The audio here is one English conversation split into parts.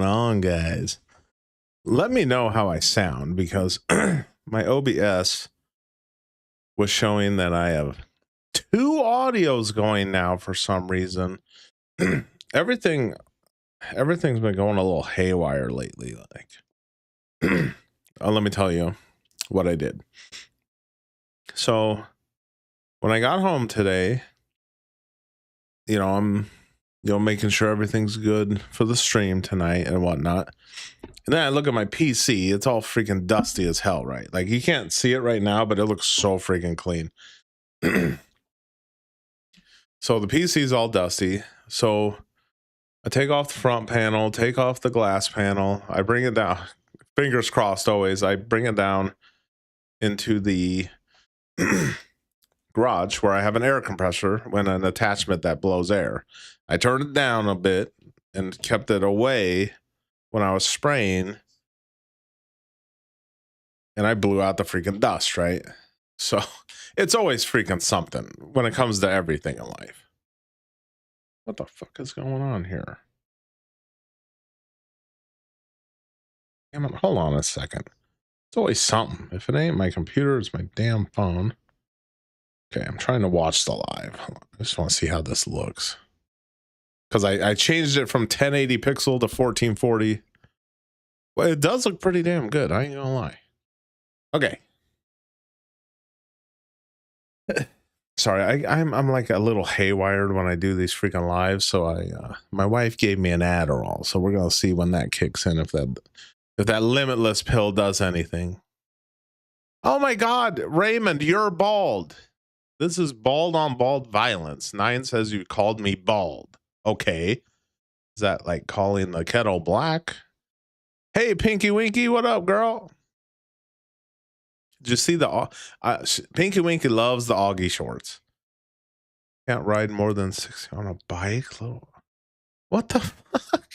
On, guys? Let me know how I sound because my OBS was showing that I have two audios going now for some reason. everything everything's been going a little haywire lately. Like, let me tell you what I did. So when I got home today, I'm making sure everything's good for the stream tonight and whatnot. And then I look at my PC, it's all freaking dusty as hell, right? Like, you can't see it right now, but it looks so freaking clean. So the PC is all dusty. So I take off the front panel, take off the glass panel. I bring it down. Fingers crossed always. I bring it down into the garage where I have an air compressor when an attachment that blows air. I turned it down a bit and kept it away when I was spraying, and I blew out the freaking dust, right? So it's always freaking something when it comes to everything in life. What the fuck is going on here? Damn it, hold on a second. It's always something. If it ain't my computer, it's my damn phone. Okay, I'm trying to watch the live. Hold on. I just want to see how this looks. Because I changed it from 1080 pixel to 1440. Well, it does look pretty damn good. I ain't gonna lie. Okay. Sorry, I'm like a little haywired when I do these freaking lives. So my wife gave me an Adderall, so we're gonna see when that kicks in, if that limitless pill does anything. Oh my God, Raymond, you're bald. This is bald on bald violence. 9 says you called me bald. Okay, is that like calling the kettle black? Hey, Pinky Winky, what up, girl? Did you see the Pinky Winky loves the Auggie shorts. Can't ride more than 60 on a bike. What the fuck?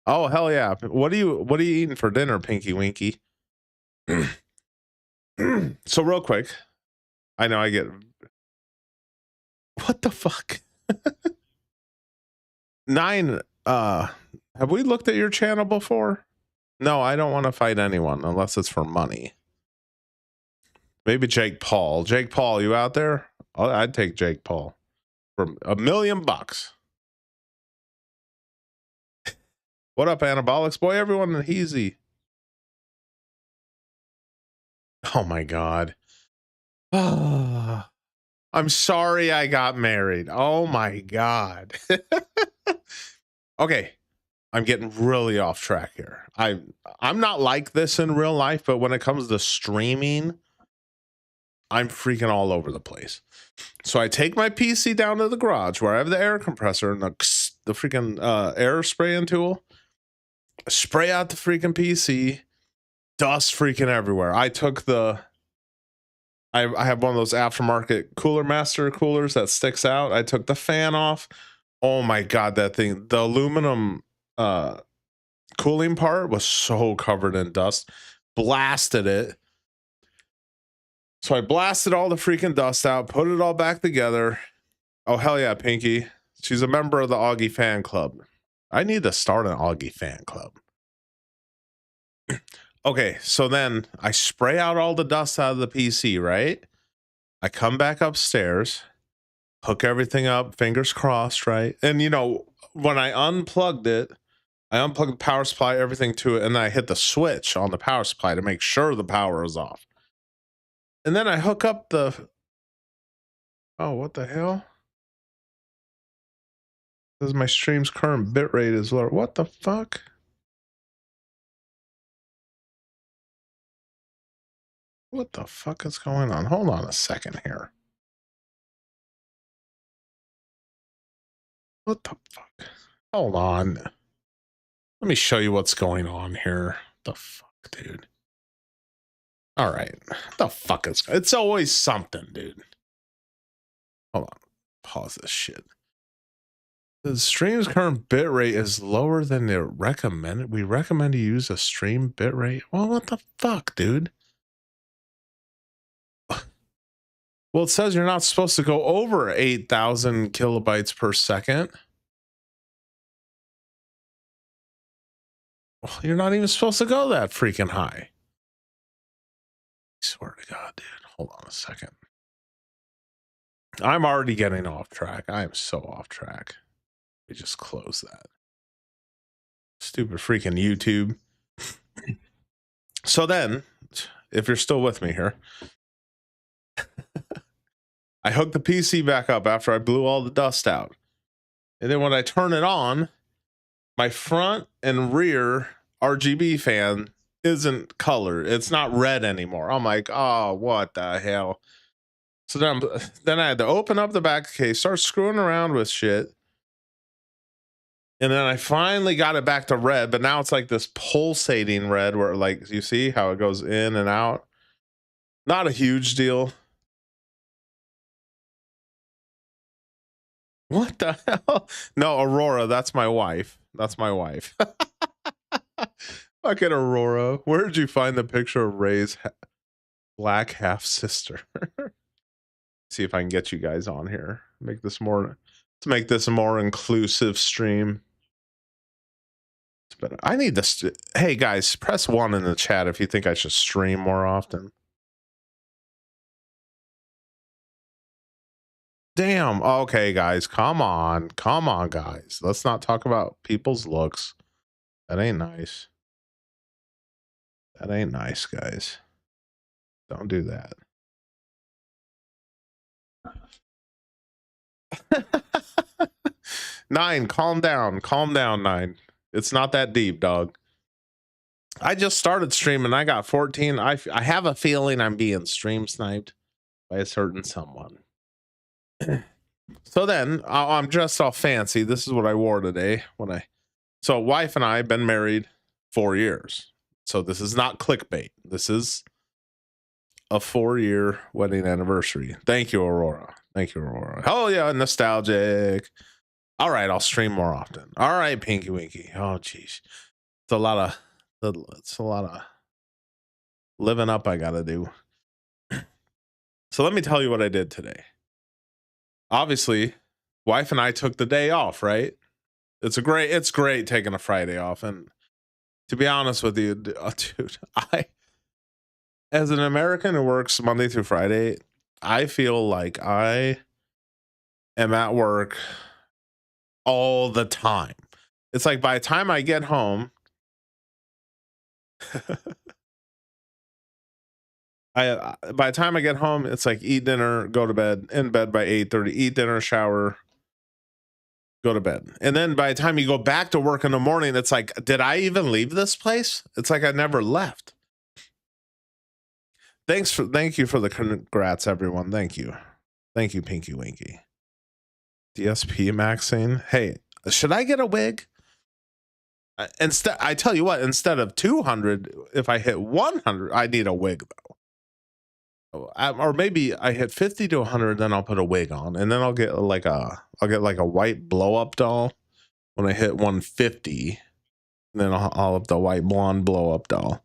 Oh hell yeah! What are you eating for dinner, Pinky Winky? So real quick, I know I get. What the fuck? 9. Have we looked at your channel before? No, I don't want to fight anyone unless it's for money. Maybe Jake Paul. Jake Paul, you out there? I'd take Jake Paul for $1 million. What up, Anabolics? Boy, everyone easy. Oh my God. I'm sorry I got married. Oh my God. Okay. I'm getting really off track here. I'm not like this in real life, but when it comes to streaming, I'm freaking all over the place. So I take my PC down to the garage where I have the air compressor and the freaking air spraying tool. Spray out the freaking PC. Dust freaking everywhere. I took I have one of those aftermarket Cooler Master coolers that sticks out. I took the fan off. Oh my God, that thing, the aluminum cooling part was so covered in dust. Blasted it. So I blasted all the freaking dust out, put it all back together. Oh hell yeah, Pinky. She's a member of the Auggie fan club. I need to start an Auggie fan club. Okay, so then I spray out all the dust out of the PC, right? I come back upstairs, hook everything up, fingers crossed, right? And when I unplugged it, I unplugged the power supply, everything to it, and then I hit the switch on the power supply to make sure the power is off. And then I hook up the... Oh, what the hell? This is my stream's current bitrate is lower. What the fuck? What the fuck is going on? Hold on a second here. What the fuck? Hold on. Let me show you what's going on here. The fuck, dude. All right. The fuck is... It's always something, dude. Hold on. Pause this shit. The stream's current bitrate is lower than the recommended. We recommend you use a stream bitrate. Well, what the fuck, dude? Well, it says you're not supposed to go over 8,000 kilobytes per second. Well, you're not even supposed to go that freaking high. I swear to God, dude. Hold on a second. I'm already getting off track. I am so off track. We just close that. Stupid freaking YouTube. So then, if you're still with me here, I hooked the PC back up after I blew all the dust out. And then when I turn it on, my front and rear RGB fan isn't colored. It's not red anymore. I'm like, oh, what the hell? So then I had to open up the back case, start screwing around with shit. And then I finally got it back to red, but now it's like this pulsating red where, like, you see how it goes in and out. Not a huge deal. What the hell? No, Aurora, that's my wife. That's my wife. Fucking Aurora. Where did you find the picture of Ray's black half sister? See if I can get you guys on here. Make this more, to make this a more inclusive stream. But I need this. Hey guys, press 1 in the chat if you think I should stream more often. Damn. Okay, guys, come on, guys. Let's not talk about people's looks. That ain't nice. That ain't nice, guys. Don't do that. Nine, calm down, Nine. It's not that deep, dog. I just started streaming. I got 14. I have a feeling I'm being stream sniped by a certain someone. So then I'm dressed all fancy. This is what I wore today so wife and I have been married 4 years. So this is not clickbait. This is a 4-year wedding anniversary. Thank you, Aurora. Thank you, Aurora. Oh yeah, nostalgic. All right, I'll stream more often. All right, Pinky Winky. Oh geez, it's a lot of living up I gotta do. So let me tell you what I did today. Obviously, wife and I took the day off, right? It's great taking a Friday off. And to be honest with you, dude, as an American who works Monday through Friday, I feel like I am at work all the time. It's like by the time I get home, by the time I get home, it's like eat dinner, go to bed, in bed by 8:30, eat dinner, shower, go to bed. And then by the time you go back to work in the morning, it's like, did I even leave this place? It's like I never left. Thank you for the congrats, everyone. Thank you, Pinky Winky. DSP maxing. Hey, should I get a wig? Instead, I tell you what, instead of 200, if I hit 100, I need a wig though. Or maybe I hit 50 to 100, then I'll put a wig on, and then I'll get like a white blow up doll when I hit 150. And then I'll have the white blonde blow up doll.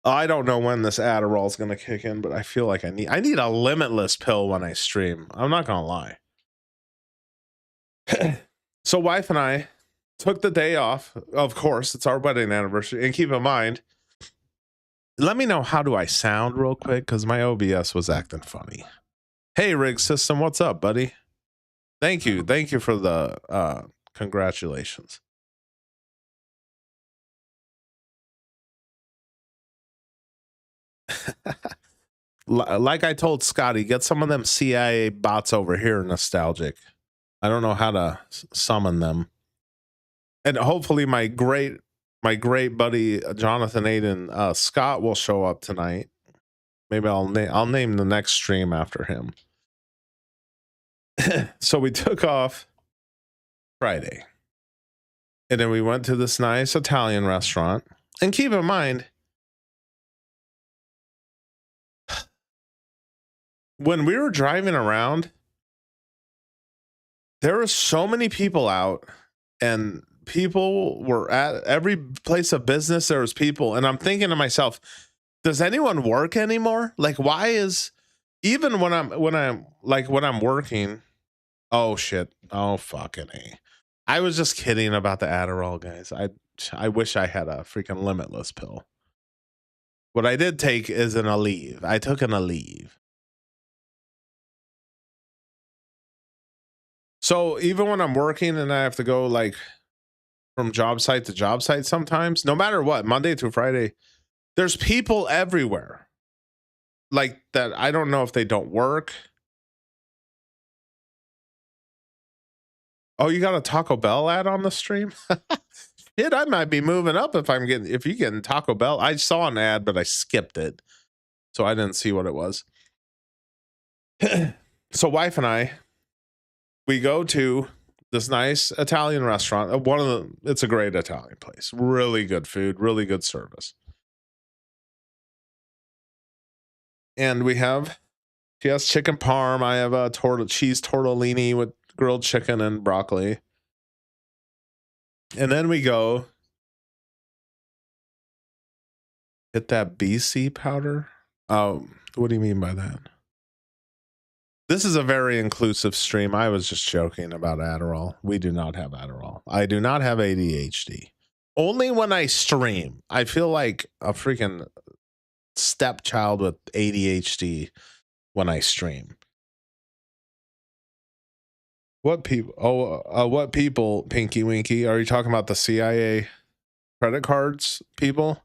I don't know when this Adderall is going to kick in, but I feel like I need a limitless pill when I stream. I'm not going to lie. So wife and I took the day off. Of course, it's our wedding anniversary. And keep in mind, let me know, how do I sound real quick? Because my OBS was acting funny. Hey, Rig System, what's up, buddy? Thank you for the congratulations. Like I told Scotty, get some of them CIA bots over here, nostalgic. I don't know how to summon them. And hopefully my great buddy Jonathan Aiden Scott will show up tonight. Maybe I'll name the next stream after him. So we took off Friday. And then we went to this nice Italian restaurant. And keep in mind, when we were driving around, there were so many people out, and people were at every place of business. There was people, and I'm thinking to myself, does anyone work anymore? Like, why is, even when I'm working, oh shit, oh fucking A. I was just kidding about the Adderall, guys. I wish I had a freaking limitless pill. What I did take is an Aleve. I took an Aleve. So even when I'm working and I have to go like from job site to job site sometimes, no matter what, Monday through Friday, there's people everywhere. Like that, I don't know if they don't work. Oh, you got a Taco Bell ad on the stream? Shit, I might be moving up if you getting Taco Bell. I saw an ad, but I skipped it. So I didn't see what it was. So wife and I, we go to this nice Italian restaurant. It's a great Italian place. Really good food, really good service. And she has chicken parm. I have a cheese tortellini with grilled chicken and broccoli. And then we go get that BC powder. What do you mean by that? This is a very inclusive stream. I was just joking about Adderall. We do not have Adderall. I do not have ADHD. Only when I stream. I feel like a freaking stepchild with ADHD when I stream. What people? What people, Pinky Winky? Are you talking about the CIA credit cards people?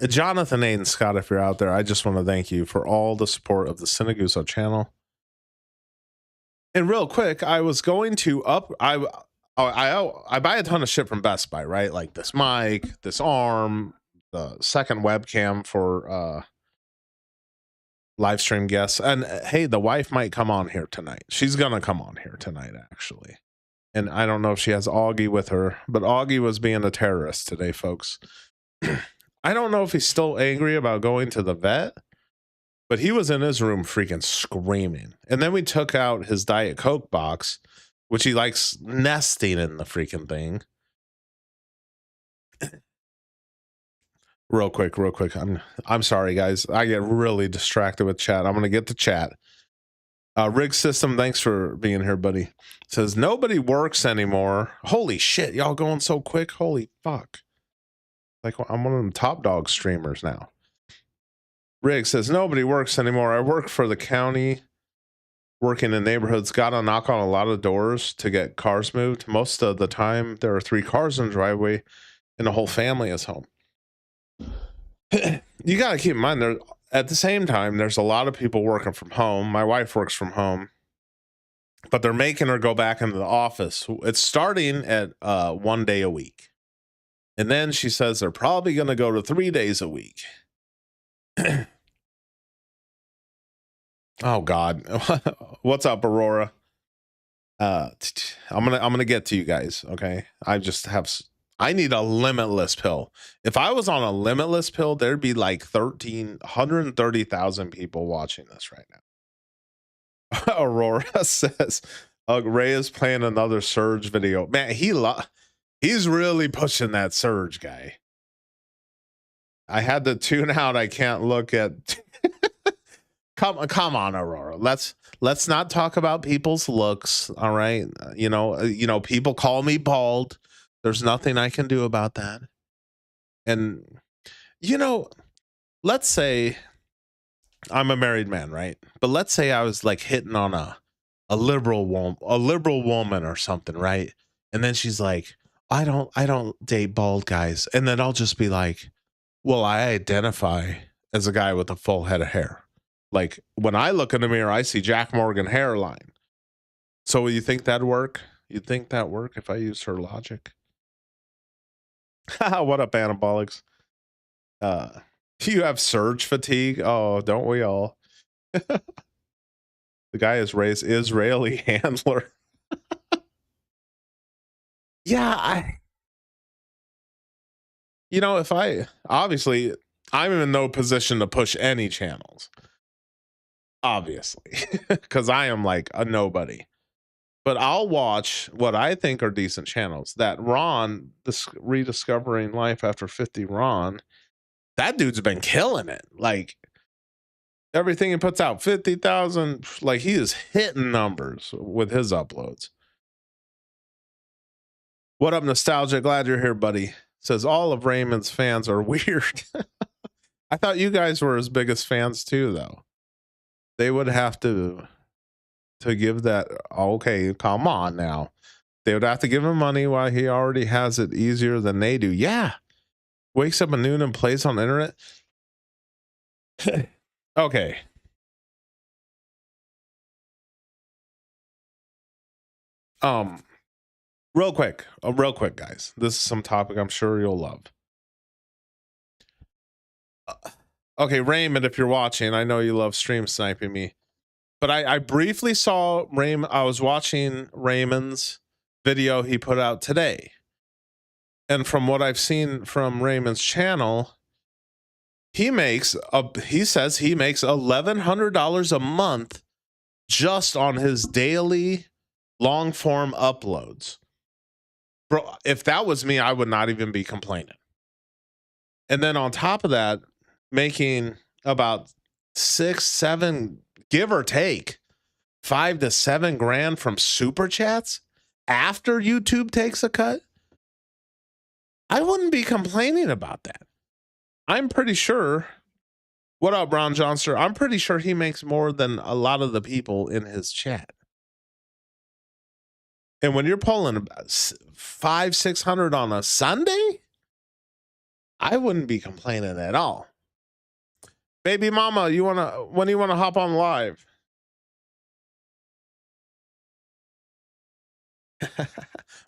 Jonathan A. and Scott, if you're out there, I just want to thank you for all the support of the Sinaguso channel. And real quick, I was going to I buy a ton of shit from Best Buy, right? Like this mic, this arm, the second webcam for live stream guests. And hey, the wife might come on here tonight. She's gonna come on here tonight, actually. And I don't know if she has Auggie with her, but Auggie was being a terrorist today, folks. I don't know if he's still angry about going to the vet, but he was in his room freaking screaming. And then we took out his Diet Coke box, which he likes nesting in the freaking thing. Real quick. I'm sorry, guys. I get really distracted with chat. I'm gonna get to chat. Rig System, thanks for being here, buddy. Says nobody works anymore. Holy shit, y'all going so quick. Holy fuck. Like I'm one of them top dog streamers now. Rig says nobody works anymore. I work for the county, working in neighborhoods. Got to knock on a lot of doors to get cars moved. Most of the time, there are 3 cars in the driveway, and the whole family is home. You got to keep in mind there. At the same time, there's a lot of people working from home. My wife works from home, but they're making her go back into the office. It's starting at 1 day a week. And then she says they're probably going to go to 3 days a week. Oh God. What's up, Aurora? I'm gonna get to you guys. Okay. I need a limitless pill. If I was on a limitless pill, there'd be like 130,000 people watching this right now. Aurora says Ray is playing another Surge video. Man, he's really pushing that Surge guy. I had to tune out. I can't look at come on, Aurora. Let's not talk about people's looks. All right. You know, people call me bald. There's nothing I can do about that. And let's say I'm a married man, right? But let's say I was like hitting on a liberal woman or something, right? And then she's like, I don't date bald guys. And then I'll just be like, well, I identify as a guy with a full head of hair. Like when I look in the mirror, I see Jack Morgan hairline. So you think that'd work? You'd think that'd work if I used her logic? What up, anabolics? You have surge fatigue? Oh, don't we all? The guy is raised Israeli handler. Yeah, if obviously I'm in no position to push any channels, obviously, because I am like a nobody. But I'll watch what I think are decent channels. That Ron, this Rediscovering Life After 50 Ron, that dude's been killing it. Like everything he puts out, 50,000, like he is hitting numbers with his uploads. What up, nostalgia? Glad you're here, buddy. Says all of Raymond's fans are weird. I thought you guys were his biggest fans too, though. They would have to give that. Okay, come on now. They would have to give him money while he already has it easier than they do. Yeah. Wakes up at noon and plays on the internet. Okay. Real quick, guys. This is some topic I'm sure you'll love. Okay, Raymond, if you're watching, I know you love stream sniping me, but I briefly saw Raymond. I was watching Raymond's video he put out today, and from what I've seen from Raymond's channel, he says he makes $1,100 a month just on his daily long form uploads. Bro, if that was me, I would not even be complaining. And then on top of that, making about 6-7, give or take, 5 to 7 grand from super chats after YouTube takes a cut. I wouldn't be complaining about that. I'm pretty sure. What up, Ron Johnson? I'm pretty sure he makes more than a lot of the people in his chat. And when you're pulling about 500-600 on a Sunday, I wouldn't be complaining at all. Baby mama, when do you wanna hop on live?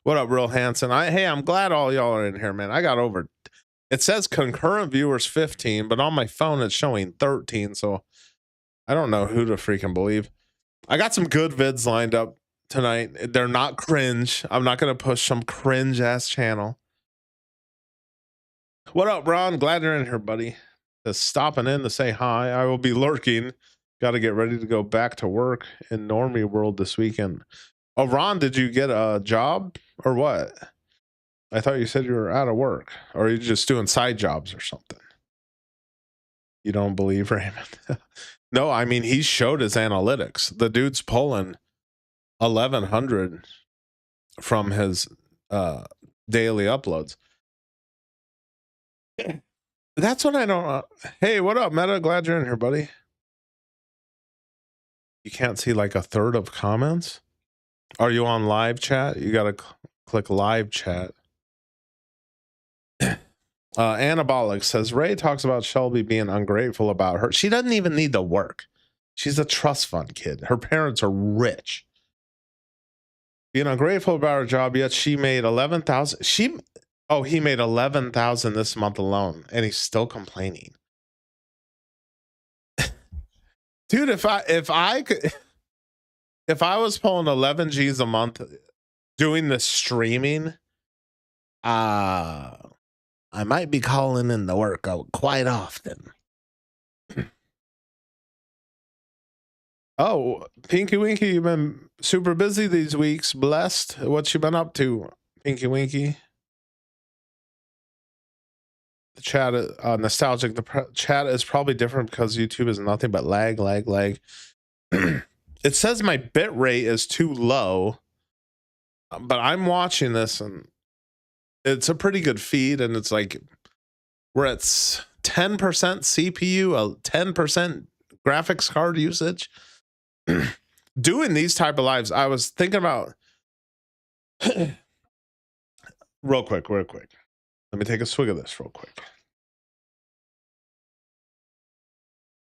What up, Real Hanson? Hey, I'm glad all y'all are in here, man. I got over. It says concurrent viewers 15, but on my phone it's showing 13. So I don't know who to freaking believe. I got some good vids lined up tonight. They're not cringe. I'm not gonna push some cringe ass channel. What up, Ron? Glad you're in here, buddy. Just stopping in to say hi. I will be lurking. Got to get ready to go back to work in Normie World this weekend. Oh, Ron, did you get a job or what? I thought you said you were out of work, or you're just doing side jobs or something. You don't believe Raymond? No, I mean, he showed his analytics. The dude's pulling 1,100 from his daily uploads. That's what I don't. Hey, what up, Meta? Glad you're in here, buddy. You can't see like a third of comments. Are you on live chat? You gotta click live chat. Anabolic says Ray talks about Shelby being ungrateful about her. She doesn't even need to work. She's a trust fund kid. Her parents are rich. Being ungrateful about her job, yet she made 11,000. He made 11,000 this month alone, and he's still complaining. Dude, if I was pulling 11 G's a month doing the streaming, I might be calling in the work out quite often. Oh, Pinky Winky, you've been super busy these weeks. Blessed. What you been up to, Pinky Winky? The chat, nostalgic. The chat is probably different because YouTube is nothing but lag. It says my bit rate is too low, but I'm watching this and it's a pretty good feed, and it's like we're at 10% CPU, 10% graphics card usage. Doing these type of lives, I was thinking about real quick. Let me take a swig of this real quick.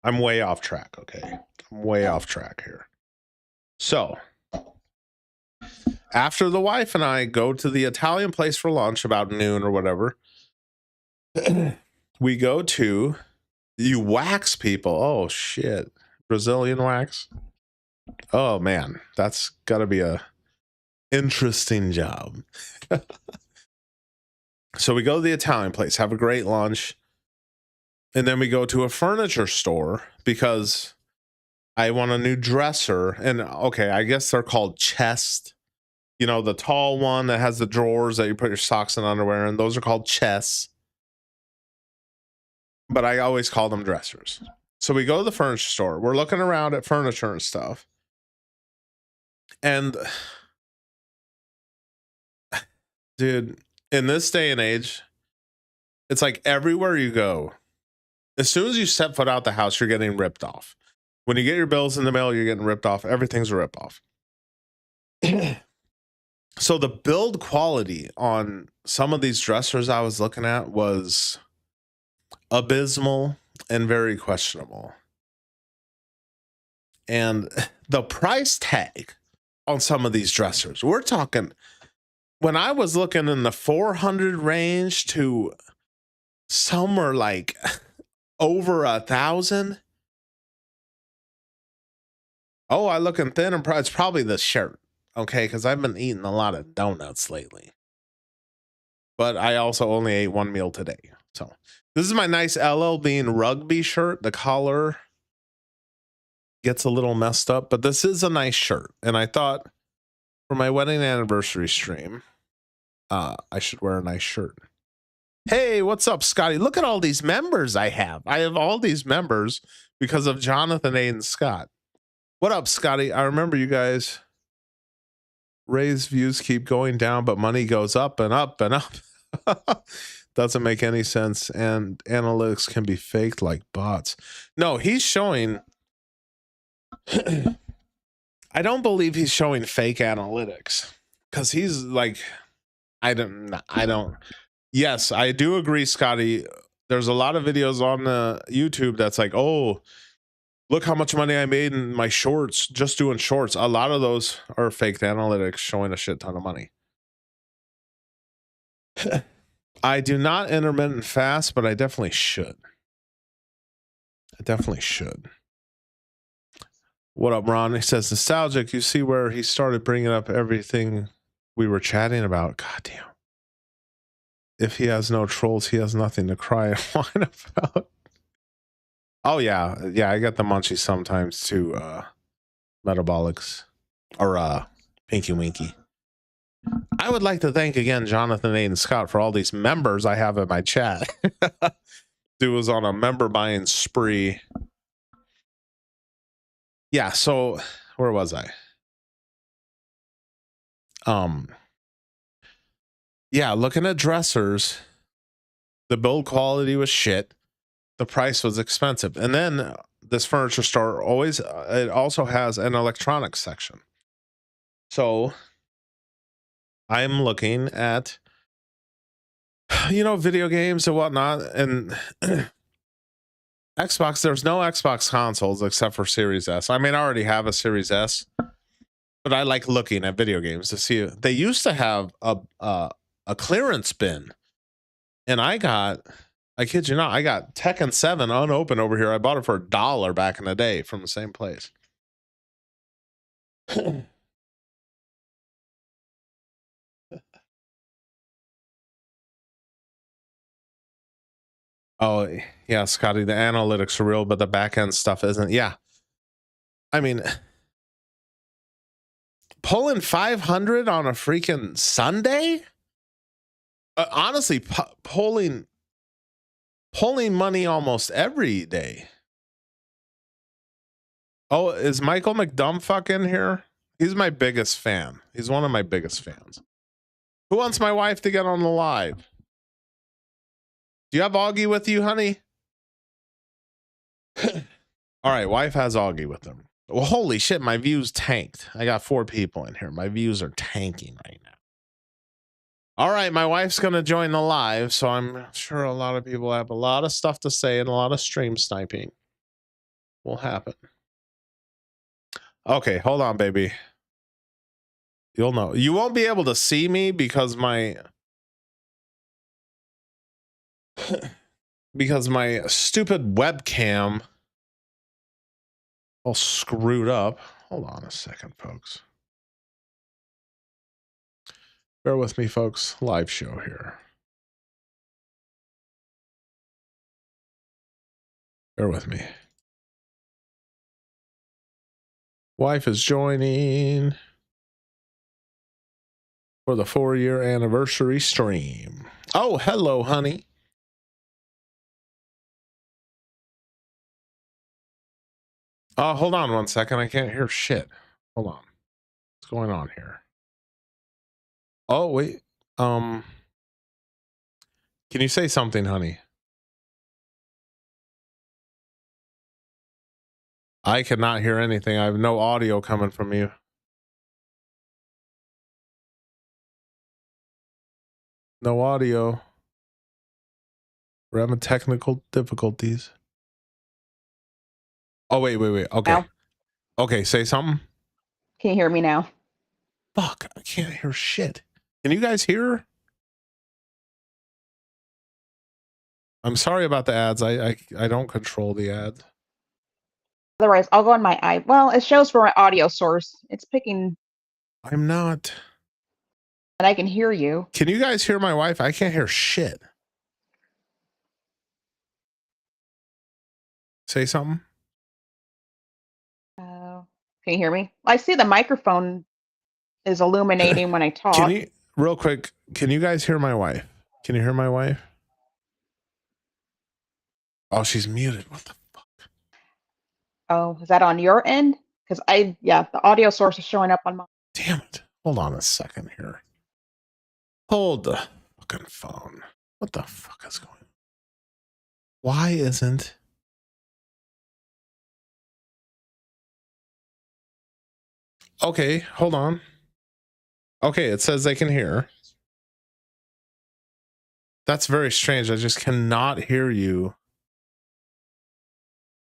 I'm way off track, okay? I'm way off track here. So, after the wife and I go to the Italian place for lunch about noon or whatever, we go to, you wax people. Oh, shit. Brazilian wax. Oh, man. That's got to be a interesting job. So we go to the Italian place, have a great lunch, and then we go to a furniture store because I want a new dresser. And okay, I guess they're called chest. You know, the tall one that has the drawers that you put your socks and underwear in. Those are called chests. But I always call them dressers. So we go to the furniture store. We're looking around at furniture and stuff. And Dude, in this day and age, it's like everywhere you go, as soon as you step foot out the house, you're getting ripped off. When you get your bills in the mail, you're getting ripped off. Everything's a rip off. So the build quality on some of these dressers I was looking at was abysmal and very questionable. And the price tag on some of these dressers, we're talking, when I was looking in the 400 range to somewhere like over 1,000. Oh, I looking thin and it's probably the shirt. Okay, because I've been eating a lot of donuts lately. But I also only ate one meal today. So this is my nice LL Bean rugby shirt. The collar gets a little messed up, but this is a nice shirt. And I thought for my wedding anniversary stream, I should wear a nice shirt. Hey, what's up, Scotty? Look at all these members I have. I have all these members because of Jonathan A. and Scott. What up, Scotty? I remember you guys. Ray's views keep going down, but money goes up and up and up. Doesn't make any sense. And analytics can be faked like bots. No, he's showing. I don't believe he's showing fake analytics because he's like, I don't. Yes, I do agree, Scotty. There's a lot of videos on the YouTube that's like, oh, look how much money I made in my shorts, just doing shorts. A lot of those are faked analytics showing a shit ton of money. I do not intermittent fast, but I definitely should. I definitely should. What up, Ron? He says, nostalgic. You see where he started bringing up everything we were chatting about. God damn. If he has no trolls, he has nothing to cry and whine about. Oh, yeah. Yeah, I get the munchies sometimes too. Metabolics. Or Pinky Winky. I would like to thank again Jonathan A. and Scott for all these members I have in my chat. Dude was on a member buying spree. Yeah, so where was I? Yeah, looking at dressers, the build quality was shit. The price was expensive. And then this furniture store always it also has an electronics section. So I'm looking at video games and whatnot, and Xbox, there's no Xbox consoles except for Series S. I mean, I already have a Series S, but I like looking at video games to see. They used to have a clearance bin, and I kid you not, I got Tekken 7 unopened over here. I bought it for $1 back in the day from the same place. Oh, yeah, Scotty, the analytics are real, but the back end stuff isn't. Yeah. I mean, pulling 500 on a freaking Sunday? Honestly, pulling money almost every day. Oh, is Michael McDumbfuck in here? He's my biggest fan. He's one of my biggest fans. Who wants my wife to get on the live? Do you have Auggie with you, honey? All right, wife has Auggie with him. Well, holy shit, my views tanked. I got 4 people in here. My views are tanking right now. All right, my wife's going to join the live, so I'm sure a lot of people have a lot of stuff to say and a lot of stream sniping will happen. Okay, hold on, baby. You'll know. You won't be able to see me because my stupid webcam all screwed up. Hold on a second, folks. Bear with me, folks. Live show here. Bear with me. Wife is joining for the 4-year anniversary stream. Oh, hello, honey. Hold on one second. I can't hear shit. Hold on. What's going on here? Oh, wait. Can you say something, honey? I cannot hear anything. I have no audio coming from you. No audio. We're having technical difficulties. Oh, wait. Okay. Now? Okay, say something. Can you hear me now? Fuck, I can't hear shit. Can you guys hear? I'm sorry about the ads. I don't control the ads. Otherwise, I'll go on my eye. Well, it shows for my audio source. It's picking. I'm not. And I can hear you. Can you guys hear my wife? I can't hear shit. Say something. Can you hear me? I see the microphone is illuminating when I talk. Can you, real quick, can you guys hear my wife? Can you hear my wife? Oh, she's muted. What the fuck? Oh, is that on your end? Because the audio source is showing up on my. Damn it. Hold on a second here. Hold the fucking phone. What the fuck is going on? Why isn't... Okay, hold on. Okay, it says they can hear. That's very strange. I just cannot hear you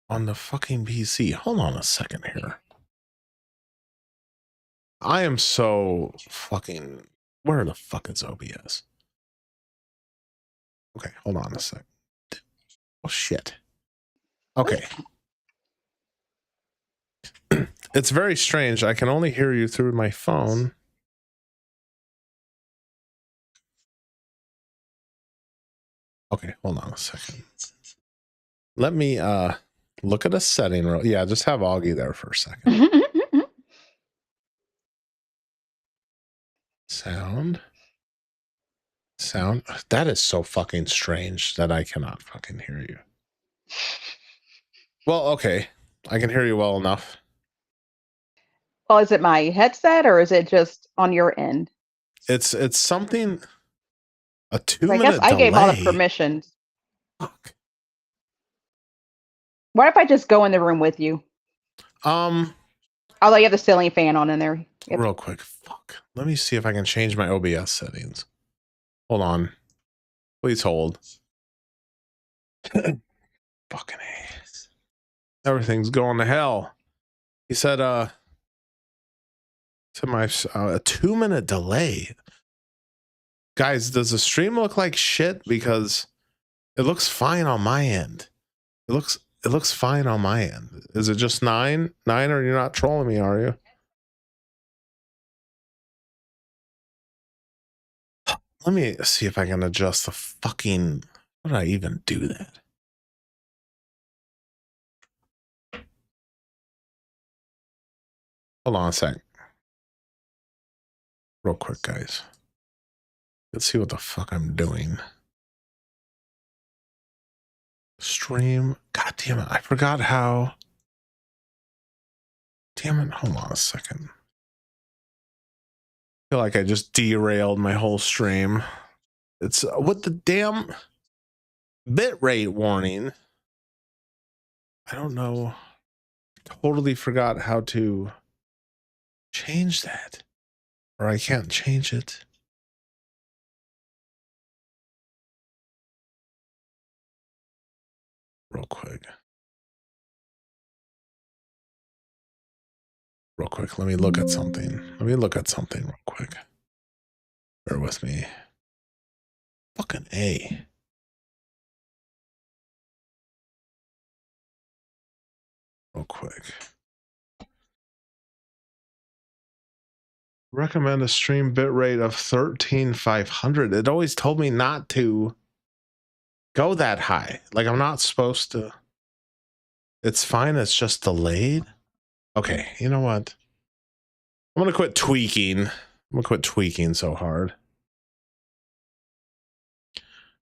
on the fucking PC. Hold on a second here. I am so fucking... Where the fuck is OBS? Okay, hold on a sec. Oh, shit. Okay. It's very strange. I can only hear you through my phone. Okay, hold on a second. Let me look at a setting. Yeah, just have Auggie there for a second. Sound. That is so fucking strange that I cannot fucking hear you. Well, okay. I can hear you well enough. Well, is it my headset or is it just on your end? It's something... A 2-minute delay. I guess I gave all the permissions. Fuck. What if I just go in the room with you? Although you have the ceiling fan on in there. Yep. Real quick. Fuck. Let me see if I can change my OBS settings. Hold on. Please hold. Fucking A. Everything's going to hell. He said, a 2-minute delay. Guys, does the stream look like shit? Because it looks fine on my end. It looks fine on my end. Is it just 9? 9, or you're not trolling me, are you? Let me see if I can adjust the fucking... How did I even do that? Hold on a sec. Real quick, guys. Let's see what the fuck I'm doing. Stream. God damn it. I forgot how. Damn it. Hold on a second. I feel like I just derailed my whole stream. It's what the damn bitrate warning. I don't know. Totally forgot how to change that. Or I can't change it. Real quick. Let me look at something. Real quick. Bear with me. Fucking A. Real quick. Recommend a stream bitrate of 13,500. It always told me not to go that high. Like, I'm not supposed to. It's fine. It's just delayed. Okay, you know what? I'm gonna quit tweaking. I'm gonna quit tweaking so hard.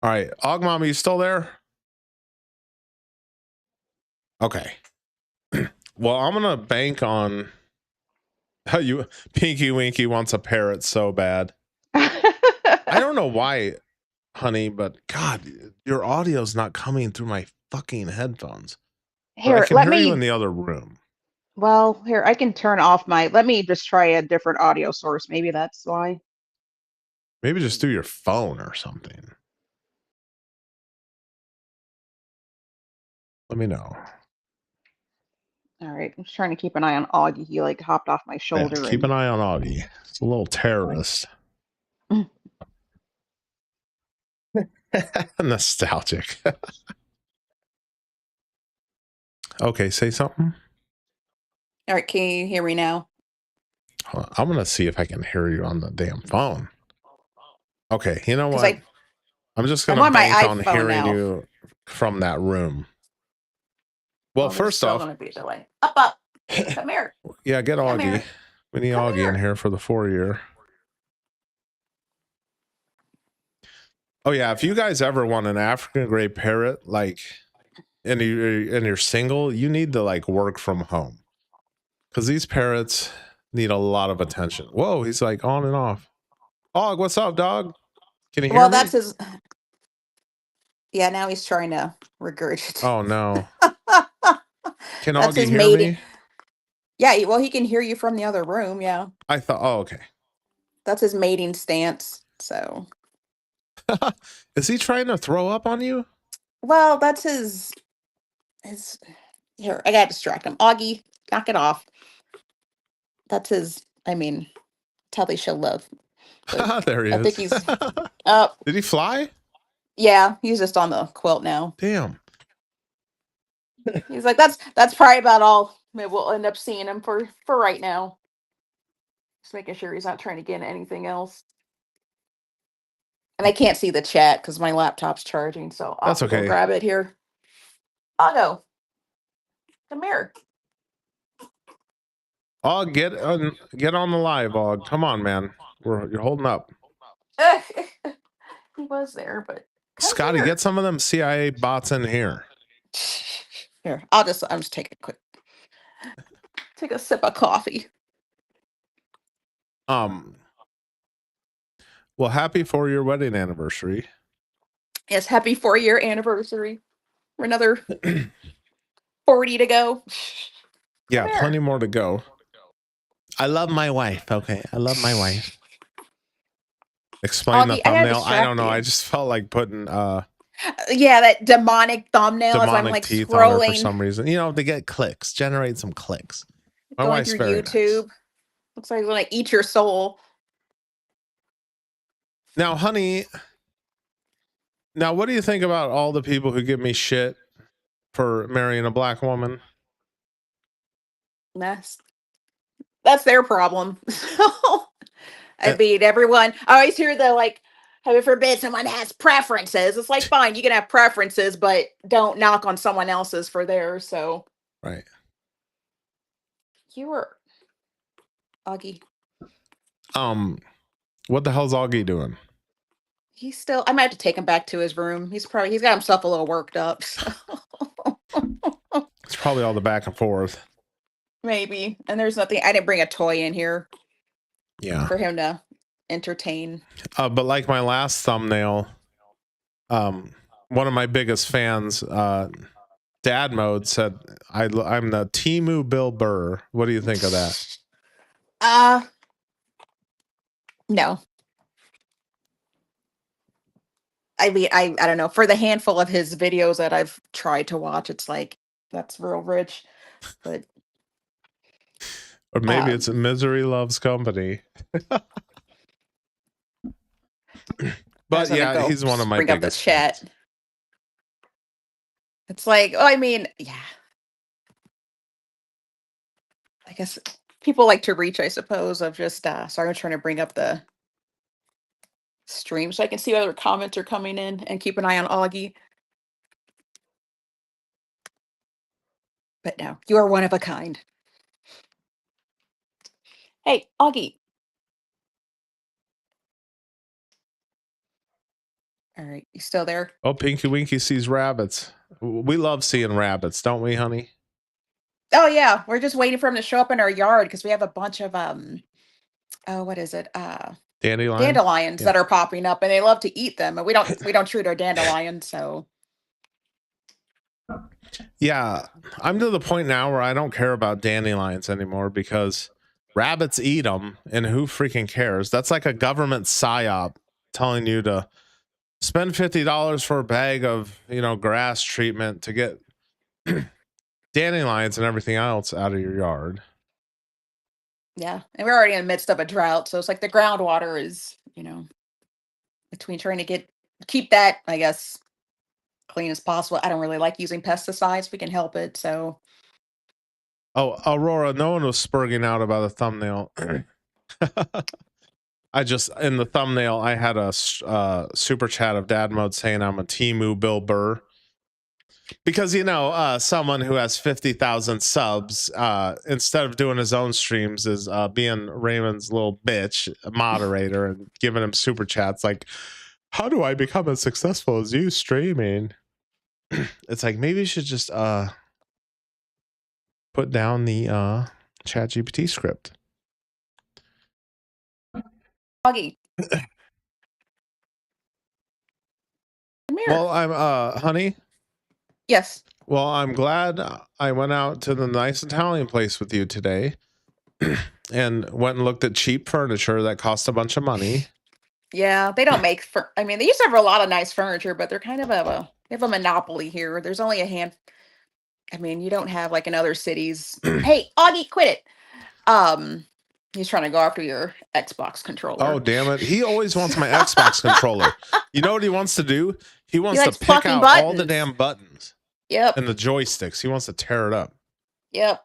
All right, Ogmom, are you still there? Okay. Well, I'm gonna bank on how you... Pinky Winky wants a parrot so bad. I know why, honey, but God, your audio's not coming through my fucking headphones. But I Here, can hear you in the other room. Well, here, I can turn off let me just try a different audio source. Maybe that's why. Maybe just through your phone or something. Let me know. All right, I'm just trying to keep an eye on Auggie. He like hopped off my shoulder. Yeah, keep an eye on Auggie. It's a little terrorist. Nostalgic. Okay, say something. All right, can you hear me now? I'm gonna see if I can hear you on the damn phone. Okay, you know what? I'm just gonna bank on hearing you from that room. Well, first off, gonna be delay. Up, come here. Yeah, get Auggie. We need Auggie in here for the 4-year. Oh yeah, if you guys ever want an African gray parrot, like, and you're single, you need to like work from home, because these parrots need a lot of attention. Whoa, he's like on and off. Aug, what's up, dog? Can you hear me? Well, that's his. Yeah, now he's trying to regurgitate. Oh no. Can That's Auggie his hear mating. me? Yeah, well, he can hear you from the other room. Yeah, I thought. Oh, okay. that's his mating stance. So, is he trying to throw up on you? well, that's his. Here, I gotta distract him. Auggie, knock it off. That's his. I mean, that's how they show love. There he is. I think he's up. Did he fly? Yeah, he's just on the quilt now. Damn. He's like, that's probably about all. Maybe we'll end up seeing him for right now. Just making sure he's not trying to get anything else. And I can't see the chat because my laptop's charging, so I'll That's okay. go grab it here. I'll go. Come here. Aug, get on the live, Aug. Come on, man. You're holding up. He was there, but Scotty, get some of them CIA bots in here. Here, I'm just take a sip of coffee. Well, happy 4-year wedding anniversary. Yes, happy 4-year anniversary. We're another 40 to go. Yeah, plenty more to go. I love my wife. Okay, I love my wife. Explain the thumbnail. I don't know. I just felt like putting yeah, that demonic thumbnail as I'm like teeth scrolling on her for some reason. You know, to get clicks, generate some clicks. My going wife's through very YouTube. nice. Looks like it's gonna eat your soul. Now, honey, what do you think about all the people who give me shit for marrying a black woman? That's their problem. I mean, everyone. I always hear the like, heaven forbid someone has preferences. It's like, fine, you can have preferences, but don't knock on someone else's for theirs. So, right. You were Auggie. What the hell's Auggie doing? He's still. I might have to take him back to his room. He's got himself a little worked up. So. It's probably all the back and forth. Maybe. And there's nothing. I didn't bring a toy in here. Yeah. For him to entertain. But like my last thumbnail, one of my biggest fans, Dad Mode, said I'm the Temu Bill Burr. What do you think of that? No. I mean, I don't know. For the handful of his videos that I've tried to watch, it's like, that's real rich. But or maybe it's Misery Loves Company. But yeah, he's one of my biggest. Bring up the chat. It's like, oh, I mean, yeah. I guess people like to reach, I suppose, of just sorry, I'm trying to bring up the stream so I can see other comments are coming in and keep an eye on Auggie. But no, you are one of a kind. Hey, Auggie. All right, you still there? Oh, Pinky Winky sees rabbits. We love seeing rabbits, don't we, honey? Oh yeah, we're just waiting for him to show up in our yard because we have a bunch of oh, what is it? Dandelions that are popping up, and they love to eat them, and we don't treat our dandelions, so. Yeah, I'm to the point now where I don't care about dandelions anymore because rabbits eat them, and who freaking cares? That's like a government psyop telling you to spend $50 for a bag of, grass treatment to get dandelions and everything else out of your yard. Yeah, and we're already in the midst of a drought, so it's like the groundwater is, between trying to keep that, I guess, clean as possible. I don't really like using pesticides if we can help it, so. Oh, Aurora, no one was spurging out about the thumbnail. in the thumbnail, I had a super chat of Dad Mode saying I'm a Temu Bill Burr. Because, someone who has 50,000 subs, instead of doing his own streams, is being Raymond's little bitch moderator and giving him super chats like, how do I become as successful as you streaming? It's like, maybe you should just put down the ChatGPT script. Auggie. Come here. Well, I'm honey. Yes. Well, I'm glad I went out to the nice Italian place with you today and went and looked at cheap furniture that cost a bunch of money. Yeah, they don't make I mean, they used to have a lot of nice furniture, but they're kind of they have a monopoly here. There's only a hand. I mean, you don't have like in other cities. Hey, Auggie, quit it. He's trying to go after your Xbox controller. Oh, damn it. He always wants my Xbox controller. You know what he wants to do? He wants to pick out all the damn buttons. Yep. And the joysticks. He wants to tear it up. Yep.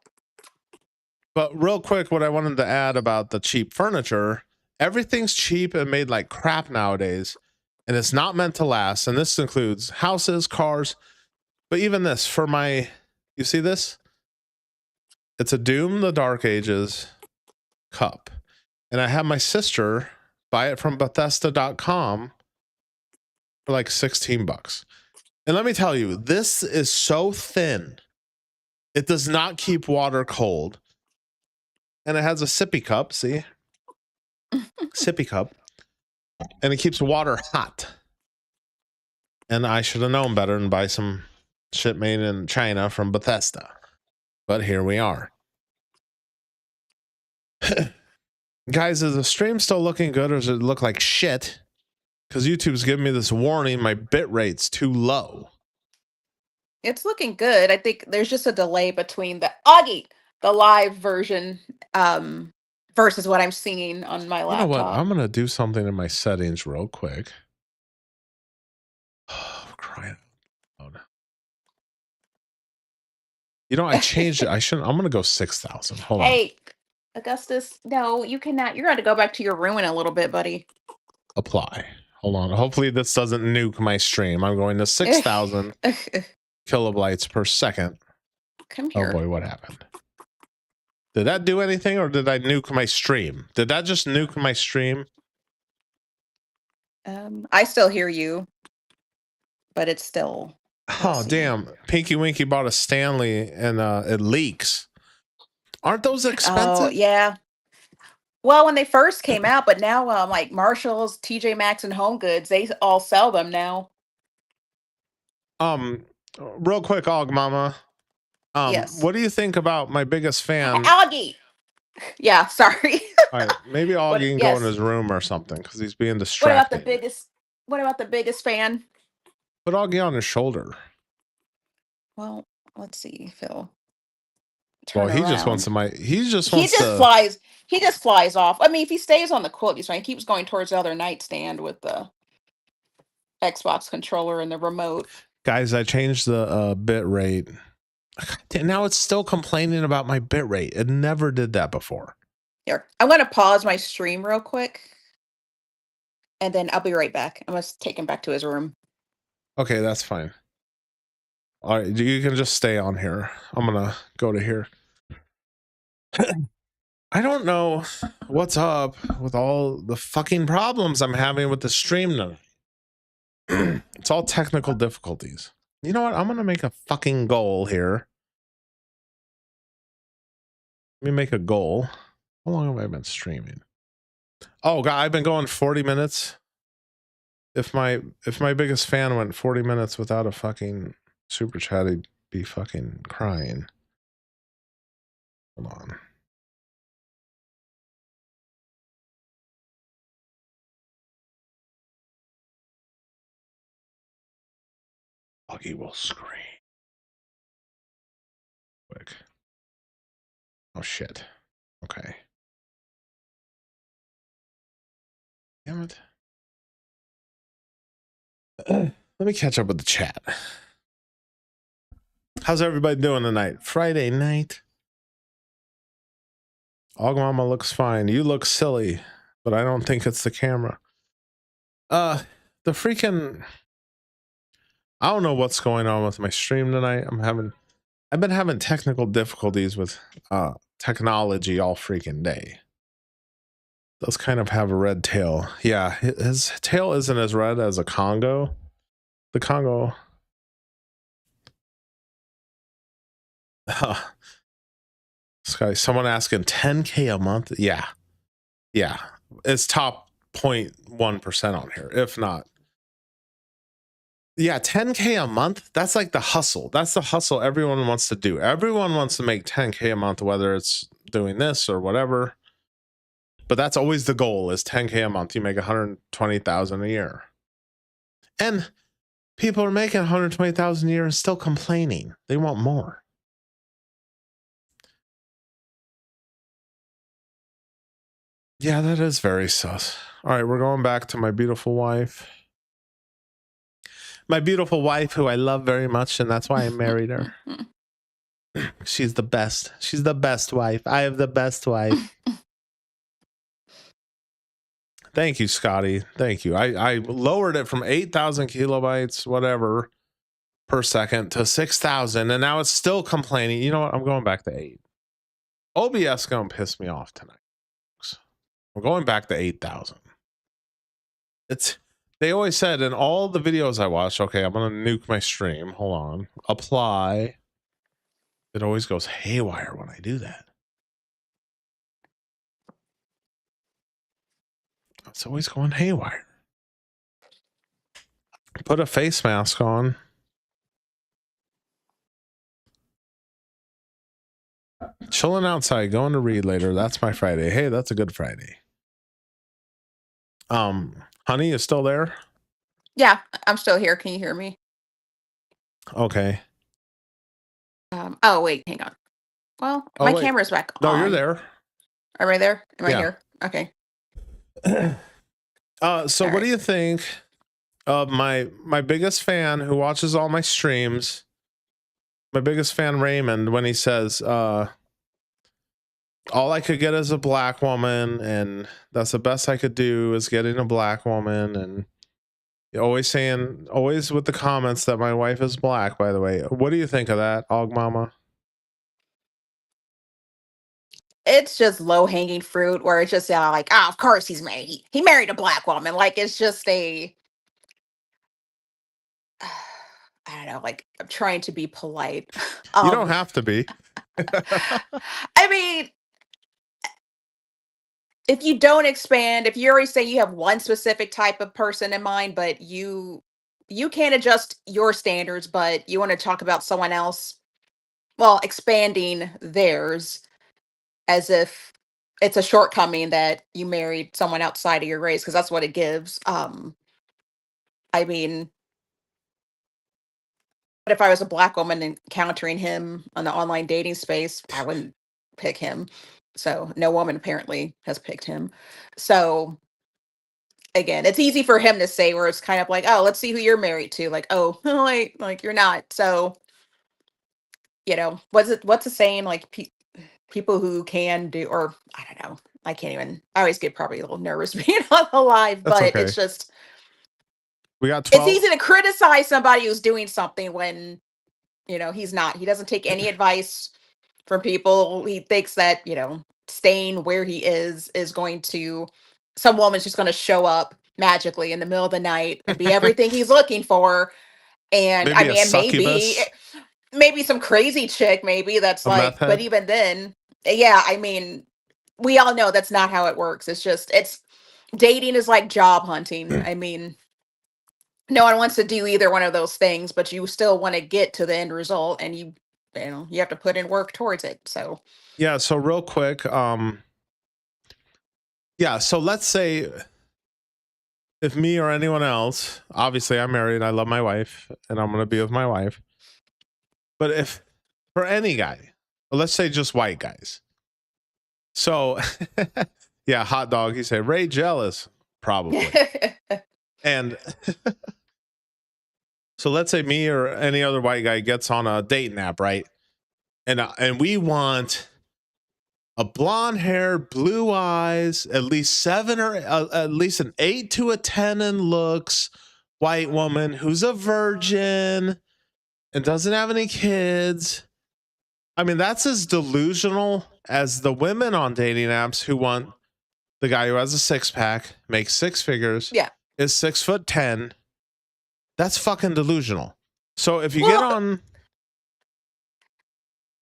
But real quick, what I wanted to add about the cheap furniture, everything's cheap and made like crap nowadays. And it's not meant to last. And this includes houses, cars, but even this you see this? It's a Doom the Dark Ages cup. And I had my sister buy it from Bethesda.com for like $16. And let me tell you, this is so thin. It does not keep water cold. And it has a sippy cup, see? Sippy cup. And it keeps water hot. And I should have known better and buy some shit made in China from Bethesda. But here we are. Guys, is the stream still looking good or does it look like shit? Because YouTube's giving me this warning, my bit rate's too low. It's looking good. I think there's just a delay between the live version, versus what I'm seeing on my laptop. You know what? I'm gonna do something in my settings real quick. Oh, crying out loud. I changed it. I'm gonna go 6,000. Hold on. Hey, Augustus, no, you cannot. You're going to go back to your room in a little bit, buddy. Apply. Hold on. Hopefully this doesn't nuke my stream. I'm going to 6,000 kilobytes per second. Come here. Oh boy, what happened? Did that do anything or did I nuke my stream? Did that just nuke my stream? I still hear you, but it's still. Oh, damn. Pinky Winky bought a Stanley and it leaks. Aren't those expensive? Oh, yeah. Well, when they first came out, but now like Marshalls, TJ Maxx, and Home Goods, they all sell them now. Real quick, Aug Mama. Yes. What do you think about my biggest fan? Auggie. Yeah, sorry. All right, maybe Auggie can go in his room or something because he's being distracted. What about the biggest fan? Put Auggie on his shoulder. Well, let's see, Phil. Well, he just wants He just flies off. I mean, if he stays on the quilt, he's fine. He keeps going towards the other nightstand with the Xbox controller and the remote. Guys, I changed the bit rate. Now it's still complaining about my bit rate. It never did that before. Here, I'm going to pause my stream real quick, and then I'll be right back. I'm going to take him back to his room. Okay, that's fine. All right, you can just stay on here. I'm going to go to here. I don't know what's up with all the fucking problems I'm having with the stream now. It's all technical difficulties. You know what? I'm going to make a fucking goal here. Let me make a goal. How long have I been streaming? Oh God, I've been going 40 minutes. If my biggest fan went 40 minutes without a fucking super chat, he'd be fucking crying. Hold on. Auggie will scream. Quick. Oh shit. Okay. Damn it. Let me catch up with the chat. How's everybody doing tonight? Friday night. Aug Mama looks fine. You look silly, but I don't think it's the camera. The freaking, I don't know what's going on with my stream tonight. I've been having technical difficulties with technology all freaking day. Does kind of have a red tail. Yeah, his tail isn't as red as a Congo. The Congo. This guy, someone asking 10K a month. Yeah. Yeah. It's top 0.1% on here, if not. Yeah, 10K a month. That's like the hustle. That's the hustle everyone wants to do. Everyone wants to make 10K a month, whether it's doing this or whatever. But that's always the goal, is 10K a month. You make 120,000 a year. And people are making 120,000 a year and still complaining. They want more. Yeah, that is very sus. All right, we're going back to my beautiful wife. My beautiful wife, who I love very much, and that's why I married her. She's the best. She's the best wife. I have the best wife. Thank you, Scotty. Thank you. I lowered it from 8,000 kilobytes, whatever, per second to 6,000, and now it's still complaining. You know what? I'm going back to 8. OBS gonna piss me off tonight. I'm going back to 8,000. They always said in all the videos I watched, okay, I'm gonna nuke my stream. Hold on. Apply. It always goes haywire when I do that. It's always going haywire. Put a face mask on. Chilling outside, going to read later. That's my Friday. Hey, that's a good Friday. Honey, you still there? Yeah, I'm still here. Can you hear me? Okay. Oh wait, hang on. Well, my camera's back on. No, you're there. Am I there? Am I here? Okay. So what do you think of my biggest fan who watches all my streams? My biggest fan, Raymond, when he says, all I could get is a black woman, and that's the best I could do is getting a black woman, and always with the comments that my wife is black, by the way. What do you think of that, Aug Mama? It's just low hanging fruit where it's just like, oh, of course he's married. He married a black woman. Like, it's just I don't know, like, I'm trying to be polite. You don't have to be. I mean, if you don't expand, if you already say you have one specific type of person in mind, but you can't adjust your standards, but you want to talk about someone else, well, expanding theirs as if it's a shortcoming that you married someone outside of your race, because that's what it gives. I mean, but if I was a black woman encountering him on the online dating space, I wouldn't pick him. So no woman apparently has picked him. So again, it's easy for him to say, where it's kind of like, oh, let's see who you're married to. Like, oh, like you're not. So, what's the saying? Like, people who can do, or I don't know. I can't even. I always get probably a little nervous being on the live, That's but okay. it's just. We got 12. It's easy to criticize somebody who's doing something when, he's not. He doesn't take any advice from people. He thinks that, staying where he is going to, some woman's just going to show up magically in the middle of the night and be everything he's looking for. And maybe some crazy chick, maybe that's like, but even then, yeah, I mean, we all know that's not how it works. It's just, dating is like job hunting. I mean, no one wants to do either one of those things, but you still want to get to the end result, and you have to put in work towards it. So Yeah. So real quick, yeah. So let's say if me or anyone else, obviously I'm married, I love my wife, and I'm gonna be with my wife. But if for any guy, let's say just white guys. So yeah, hot dog. He said Ray jealous, probably. And so let's say me or any other white guy gets on a dating app, right? And we want a blonde hair, blue eyes, at least 7 or at least an 8 to a 10 in looks, white woman who's a virgin and doesn't have any kids. I mean, that's as delusional as the women on dating apps who want the guy who has a 6-pack, makes 6 figures, yeah, is 6'10". That's fucking delusional. So if you Well, get on,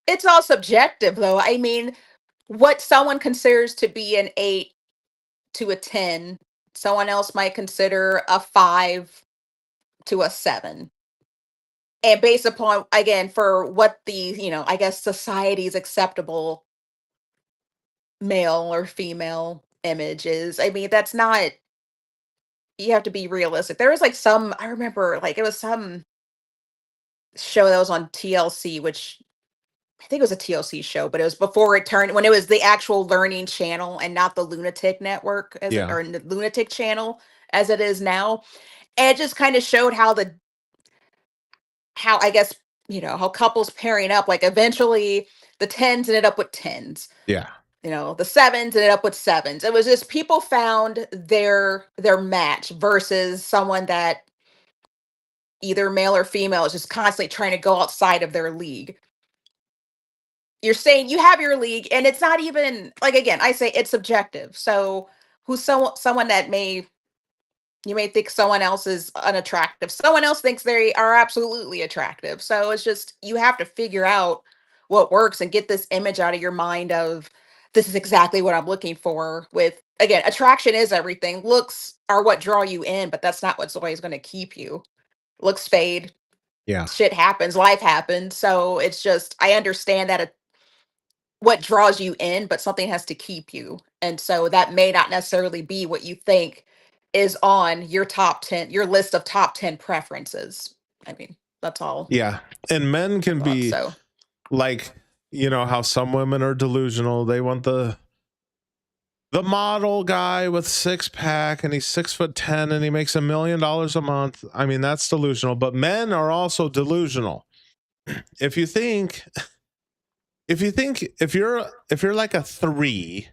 it's all subjective, though. I mean, what someone considers to be an 8 to a 10, someone else might consider a 5 to a 7. And based upon, again, for what I guess society's acceptable male or female image is, I mean, that's not, you have to be realistic. There was like I remember like it was some show that was on TLC, which I think it was a TLC show, but it was before it turned, when it was the actual Learning Channel and not the Lunatic Network yeah, or the Lunatic Channel as it is now. And it just kind of showed how I guess, how couples pairing up, like eventually the 10s ended up with 10s. yeah, The 7s ended up with 7s. It was just people found their match versus someone that either male or female is just constantly trying to go outside of their league. You're saying you have your league, and it's not even like, again, I say it's subjective. So who's someone that you may think someone else is unattractive. Someone else thinks they are absolutely attractive. So it's just, you have to figure out what works and get this image out of your mind of, this is exactly what I'm looking for. With, again, attraction is everything. Looks are what draw you in, but that's not what's always going to keep you. Looks fade. yeah, Shit happens. Life happens. So it's just, I understand that what draws you in, but something has to keep you. And so that may not necessarily be what you think is on your top 10, your list of top 10 preferences. I mean, that's all yeah. And men can I thought. be So like, how some women are delusional. They want the model guy with 6-pack and he's 6'10" and he makes $1 million a month. I mean, that's delusional. But men are also delusional. If you're like a 3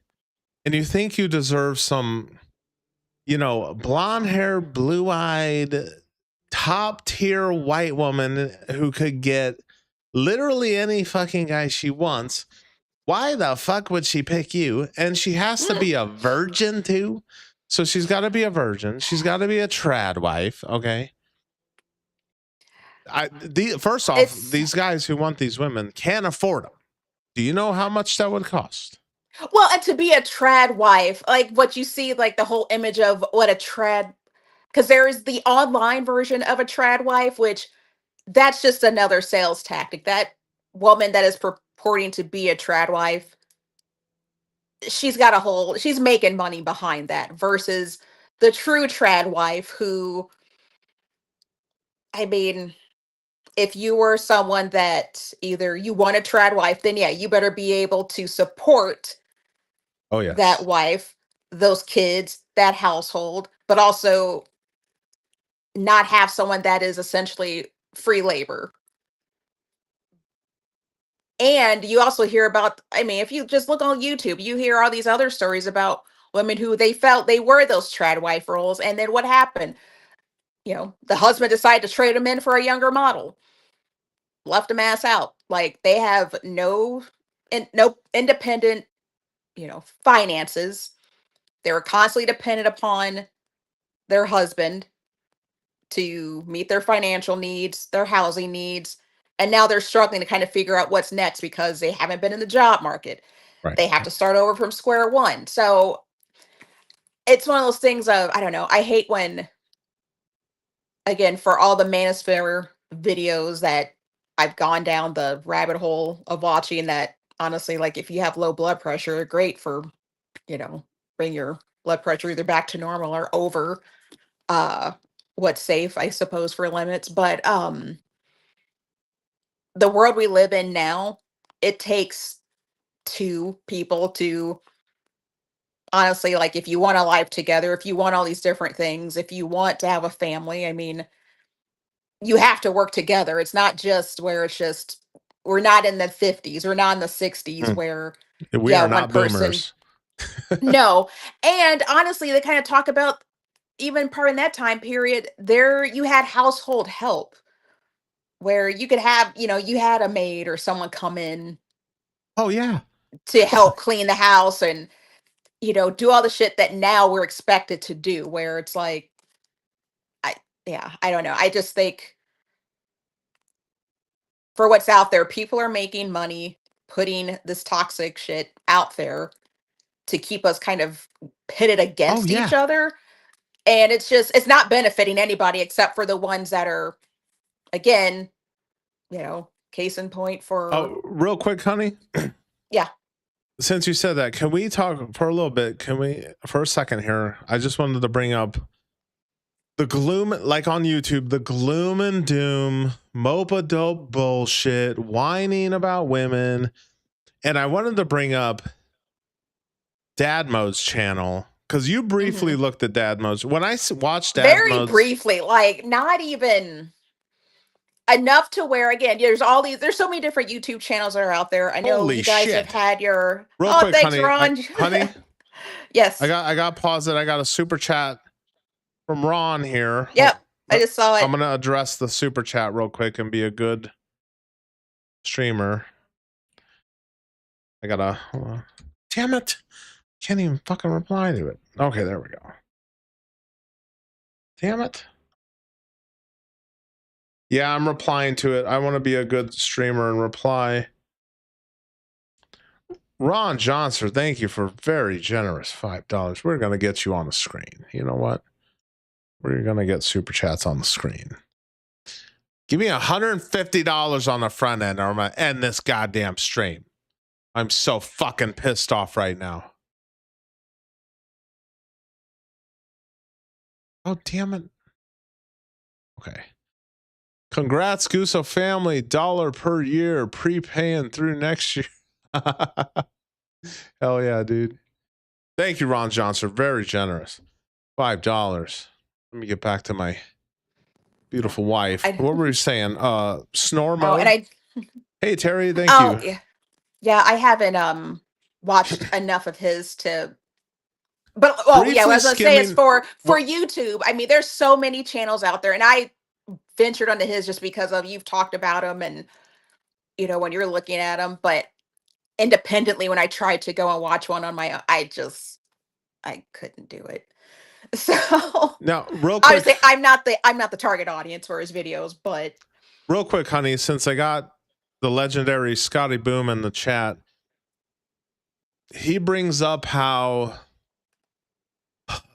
and you think you deserve some, blonde hair, blue eyed, top tier white woman who could get literally any fucking guy she wants, why the fuck would she pick you? And she has to be a virgin too. So she's got to be a virgin. She's got to be a trad wife. Okay. First off, these guys who want these women can't afford them. Do you know how much that would cost? well, and to be a trad wife, like what you see, like the whole image of what a trad, because there is the online version of a trad wife, which that's just another sales tactic. That woman that is purporting to be a trad wife, she's making money behind that versus the true trad wife who, I mean, if you were someone that either you want a trad wife, then yeah, you better be able to support Oh yes. that wife, those kids, that household, but also not have someone that is essentially free labor. And you also hear about, I mean, if you just look on YouTube, you hear all these other stories about women who they felt they were those trad wife roles. And then what happened? The husband decided to trade them in for a younger model, left them ass out. Like they have no independent, finances. They were constantly dependent upon their husband to meet their financial needs, their housing needs. And now they're struggling to kind of figure out what's next because they haven't been in the job market. Right. They have to start over from square one. So it's one of those things of, I don't know. I hate when, again, for all the Manosphere videos that I've gone down the rabbit hole of watching, that honestly, like if you have low blood pressure, great for, bring your blood pressure either back to normal or over uh what's safe, I suppose, for limits. But the world we live in now, it takes two people to, honestly, like if you want a life together, if you want all these different things, if you want to have a family, I mean, you have to work together. It's not just where it's just, we're not in the 50s, we're not in the 60s where, We yeah, are one not person. boomers. No. And honestly, they kind of talk about, even part in that time period, there you had household help where you could have, you had a maid or someone come in Oh yeah. to help clean the house and, do all the shit that now we're expected to do, where it's like, I, yeah, I don't know. I just think for what's out there, people are making money putting this toxic shit out there to keep us kind of pitted Oh against each yeah. other. And it's not benefiting anybody except for the ones that are, again, case in point for, Oh, real quick, honey. yeah. Since you said that, can we talk for a little bit? Can we, for a second here? I just wanted to bring up the gloom, like on YouTube, the gloom and doom, mopa dope bullshit, whining about women. And I wanted to bring up Dad Mode's channel because you briefly Mhm. looked at Dad Mode's. When I watched Dad Very Mode's, briefly, like not even enough to where, again, there's so many different YouTube channels that are out there. I know holy you guys have shit! had your, Real oh, quick, thanks, honey, Ron. honey, Yes. I got pause it. I got a super chat from Ron here. Yep. I just saw it. I'm gonna address the super chat real quick and be a good streamer. I gotta, damn it, can't even fucking reply to it. Okay, there we go. Damn it. Yeah, I'm replying to it. I want to be a good streamer and reply. Ron Johnson, thank you for very generous $5. We're gonna get you on the screen. You know what? We're gonna get super chats on the screen. Give me $150 on the front end, or I'm gonna end this goddamn stream. I'm so fucking pissed off right now. Oh, damn it. Okay. Congrats, Guso family. $1 per year, prepaying through next year. Hell yeah, dude. Thank you, Ron Johnson. Very generous. $5. Let me get back to my beautiful wife. What were you saying? Snore mode? And hey, Terry, thank you. Yeah. Yeah, I haven't watched enough of his to, but yeah, what I was gonna say is for YouTube. I mean, there's so many channels out there, and I ventured onto his just because of, you've talked about him, and when you're looking at him. But independently, when I tried to go and watch one on my own, I couldn't do it. So now, real I would quick, say I'm not the target audience for his videos. But real quick, honey, since I got the legendary Scotty Boom in the chat, he brings up how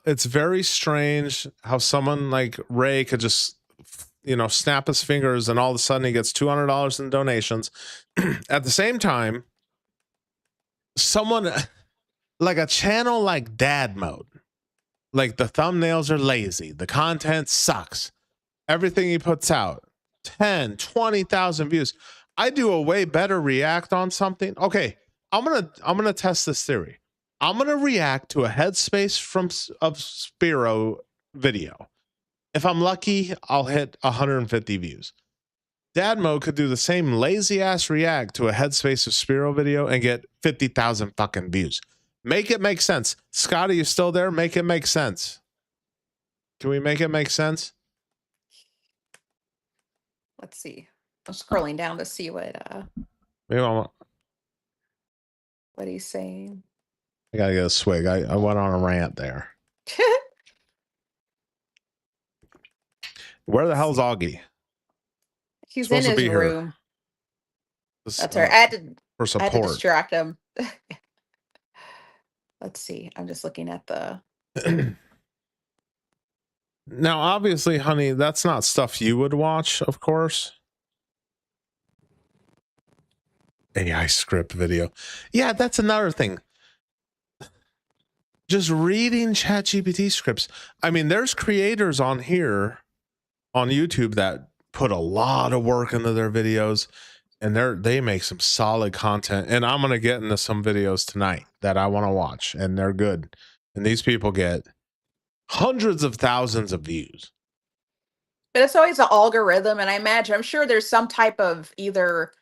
it's very strange how someone like Ray could just, snap his fingers and all of a sudden he gets $200 in donations. At the same time, someone like a channel like Dad Mode, like the thumbnails are lazy, the content sucks, everything he puts out, 10, 20,000 views. I do a way better react on something. Okay, I'm gonna test this theory. I'm gonna react to a Headspace of Spiro video. If I'm lucky, I'll hit 150 views. Dad Mode could do the same lazy ass react to a Headspace of Spiro video and get 50,000 fucking views. Make it make sense. Scotty, you still there? Make it make sense. Can we make it make sense? let's see. I'm scrolling down to see what he's saying. I gotta get a swig. I went on a rant there. Where the hell's Auggie? He's in his room. That's right. I had to distract him. Let's see. I'm just looking at the Now, obviously, honey, that's not stuff you would watch, of course. AI script video. Yeah, that's another thing. Just reading ChatGPT scripts. I mean, there's creators on here on YouTube that put a lot of work into their videos, and they make some solid content. And I'm gonna get into some videos tonight that I want to watch, and they're good. And these people get hundreds of thousands of views. But it's always an algorithm, and I'm sure there's some type of either,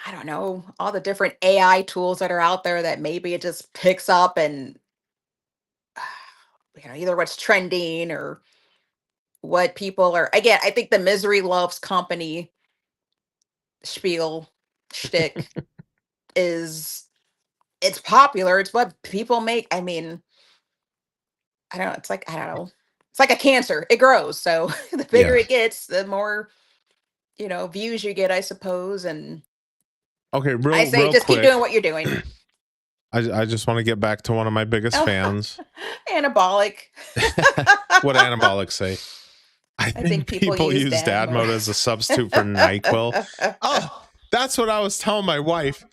I don't know, all the different AI tools that are out there that maybe it just picks up and either what's trending or what people are. Again, I think the misery loves company spiel shtick is it's popular. It's what people make. I mean, I don't know. It's like I don't know. It's like a cancer. It grows. So the bigger Yeah. it gets, the more views you get, I suppose. And Okay, I say real just quick. keep doing what you're doing. I just want to get back to one of my biggest fans. Anabolic. What anabolic say? I think people use dad mode as a substitute for NyQuil. Oh, that's what I was telling my wife.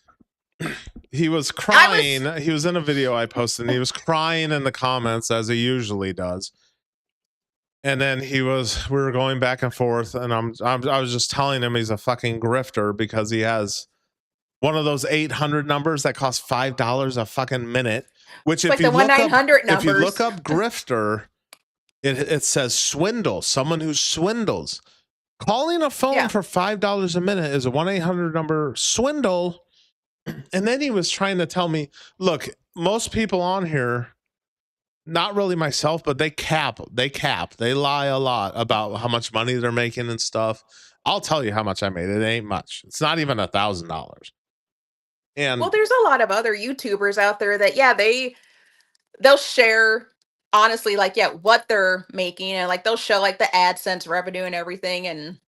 He was crying. He was in a video I posted, and he was crying in the comments as he usually does. And then we were going back and forth, and I was just telling him he's a fucking grifter because he has one of those 800 numbers that cost $5 a fucking minute. Which if you look up grifter, it says swindle. Someone who swindles. Calling a phone for $5 a minute is a 1-800 number swindle. And then he was trying to tell me, look, most people on here, not really myself, but they cap. They lie a lot about how much money they're making and stuff. I'll tell you how much I made. It ain't much. It's not even $1,000. And well, there's a lot of other YouTubers out there that they'll share honestly what they're making, and they'll show the AdSense revenue and everything. And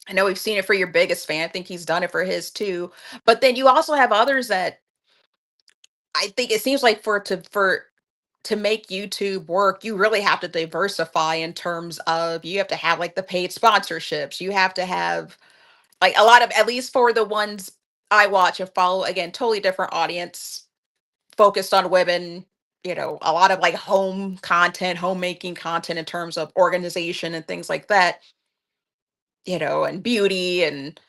I know we've seen it for your biggest fan. I think he's done it for his too. But then you also have others that I think it seems like to make YouTube work, you really have to diversify in terms of you have to have the paid sponsorships. You have to have a lot of, at least for the ones I watch and follow, again, totally different audience focused on women, a lot of home content, homemaking content in terms of organization and things like that, and beauty and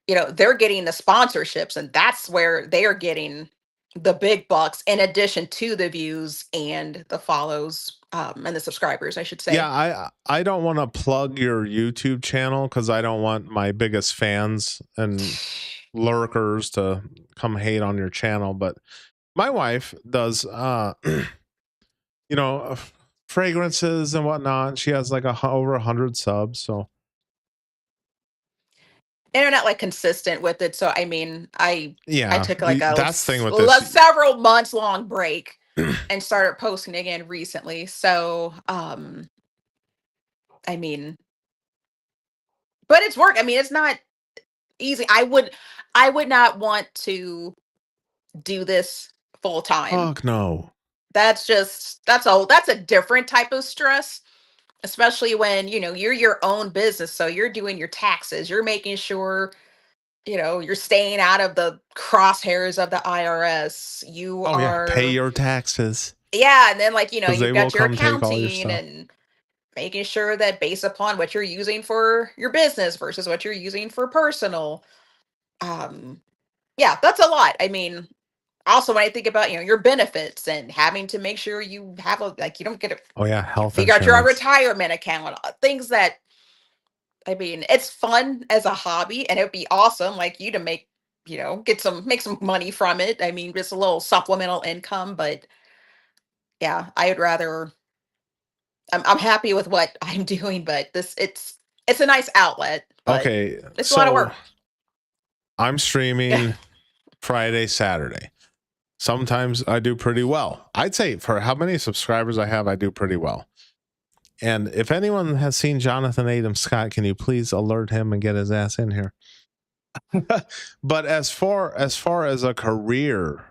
they're getting the sponsorships, and that's where they are getting the big bucks in addition to the views and the follows and the subscribers, I should say. Yeah, I don't want to plug your YouTube channel because I don't want my biggest fans and lurkers to come hate on your channel, but my wife does fragrances and whatnot. She has over 100 subs, so And they're not consistent with it. So I mean, I took that's the thing with this several months long break and started posting again recently. So I mean, but it's work. I mean, it's not easy. I would not want to do this full time. Fuck no. That's a different type of stress, especially when you're your own business, so you're doing your taxes, you're making sure you're staying out of the crosshairs of the IRS. You are pay your taxes. Yeah, and then you've got your accounting and making sure that based upon what you're using for your business versus what you're using for personal. Yeah, that's a lot. I mean, also when I think about your benefits and having to make sure you have you don't get health figure insurance. out your retirement account, things that, I mean, it's fun as a hobby, and it would be awesome you to make make some money from it. I mean, just a little supplemental income. But yeah, I'd rather, I'm happy with what I'm doing, but it's a nice outlet, but Okay, it's a lot of work. I'm streaming Friday, Saturday. Sometimes I do pretty well. I'd say for how many subscribers I have, I do pretty well. And if anyone has seen Jonathan Adam Scott, can you please alert him and get his ass in here? But as far as a career,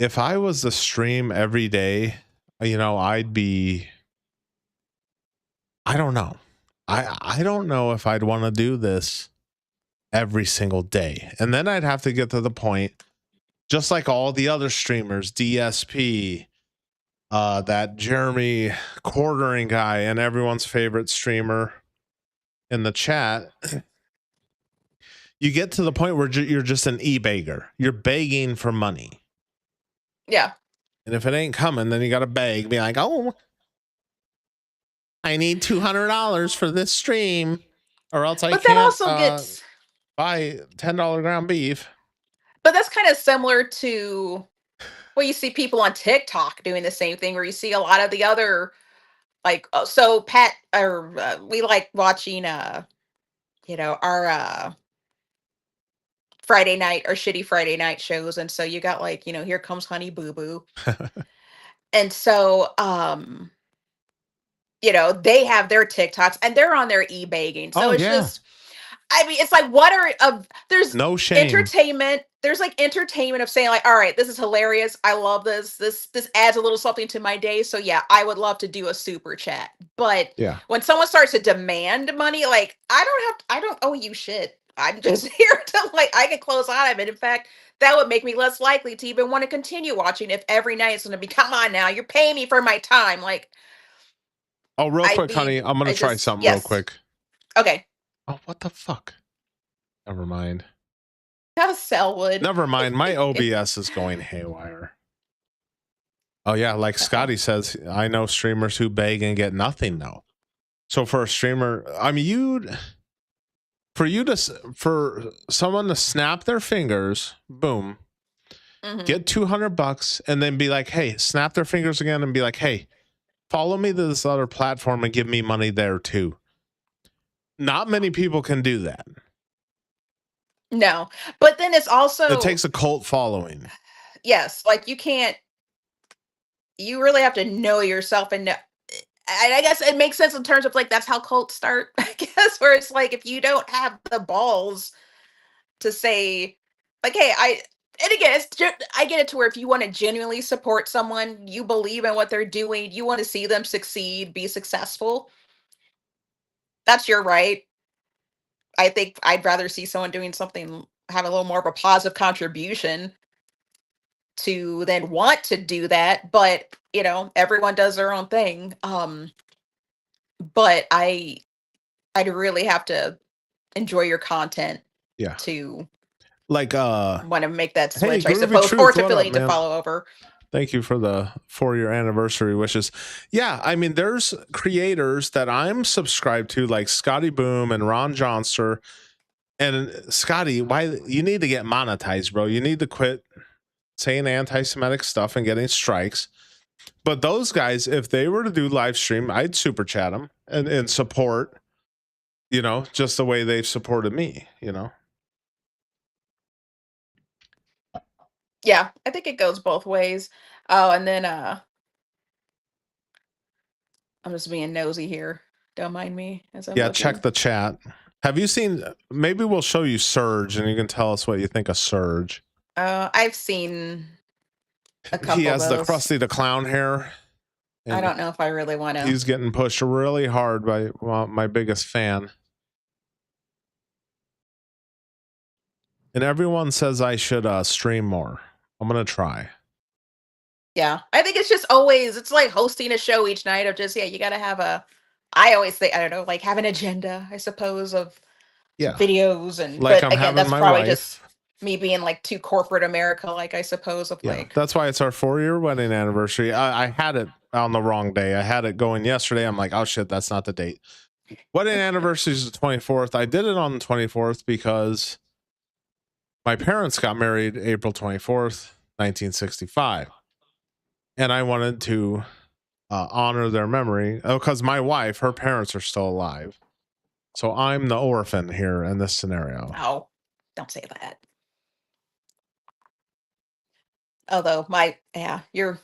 if I was to stream every day, you know, I'd be, I don't know. I don't know if I'd want to do this every single day. And then I'd have to get to the point, just like all the other streamers, DSP, that Jeremy Quartering guy, and everyone's favorite streamer in the chat. You get to the point where you're just an e-beggar. You're begging for money. Yeah. And if it ain't coming, then you got to beg. Be like, oh, I need $200 for this stream, or else I But can't that also gets buy $10 ground beef. But that's kind of similar to well, you see people on TikTok doing the same thing, where you see a lot of the other like so Pat or we like watching you know our Friday night or shitty Friday night shows, and so you got like Here Comes Honey Boo Boo, and so they have their TikToks and they're on their e-begging. So Oh, it's yeah. just, I mean, it's like, what are there's No shame. entertainment. There's like entertainment of saying like, all right, this is hilarious. I love this. This adds a little something to my day. So yeah, I would love to do a super chat. But Yeah. when someone starts to demand money, like I don't owe you shit. I'm just here to like, I can close out of it. In fact, that would make me less likely to even want to continue watching if every night it's going to be, come on now, you're paying me for my time. Like, Oh, real quick, honey, I'm going to try something real quick. Okay. Oh, what the fuck? Never mind. How Selwood. Never mind. My OBS is going haywire. Oh, yeah. Like Scotty says, I know streamers who beg and get nothing, though. So for a streamer, I mean, for someone to snap their fingers, boom, get $200 and then be like, hey, snap their fingers again and be like, hey, follow me to this other platform and give me money there too. Not many people can do that. No, but then it's also, it takes a cult following. Yes, like you really have to know yourself and know. I guess it makes sense in terms of like that's how cults start. I guess where it's like if you don't have the balls to say, like, hey, and again, I get it to where if you want to genuinely support someone, you believe in what they're doing, you want to see them succeed, be successful. That's your right. I think I'd rather see someone doing something, have a little more of a positive contribution to then want to do that. But, everyone does their own thing. But I'd really have to enjoy your content. Yeah. To like want to make that switch, hey, I suppose, or to feel to follow over. Thank you for the 4-year anniversary wishes. Yeah, I mean, there's creators that I'm subscribed to, like Scotty Boom and Ron Johnster. And Scotty, why you need to get monetized, bro? You need to quit saying anti-Semitic stuff and getting strikes. But those guys, if they were to do live stream, I'd super chat them and support, just the way they've supported me, Yeah, I think it goes both ways. Oh, and then I'm just being nosy here. Don't mind me as I'm looking. Check the chat. Have you seen, maybe we'll show you Surge and you can tell us what you think of Surge. I've seen a couple. He has of those. the Krusty the Clown hair. I don't know if I really want to. He's getting pushed really hard by my biggest fan. And everyone says I should stream more. I'm going to try. Yeah, I think it's just always, it's like hosting a show each night of just, you got to have I always think, I don't know, like have an agenda, I suppose, of videos. And like but again, that's probably just me being like too corporate America, like I suppose of like. That's why it's our 4-year wedding anniversary. I had it on the wrong day. I had it going yesterday. I'm like, oh shit, that's not the date. Wedding anniversary is the 24th. I did it on the 24th because my parents got married April 24th, 1965. And I wanted to honor their memory because my wife, her parents are still alive. So I'm the orphan here in this scenario. Oh, don't say that. Although you're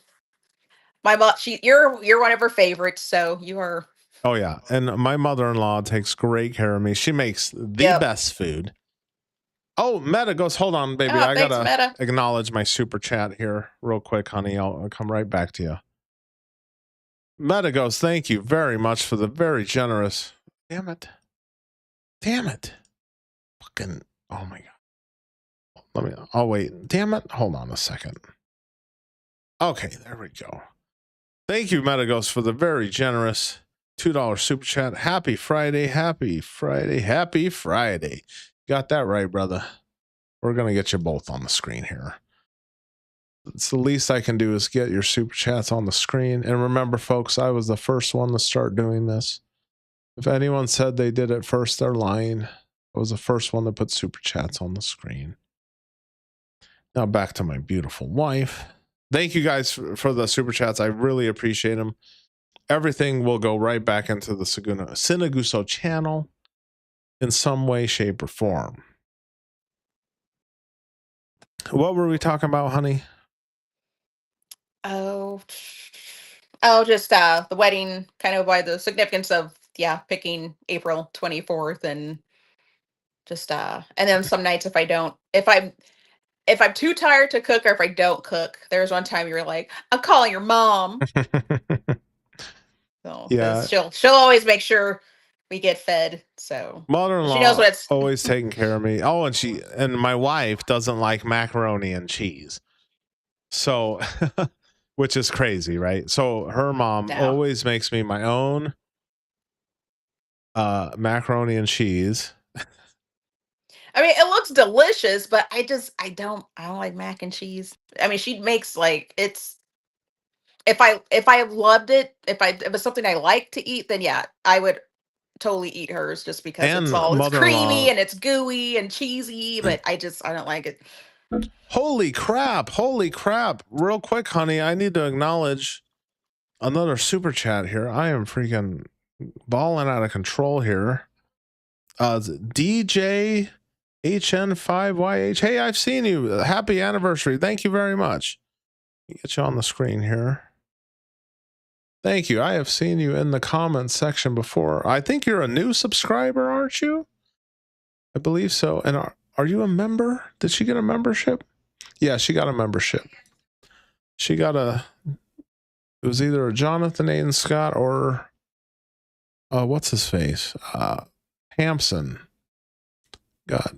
my mom, you're one of her favorites, so you are. Oh yeah, and my mother-in-law takes great care of me. She makes the best food. Oh, Meta goes, hold on, baby. Oh, I thanks, gotta Meta. acknowledge my super chat here real quick, honey. I'll come right back to you. Meta goes, thank you very much for the very generous. Damn it. Damn it. Fucking, oh my God. Oh wait, damn it. Hold on a second. Okay, there we go. Thank you, Metagos, for the very generous $2 super chat. Happy Friday, happy Friday, happy Friday. Got that right, brother. We're going to get you both on the screen here. It's the least I can do is get your super chats on the screen. And remember, folks, I was the first one to start doing this. If anyone said they did it first, they're lying. I was the first one to put super chats on the screen. Now back to my beautiful wife. Thank you guys for the super chats. I really appreciate them. Everything will go right back into the Sinaguso channel in some way, shape, or form. What were we talking about, honey? Just the wedding, kind of why the significance of picking April 24th, and just and then some nights if I'm too tired to cook, or if I don't cook, there's one time you're like, I'm calling your mom. So yeah, she'll always make sure we get fed. So mother-in-law, she knows what it's always taking care of me. Oh, and my wife doesn't like macaroni and cheese. So, which is crazy, right? So her mom always makes me my own macaroni and cheese. I mean, it looks delicious, but I don't like mac and cheese. I mean, she makes it's if I loved it, if it's something I like to eat, then yeah, I would totally eat hers, just because it's creamy and it's gooey and cheesy, but I don't like it. Holy crap. Real quick, honey, I need to acknowledge another super chat here. I am freaking balling out of control here. DJ HN5YH. Hey, I've seen you. Happy anniversary. Thank you very much. Get you on the screen here. Thank you. I have seen you in the comments section before. I think you're a new subscriber, aren't you? I believe so. And are you a member? Did she get a membership? Yeah, she got a membership. She got it was either a Jonathan Aiden Scott or what's his face? Hampson got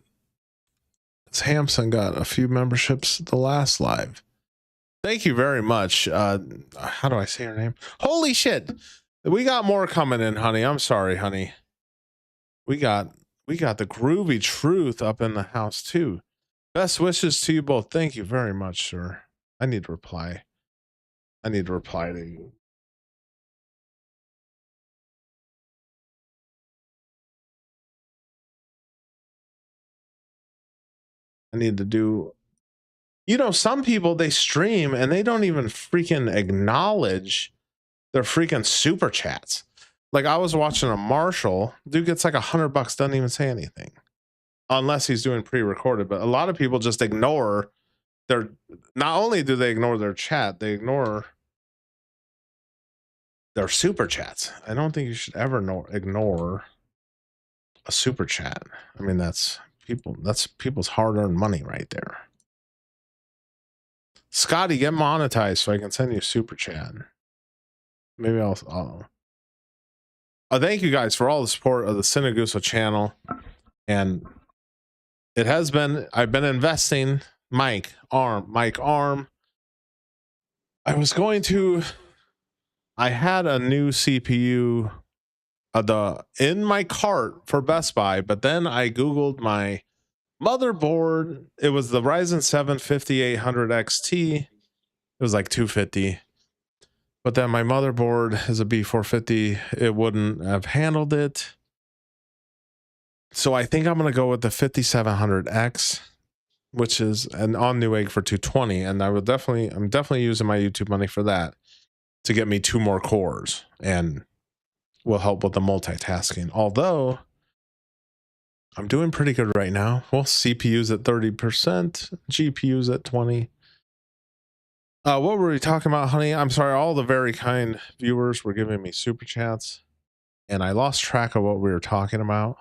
a few memberships the last live. Thank you very much. How do I say her name? Holy shit. We got more coming in, honey. I'm sorry, honey. We got the groovy truth up in the house too. Best wishes to you both. Thank you very much, sir. I need to reply to you. I need to do, some people, they stream and they don't even freaking acknowledge their freaking super chats. Like, I was watching a Marshall, dude gets like $100, doesn't even say anything unless he's doing pre-recorded. But a lot of people just ignore not only do they ignore their chat, they ignore their super chats. I don't think you should ever ignore a super chat. I mean, that's people's hard-earned money right there. Scotty, get monetized so I can send you a super chat. Maybe I'll thank you guys for all the support of the Sinaguso channel. And I've been investing. Mike Arm. I had a new CPU in my cart for Best Buy, but then I Googled my motherboard. It was the Ryzen 7 5800 XT. It was like $250. But then my motherboard is a B450. It wouldn't have handled it. So I think I'm going to go with the 5700X, which is an on Newegg for $220. And I'm definitely using my YouTube money for that to get me 2 more cores and will help with the multitasking. Although I'm doing pretty good right now. Well, CPU's at 30%, GPU's at 20%. What were we talking about, honey? I'm sorry. All the very kind viewers were giving me super chats, and I lost track of what we were talking about.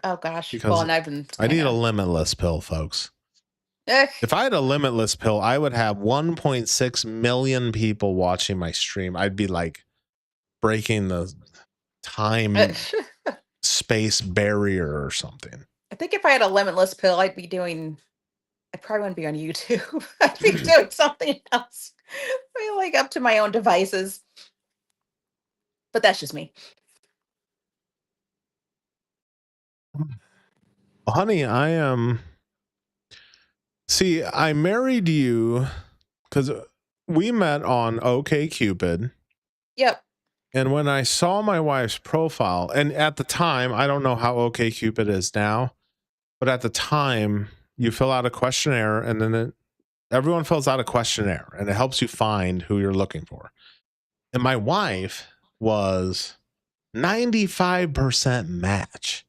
Oh gosh. Because well, and I've been. I need a limitless pill, folks. Ugh. If I had a limitless pill, I would have 1.6 million people watching my stream. I'd be like breaking the time space barrier or something. I think if I had a limitless pill, I'd be doing. I probably wouldn't be on YouTube. I'd be doing something else. I'd be like up to my own devices. But that's just me. Honey, I am. See, I married you because we met on OkCupid. Yep. And when I saw my wife's profile, and at the time, I don't know how OkCupid is now, but at the time, you fill out a questionnaire, and then everyone fills out a questionnaire, and it helps you find who you're looking for. And my wife was 95% match.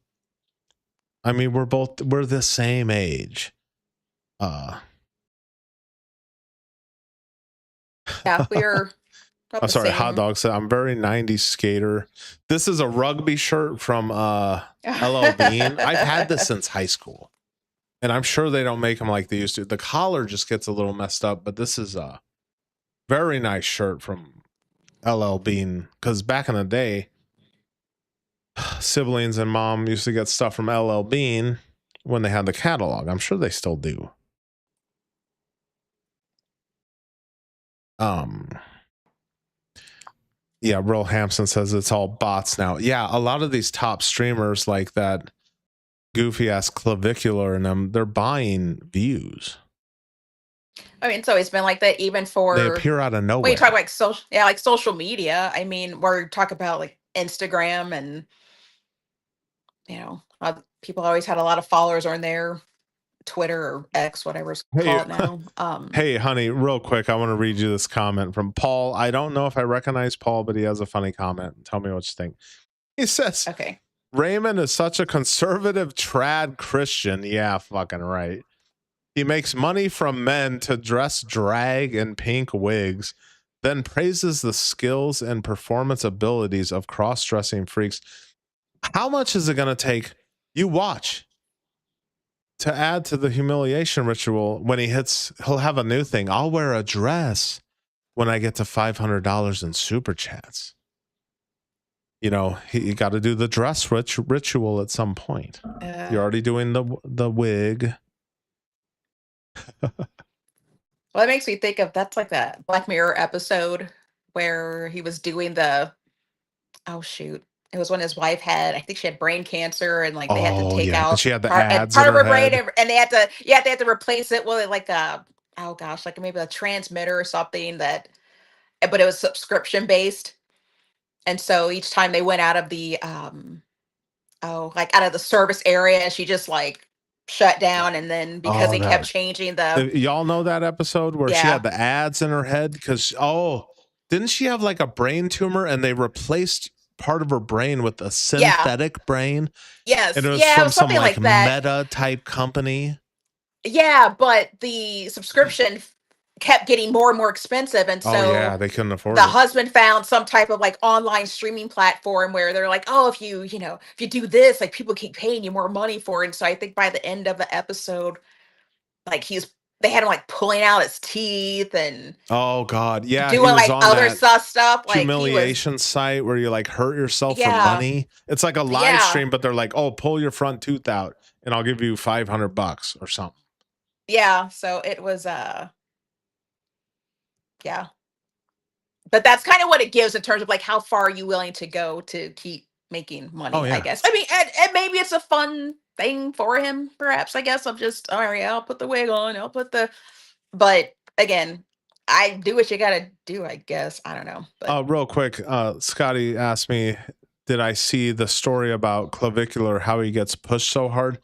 I mean, we're the same age. Yeah, we're. I'm sorry, Hot Dog said I'm very 90s skater. This is a rugby shirt from LL Bean. I've had this since high school. And I'm sure they don't make them like they used to. The collar just gets a little messed up, but this is a very nice shirt from LL Bean. Because back in the day, siblings and mom used to get stuff from LL Bean when they had the catalog. I'm sure they still do. Yeah, Real Hampson says it's all bots now. Yeah, a lot of these top streamers like that goofy ass clavicular in them, they're buying views. I mean, it's always been like that, even for they appear out of nowhere. When you talk like social, like social media. I mean, we're talking about like Instagram, and people always had a lot of followers on there, Twitter or X, whatever it's called now. Hey, honey, real quick, I want to read you this comment from Paul. I don't know if I recognize Paul, but he has a funny comment. Tell me what you think. He says, okay, Raymond is such a conservative trad Christian. Yeah, fucking right. He makes money from men to dress drag in pink wigs, then praises the skills and performance abilities of cross-dressing freaks. How much is it going to take? You watch. To add to the humiliation ritual, when he'll have a new thing. I'll wear a dress when I get to $500 in super chats. You got to do the dress ritual at some point. You're already doing the wig. Well, it makes me think of that's like that Black Mirror episode where he was doing it was when his wife I think she had brain cancer, and like they had to take out and she had the part ads of in her head. brain, and they had to replace it with like like maybe a transmitter or something but it was subscription based. And so each time they went out of the out of the service area, she just like shut down, and then because they kept changing y'all know that episode where she had the ads in her head because didn't she have like a brain tumor and they replaced part of her brain with a synthetic brain? Yes. And it was it from was some something like that. Meta type company. Yeah, but the subscription kept getting more and more expensive, and so they couldn't afford the it. husband found some type of like online streaming platform where they're like, oh, if you do this, like people keep paying you more money for it. And so I think by the end of the episode, like they had him like pulling out his teeth and oh god, yeah, doing he was like on other that stuff, like humiliation site where you like hurt yourself for money. It's like a live stream, but they're like, oh, pull your front tooth out and I'll give you $500 or something. Yeah, so it was yeah. But that's kind of what it gives in terms of like how far are you willing to go to keep making money, I guess. I mean, and maybe it's a fun thing for him, perhaps. I guess I'm just, all right, I'll put the wig on, but again, I do what you gotta do, I guess. I don't know. But real quick, Scotty asked me, did I see the story about clavicular, how he gets pushed so hard?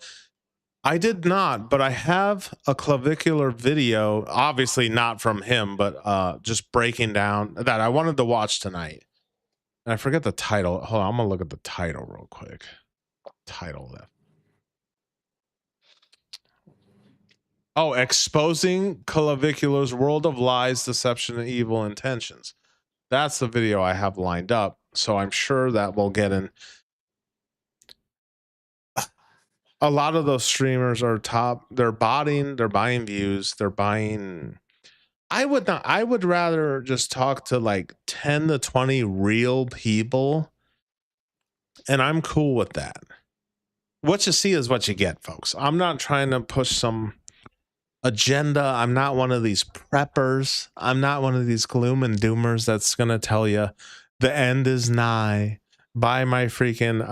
I did not, but I have a clavicular video, obviously not from him, but just breaking down that I wanted to watch tonight. And I forget the title. Hold on, I'm gonna look at the title real quick. Title that. Oh, exposing clavicular's world of lies, deception, and evil intentions. That's the video I have lined up. So I'm sure that we'll get in. a lot of those streamers are top. They're buying views, they're buying. I would rather just talk to like 10 to 20 real people, and I'm cool with that. What you see is what you get, folks. I'm not trying to push some agenda. I'm not one of these preppers. I'm not one of these gloom and doomers that's going to tell you the end is nigh. Buy my freaking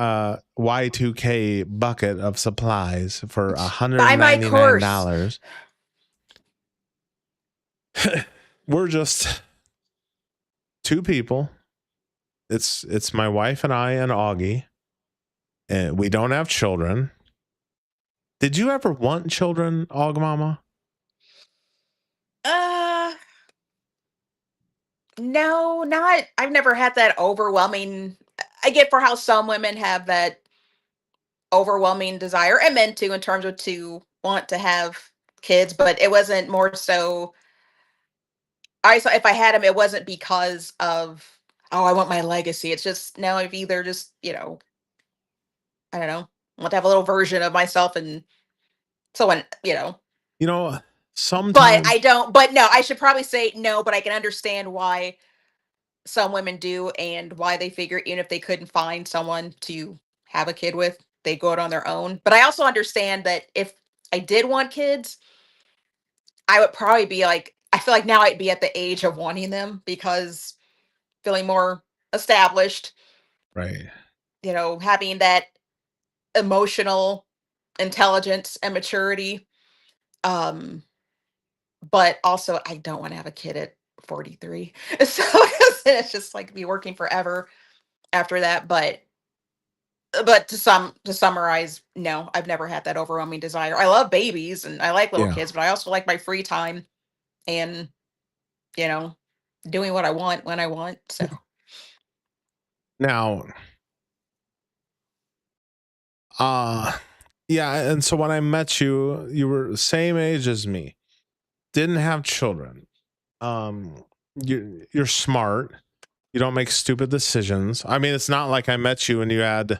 Y2K bucket of supplies for Buy my course. $199. We're just two people. It's my wife and I and Augie. And we don't have children. Did you ever want children, Aug Mama? No, not. I've never had that overwhelming. I get for how some women have that overwhelming desire, and men too, in terms of to want to have kids, but it wasn't more so. I saw if I had them, it wasn't because of I want my legacy. It's just now I've either just I don't know, want to have a little version of myself, and someone But sometimes I don't. But no, I should probably say no. But I can understand why some women do and why they figure even if they couldn't find someone to have a kid with, they go it on their own. But I also understand that if I did want kids, I would probably be like, I feel like now I'd be at the age of wanting them because feeling more established, right. having that emotional intelligence and maturity. But also I don't want to have a kid at 43. So it's just like be working forever after that. But to summarize, no, I've never had that overwhelming desire. I love babies and I like little Yeah. kids, but I also like my free time and you know doing what I want when I want. So Now, yeah, and so when I met you, you were the same age as me. Didn't have children. You're smart. You don't make stupid decisions. I mean, it's not like I met you and you had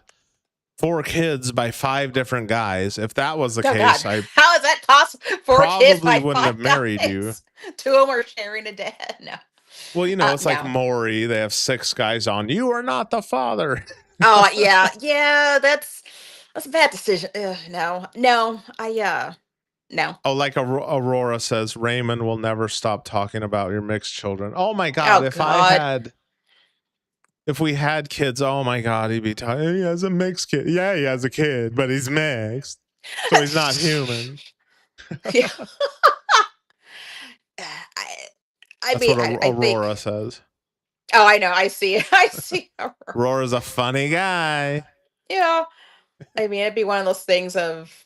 4 kids by 5 different guys. If that was the case, God, I how is that possible? 4 kids probably by wouldn't 5 have married guys. you. 2 of them are sharing a dad. No. Well, it's like No. Maury. They have 6 guys on. You are not the father. Oh yeah. That's a bad decision. Ugh, no. No. No. Oh, like Aurora says, Raymond will never stop talking about your mixed children. Oh my God. Oh God. If we had kids, oh my God, he'd be talking. He has a mixed kid. Yeah, he has a kid, but he's mixed. So he's not human. Yeah. That's what I Aurora think. says. Oh, I know. I see. I see. Aurora's a funny guy. Yeah. I mean, it'd be one of those things of,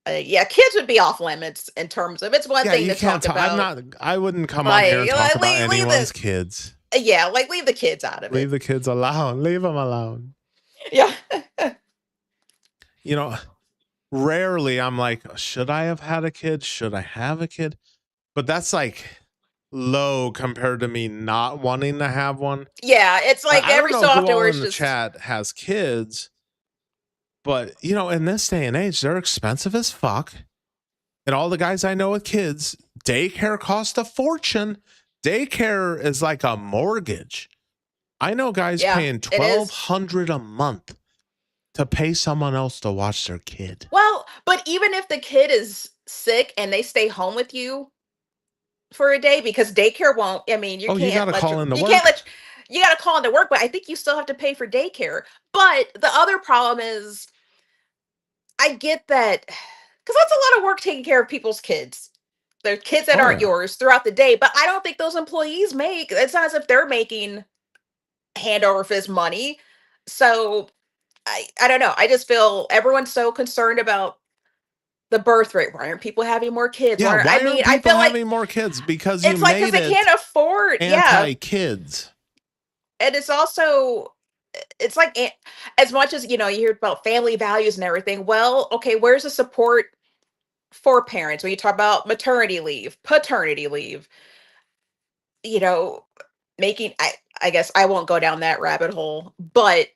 kids would be off limits in terms of it's one Yeah, thing you to can't talk about. I wouldn't come on here and talk about anyone's kids. Yeah, like leave the kids out of Leave it. the kids alone. Leave them alone. Yeah. Rarely I'm like, should I have had a kid? Should I have a kid? But that's like low compared to me not wanting to have one. Yeah, it's like I don't every know so who often all where in it's the just chat has kids, but in this day and age, they're expensive as fuck. And all the guys I know with kids, daycare costs a fortune. Daycare is like a mortgage. I know guys paying $1,200 a month to pay someone else to watch their kid. Well, but even if the kid is sick and they stay home with you for a day, because daycare won't. I mean, you You can't got to call into work. you got to call into work, but I think you still have to pay for daycare. But the other problem is, I get that because that's a lot of work taking care of people's kids. Their kids that aren't yours throughout the day. But I don't think those employees make. It's not as if they're making hand over fist money. So I don't know. I just feel everyone's so concerned about the birth rate. Why aren't people having more kids? Yeah, why I mean, aren't I people feel like having more kids? Because you it's like made because they can't afford. anti-kids. And it's also it's like as much as you hear about family values and everything. Well, okay, where's the support for parents when you talk about maternity leave, paternity leave? Making I guess I won't go down that rabbit hole, but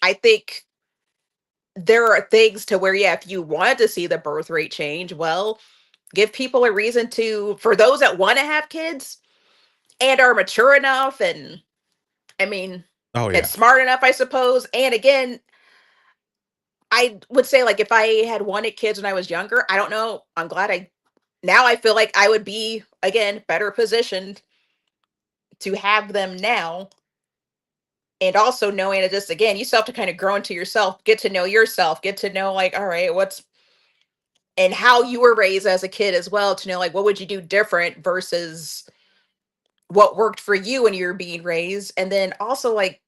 I think there are things to where, yeah, if you wanted to see the birth rate change, well, give people a reason to, for those that want to have kids and are mature enough and, I mean, Oh and yeah. smart enough, I suppose. And again, I would say, like, if I had wanted kids when I was younger, I don't know. I'm glad now I feel like I would be, again, better positioned to have them now. And also knowing that, just again, you still have to kind of grow into yourself, get to know yourself, get to know, like, all right, and how you were raised as a kid as well, to know, like, what would you do different versus what worked for you when you were being raised. And then also, like,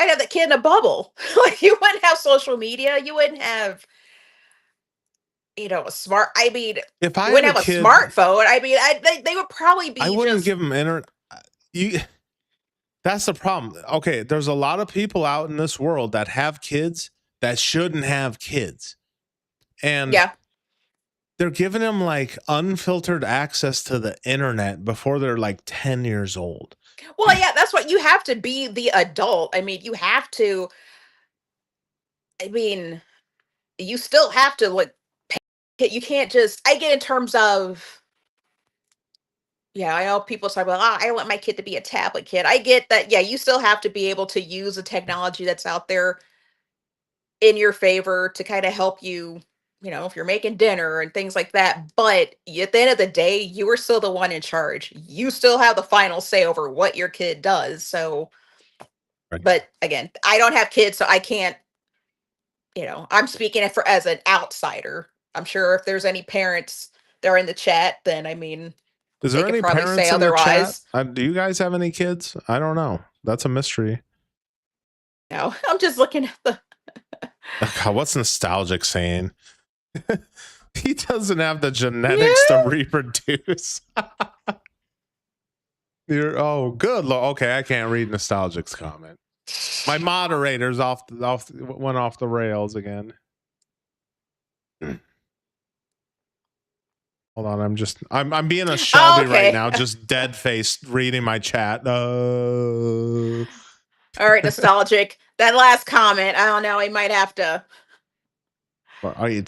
I'd have that kid in a bubble. Like, you wouldn't have social media, you wouldn't have, a smart, I mean, If I you had wouldn't a have a kid, smartphone. I mean, they would probably I be wouldn't just, give them internet. You. That's the problem. Okay, there's a lot of people out in this world that have kids that shouldn't have kids, and yeah. they're giving them like unfiltered access to the internet before they're like 10 years old. Well, yeah, that's what you have to be, the adult. I mean, you have to, I mean, you still have to, like, you can't just, I get in terms of, yeah, I know people talk about, I want my kid to be a tablet kid. I get that. Yeah, you still have to be able to use the technology that's out there in your favor to kind of help you, if you're making dinner and things like that. But at the end of the day, you are still the one in charge. You still have the final say over what your kid does. So, Right. but again, I don't have kids, so I can't, I'm speaking for as an outsider. I'm sure if there's any parents that are in the chat, then I mean, Is they there could any probably say parents in the chat? otherwise. Do you guys have any kids? I don't know. That's a mystery. No, I'm just looking at the. Oh, God, what's nostalgic saying? He doesn't have the genetics to reproduce. Oh, good. Okay, I can't read nostalgic's comment. My moderator's went off the rails again. Hold on, I'm being a Shelby right now, just dead faced reading my chat. All right, nostalgic. That last comment, I don't know. I might have to. Or are you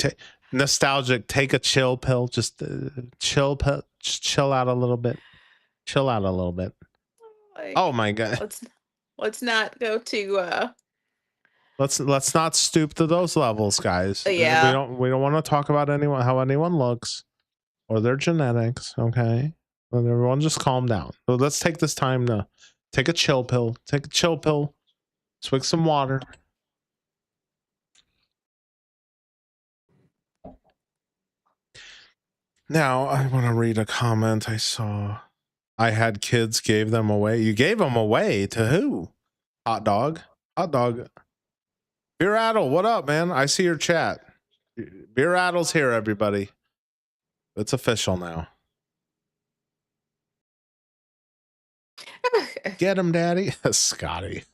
nostalgic? Take a chill pill. Just chill out a little bit. Chill out a little bit. Like, oh my God. Let's not go to. Let's not stoop to those levels, guys. Yeah. We don't want to talk about how anyone looks or their genetics. Okay, everyone just calm down. So let's take this time to take a chill pill. Take a chill pill. Swig some water. Now I want to read a comment I saw. I had kids, gave them away. You gave them away to who? Hot dog. Hot dog. Beer Addle, what up, man? I see your chat. Beer Addle's here, everybody. It's official now. Get him, Daddy. Scotty.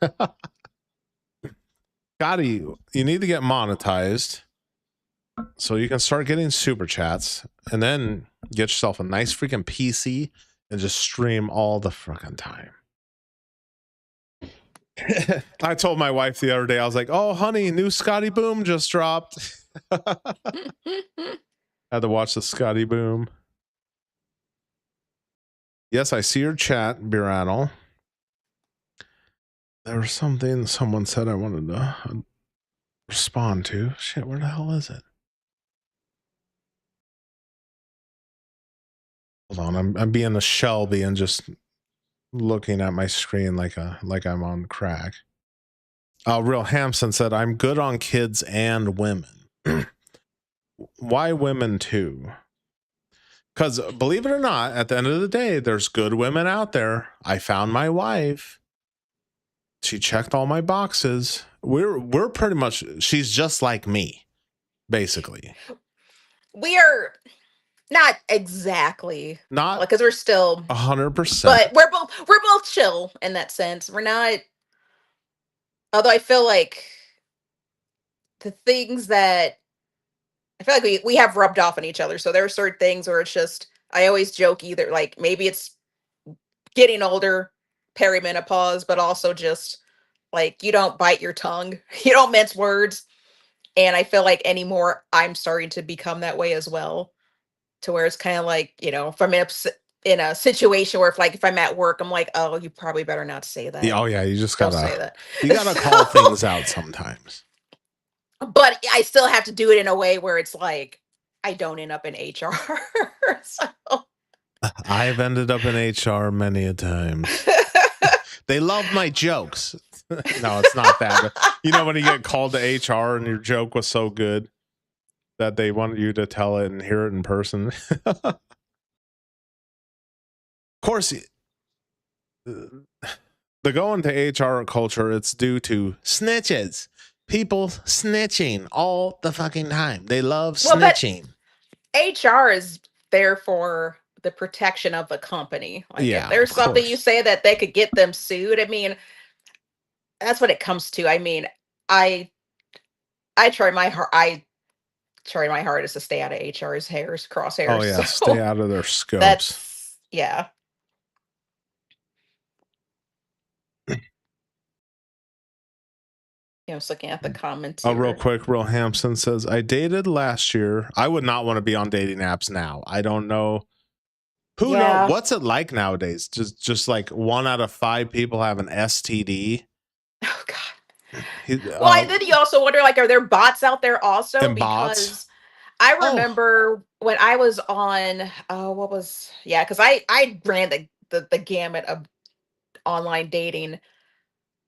Scotty, you need to get monetized so you can start getting super chats and then get yourself a nice freaking PC and just stream all the freaking time. I told my wife the other day, I was like, oh, honey, new Scotty Boom just dropped. Had to watch the Scotty Boom. Yes, I see your chat, Beer Addle. There was something someone said I wanted to respond to. Shit, where the hell is it? Hold on, I'm being a Shelby and just looking at my screen like I'm on crack. Real Hampson said, I'm good on kids and women. Why women too? Because believe it or not, at the end of the day, there's good women out there. I found my wife. She checked all my boxes. We're pretty much, she's just like me, basically. We are not exactly, Not because we're still 100%, but we're both chill in that sense. We're not. Although I feel like the things that I feel like we have rubbed off on each other. So there are certain things where it's just, I always joke, either maybe it's getting older, perimenopause, but also just Like, you don't bite your tongue, you don't mince words. And I feel like anymore, I'm starting to become that way as well. To where it's kind of like, if I'm in a situation where if I'm at work, I'm like, oh, you probably better not say that. Oh yeah, you just Don't gotta say that. you gotta call things out sometimes. But I still have to do it in a way where it's like I don't end up in HR. So. I've ended up in HR many a times. They love my jokes. No, it's not that. But you know when you get called to HR and your joke was so good that they want you to tell it and hear it in person. Of course, the going to HR culture, it's due to snitches. People snitching all the fucking time. They love snitching. HR is there for the protection of the company. Like, Yeah, if there's of something you course. say that they could get them sued, I mean, that's what it comes to. I mean, I try my hardest to stay out of HR's crosshairs. Oh yeah, So stay out of their scopes. that's yeah. I was looking at the comments. Oh, real quick, Real Hampson says, I dated last year. I would not want to be on dating apps now. I don't know. Who knows? What's it like nowadays? Just like 1 out of 5 people have an STD. Oh God. And then you also wonder, like, are there bots out there also? And because bots? I remember when I was on, because I ran the gamut of online dating,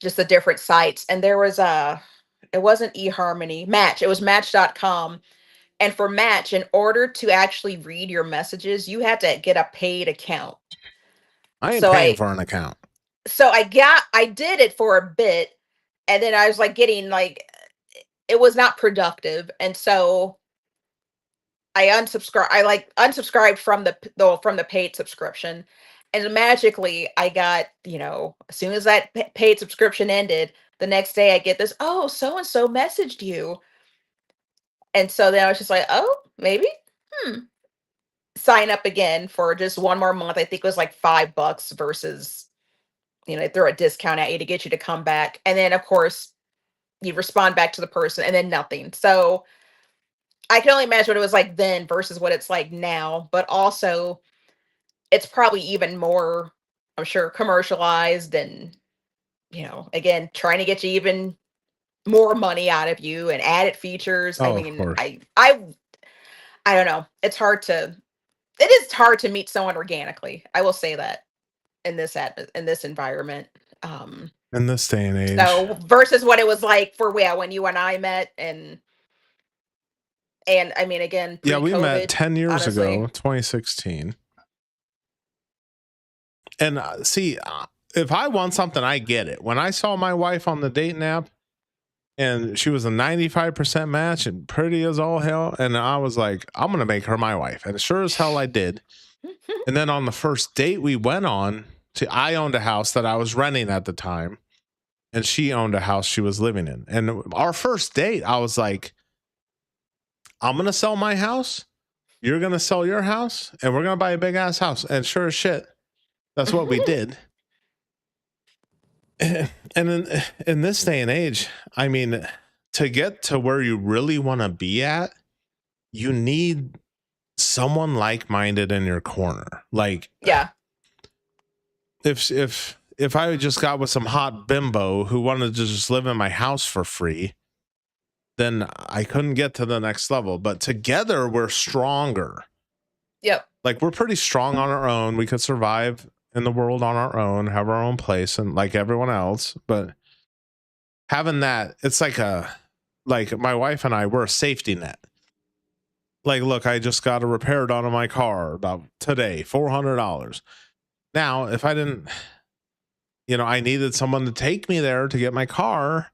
just the different sites. And there was it wasn't eHarmony, Match. It was Match.com. And for Match, in order to actually read your messages, you had to get a paid account. I ain't paying for an account. So I did it for a bit, and then I was like getting it was not productive. And so I unsubscribed from the paid subscription. And magically I got, as soon as that paid subscription ended, the next day I get this, oh, so and so messaged you. And so then I was just like, oh, maybe sign up again for just one more month. I think it was like $5 versus, they throw a discount at you to get you to come back. And then of course you respond back to the person and then nothing. So I can only imagine what it was like then versus what it's like now. But also it's probably even more, I'm sure, commercialized and, again, trying to get you even more money out of you and added features. Oh, I mean, of course. I don't know. It is hard to meet someone organically. I will say that in this environment. In this day and age. So versus what it was like for when you and I met and I mean, again, yeah, we met 10 years ago, 2016. And see, if I want something, I get it. When I saw my wife on the dating app and she was a 95% match and pretty as all hell, and I was like, I'm going to make her my wife. And sure as hell I did. And then on the first date we went on, I owned a house that I was renting at the time, and she owned a house she was living in. And our first date, I was like, I'm going to sell my house. You're going to sell your house, and we're going to buy a big ass house. And sure as shit, that's what we did. And in this day and age, I mean, to get to where you really want to be at, you need someone like-minded in your corner. Like, yeah, if I just got with some hot bimbo who wanted to just live in my house for free, then I couldn't get to the next level. But together we're stronger. Yep. Like, we're pretty strong on our own. We could survive in the world on our own, have our own place, and like everyone else. But having that, it's like my wife and I, we're a safety net. Like, look, I just got a repair done on my car about today, $400. Now, if I didn't, I needed someone to take me there to get my car.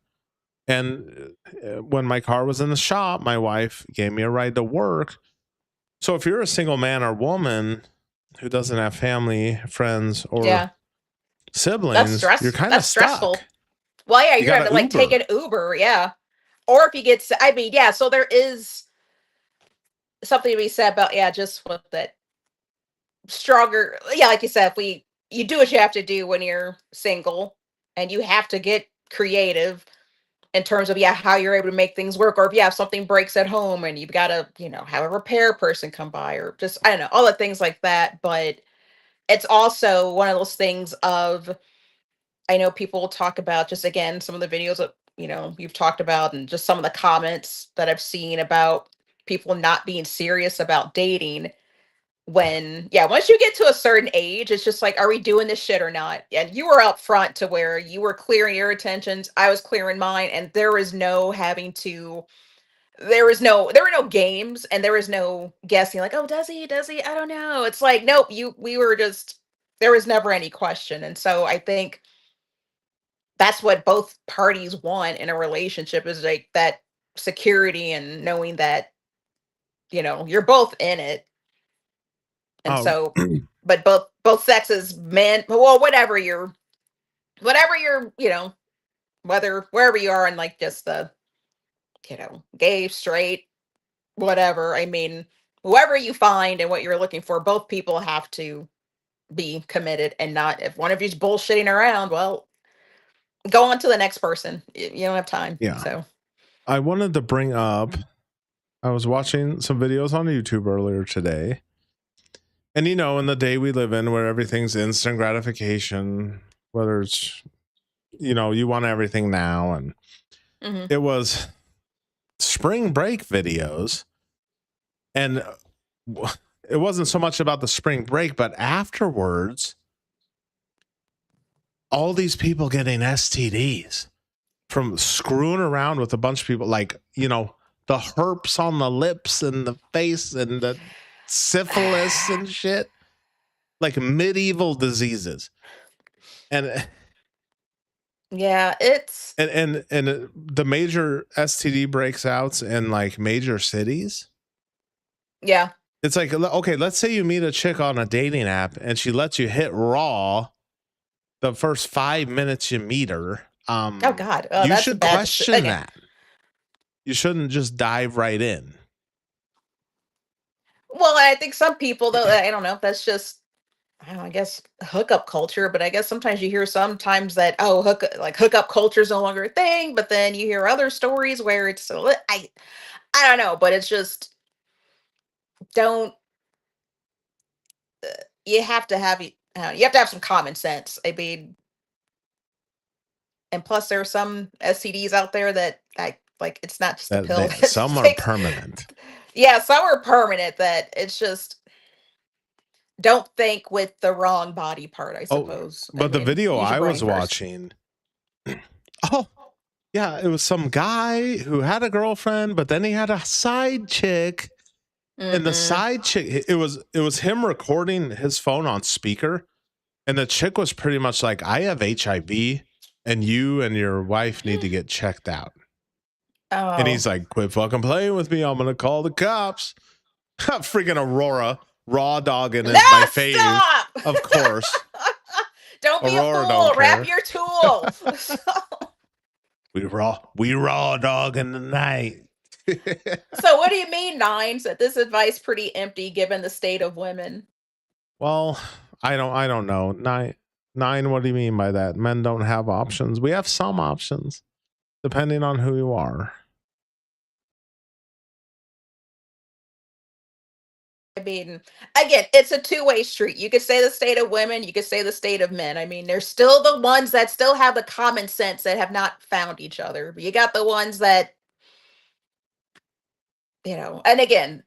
And when my car was in the shop, my wife gave me a ride to work. So if you're a single man or woman who doesn't have family, friends, or siblings, you're kind of stressful. stuck. Well, yeah, you're going to take an Uber. Yeah. Or if you get, so there is something to be said about, just with that stronger. Yeah. Like you said, you do what you have to do when you're single and you have to get creative in terms of how you're able to make things work, or if something breaks at home and you've got to have a repair person come by, or just I don't know, all the things like that. But it's also one of those things of, I know people talk about, just again, some of the videos that you've talked about, and just some of the comments that I've seen about people not being serious about dating. When once you get to a certain age, it's just like, are we doing this shit or not? And you were up front to where you were clearing your intentions, I was clearing mine, and there was no having to there were no games, and there was no guessing like, oh, does he, I don't know. It's like, nope, we were just, there was never any question. And so I think that's what both parties want in a relationship, is like that security and knowing that you're both in it. And Oh, so, but both sexes, men, well, whatever you're whether wherever you are in, like, just the gay, straight, whatever, I mean, whoever you find and what you're looking for, both people have to be committed, and not, if one of you's bullshitting around, well, go on to the next person. You don't have time. yeah. So I wanted to bring up, I was watching some videos on YouTube earlier today. And in the day we live in, where everything's instant gratification, whether it's, you want everything now. And it was spring break videos. And it wasn't so much about the spring break, but afterwards, all these people getting STDs from screwing around with a bunch of people, like, the herpes on the lips and the face and the syphilis and shit, like medieval diseases. And it's and the major STD breaks outs in like major cities. It's like, okay, let's say you meet a chick on a dating app and she lets you hit raw the first 5 minutes you meet her. Oh God, you that's should bad. question that. You shouldn't just dive right in. Well, I think some people, though, I don't know if that's just, I don't know, I guess hookup culture, but I guess sometimes you hear sometimes that, oh, hookup culture is no longer a thing, but then you hear other stories where it's I don't know, but it's just, don't you have to have some common sense. I mean, and plus there are some STDs out there that like it's not just a pill. Some are permanent. Yeah, some are permanent, that it's just, don't think with the wrong body part, I suppose. But the video I was watching, oh yeah, it was some guy who had a girlfriend, but then he had a side chick. And the side chick, it was him recording his phone on speaker, and the chick was pretty much like, I have HIV and you and your wife need to get checked out. And he's like, quit fucking playing with me, I'm gonna call the cops. Freaking Aurora raw dogging in my face. Stop! Of course. Don't be Aurora, a fool. Wrap your tools. we raw dogging tonight. So what do you mean, Nines, that this advice pretty empty given the state of women? Well, I don't know. Nine, what do you mean by that? Men don't have options. We have some options, depending on who you are. I mean, again, it's a two-way street. You could say the state of women, you could say the state of men. I mean, there's still the ones that still have the common sense that have not found each other. But you got the ones that, and again,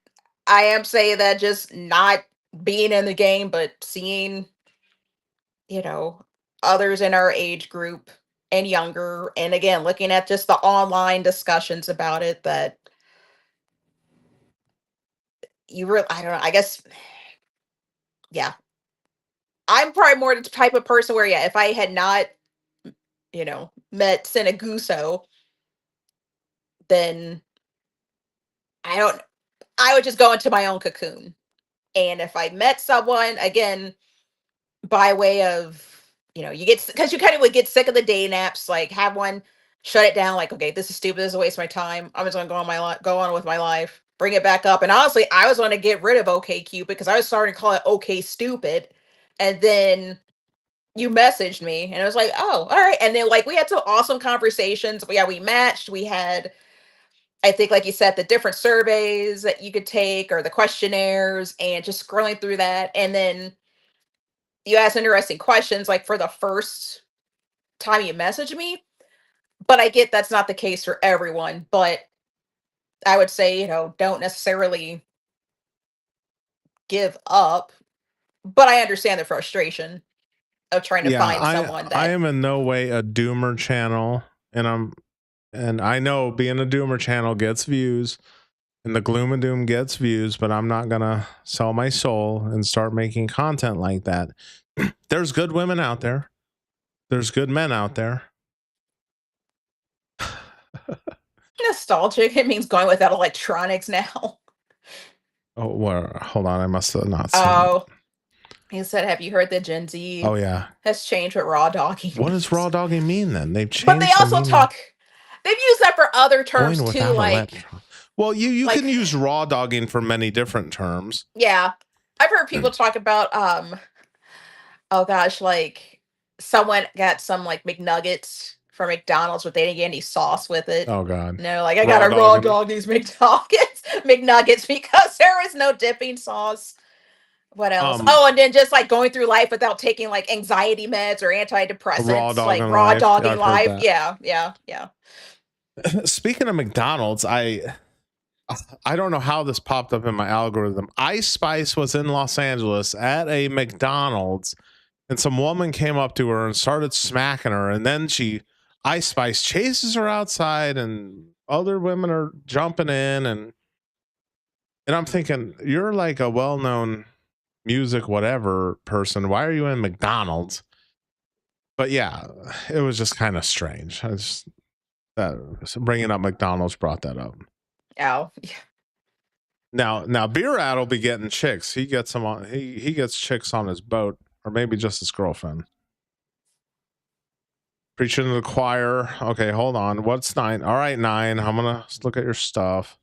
I am saying that just not being in the game, but seeing, others in our age group and younger, and again, looking at just the online discussions about it, that I don't know, I guess, yeah. I'm probably more the type of person where, if I had not, met Sinaguso, then I would just go into my own cocoon. And if I met someone, again, by way of, because you kind of would get sick of the dating apps, like have one, shut it down, like, okay, this is stupid, this is a waste of my time, I'm just going to go on with my life, bring it back up. And honestly, I was going to get rid of OkCupid because I was starting to call it OK Stupid. And then you messaged me, and I was like, oh, all right. And then like we had some awesome conversations. We matched. We had, I think, like you said, the different surveys that you could take or the questionnaires, and just scrolling through that. And then you asked interesting questions like for the first time you messaged me. But I get that's not the case for everyone. But I would say, don't necessarily give up. But I understand the frustration of trying to Yeah, find someone I that. am in no way a doomer channel, and I know being a doomer channel gets views, and the gloom and doom gets views, but I'm not gonna sell my soul and start making content like that. There's good women out there. There's good men out there. Nostalgic. It means going without electronics now. Oh, well, hold on. I must have not seen it. Oh, he said, "Have you heard that Gen Z Oh, yeah. has changed what raw dogging What does means?" raw dogging mean then? They've changed But they the also meaning. talk. They've used that for other terms Going too, without like. electron. Well, you like- can use raw dogging for many different terms. Yeah, I've heard people talk about oh gosh, like someone got some like McNuggets from McDonald's, but they didn't get any sauce with it. Oh God. No, like I Raw gotta raw dogging. dog these McNuggets because there is no dipping sauce. What else? Oh, and then just like going through life without taking like anxiety meds or antidepressants, Raw like dogging raw life. Yeah, dogging I've heard life. that. Yeah. Speaking of McDonald's, I don't know how this popped up in my algorithm. Ice Spice was in Los Angeles at a McDonald's, and some woman came up to her and started smacking her, and then Ice Spice chases her outside, and other women are jumping in, and I'm thinking, you're like a well-known music whatever person. Why are you in McDonald's? But yeah, it was just kind of strange. Bringing up McDonald's brought that up. Oh. Now Beer Rat will be getting chicks. He gets them on. He gets chicks on his boat, or maybe just his girlfriend. Preaching to the choir. Okay, hold on. What's 9? All right, 9. I'm gonna look at your stuff.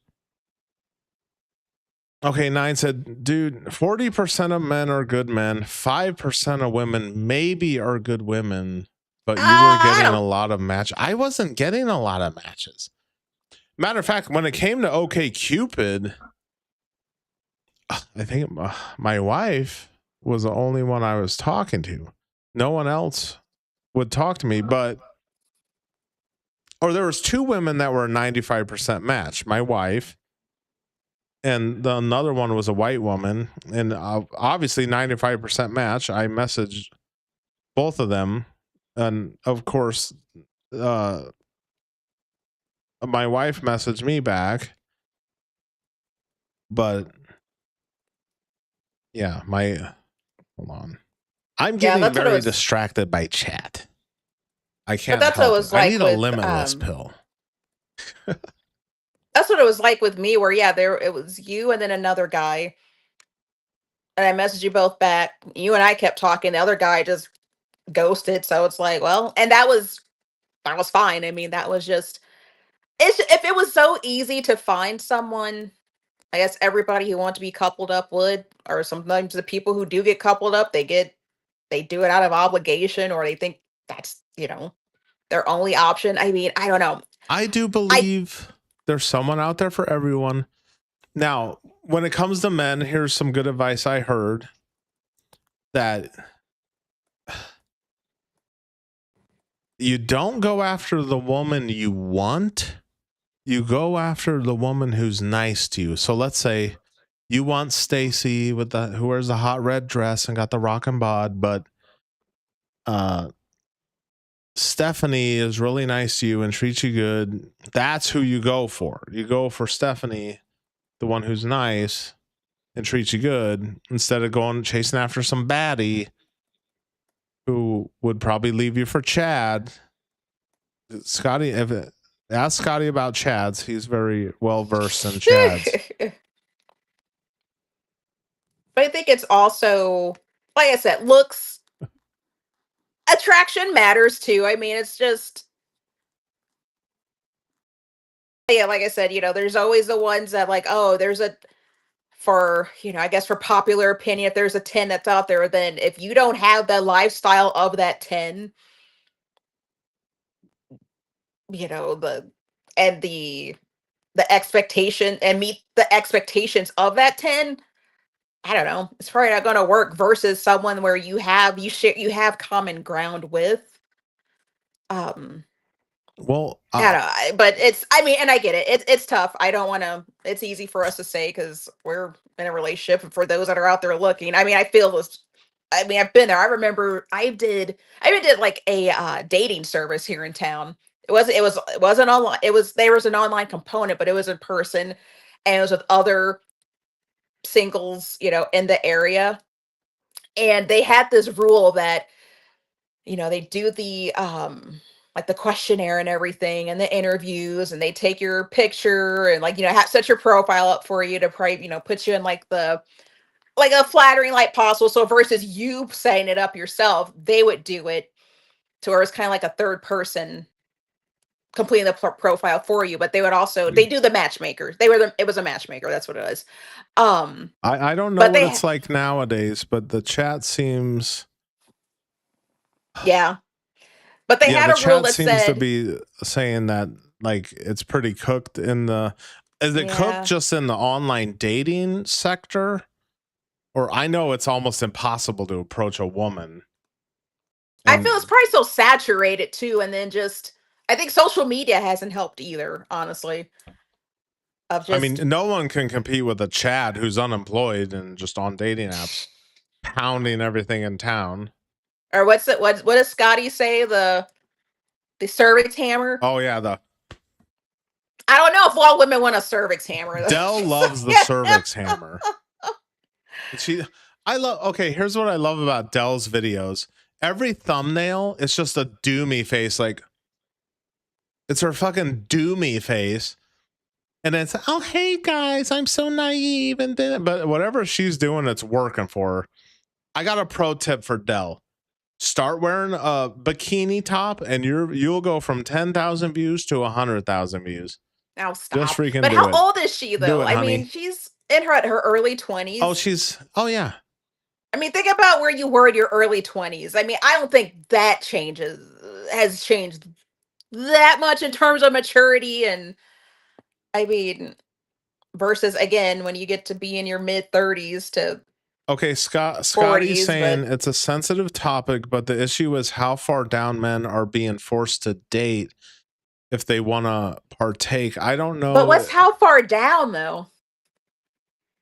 Okay, 9 said, dude, 40% of men are good men. 5% of women maybe are good women, but you were getting a lot of matches. I wasn't getting a lot of matches. Matter of fact, when it came to OK Cupid, I think my wife was the only one I was talking to. No one else would talk to me, or there was 2 women that were a 95% match. My wife, and another one was a white woman, and obviously 95% match. I messaged both of them, and of course, my wife messaged me back, but yeah, hold on. I'm getting very distracted by chat. I can't. But that's what it was like. I need a limitless pill. That's what it was like with me, where it was you and then another guy. And I messaged you both back. You and I kept talking. The other guy just ghosted. So it's like, well, and that was fine. I mean, that was just if it was so easy to find someone, I guess everybody who wants to be coupled up would, or sometimes the people who do get coupled up, they do it out of obligation, or they think that's, their only option. I mean, I don't know. I do believe there's someone out there for everyone. Now, when it comes to men, here's some good advice I heard, that you don't go after the woman you want. You go after the woman who's nice to you. So let's say you want Stacy who wears the hot red dress and got the rockin' bod, but Stephanie is really nice to you and treats you good. That's who you go for. You go for Stephanie, the one who's nice and treats you good, instead of going chasing after some baddie who would probably leave you for Chad. Scotty, ask Scotty about Chads. He's very well versed in Chads. But I think it's also, like I said, looks, attraction matters too. I mean, it's just, yeah, like I said, there's always the ones that like, oh, there's a for, I guess for popular opinion, if there's a 10 that's out there, then if you don't have the lifestyle of that 10, the and the expectation and meet the expectations of that 10, I don't know, it's probably not going to work versus someone where you have common ground with. Well, I don't know, but and I get it. It's tough. I don't want to. It's easy for us to say because we're in a relationship. And for those that are out there looking, I feel this. I've been there. I remember I even did like a dating service here in town. It wasn't online. There was an online component, but it was in person, and it was with other singles, in the area. And they had this rule that, they do the like the questionnaire and everything and the interviews, and they take your picture and like, set your profile up for you to probably, put you in like a flattering light possible. So versus you setting it up yourself, they would do it to where it's kind of like a third person completing the profile for you, but they would also they do the matchmaker. It was a matchmaker. That's what it was. I don't know what it's like nowadays, but the chat seems. Yeah, but they had a rule that seems said to be saying that like it's pretty cooked in the. Is it cooked just in the online dating sector? Or I know it's almost impossible to approach a woman. I feel it's probably so saturated too, and then I think social media hasn't helped either, honestly. No one can compete with a Chad who's unemployed and just on dating apps, pounding everything in town. Or what does Scotty say? The cervix hammer? Oh yeah, I don't know if all women want a cervix hammer. Dell loves the cervix hammer. Here's what I love about Dell's videos. Every thumbnail is just a doomy face, like it's her fucking doomy face. And it's, oh hey guys, I'm so naive but whatever she's doing, it's working for her. I got a pro tip for Dell. Start wearing a bikini top and you'll go from 10,000 views to 100,000 views. Now stop. Just freaking but do how it. old is she though? She's in her early 20s. Oh yeah. Think about where you were in your early 20s. I don't think that has changed that much in terms of maturity. And versus again, when you get to be in your mid 30s to. Okay, Scotty's saying it's a sensitive topic, but the issue is how far down men are being forced to date if they want to partake. I don't know. But what's how far down though?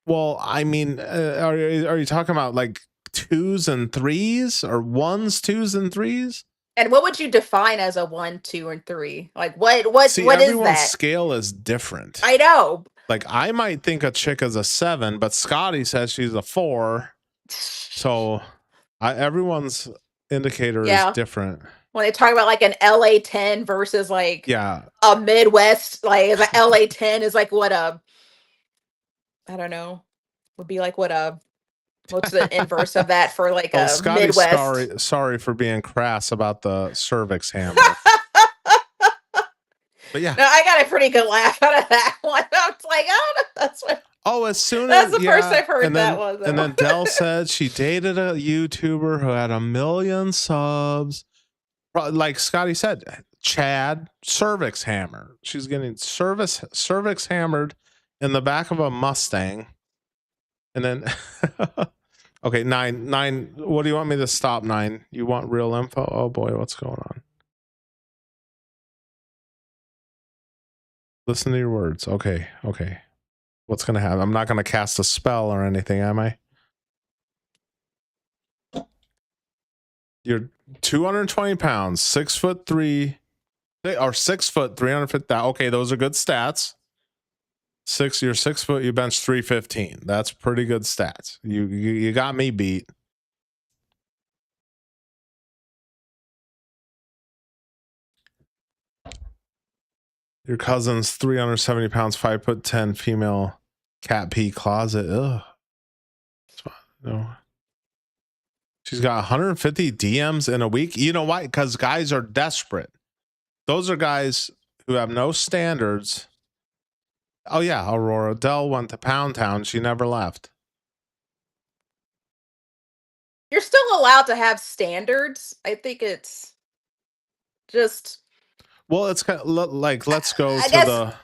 Well, are you talking about like 2s and 3s or 1s, 2s and 3s? And what would you define as a 1, 2, and 3? Like what is that? Everyone's scale is different. I know. Like I might think a chick is a 7, but Scotty says she's a 4. So everyone's indicator is different. When they talk about like an LA 10 versus like a Midwest, like the LA 10 is like I don't know, would be like what's the inverse of that for like a Scotty's Midwest? Sorry for being crass about the cervix hammer. But yeah, no, I got a pretty good laugh out of that one. I was like, oh, that's what. Oh, as soon as that's the first I've heard that was. And then Dell said she dated a YouTuber who had 1 million subs. Like Scotty said, Chad cervix hammer. She's getting cervix hammered in the back of a Mustang. And then okay, 9. What do you want me to stop? 9. You want real info? Oh boy, what's going on? Listen to your words. Okay. What's gonna happen? I'm not gonna cast a spell or anything, am I? You're 220 pounds, 6'3", or 6 foot, 350. Okay, those are good stats. You're 6 foot, you bench 315. That's pretty good stats. You got me beat. Your cousin's 370 pounds, 5'10", female, cat pee closet. Ugh. No. She's got 150 DMs in a week. You know why? Because guys are desperate. Those are guys who have no standards Oh yeah, Aurora. Dell went to Pound Town. She never left. You're still allowed to have standards. I think it's just. Well, it's kind of like let's go I to guess. the.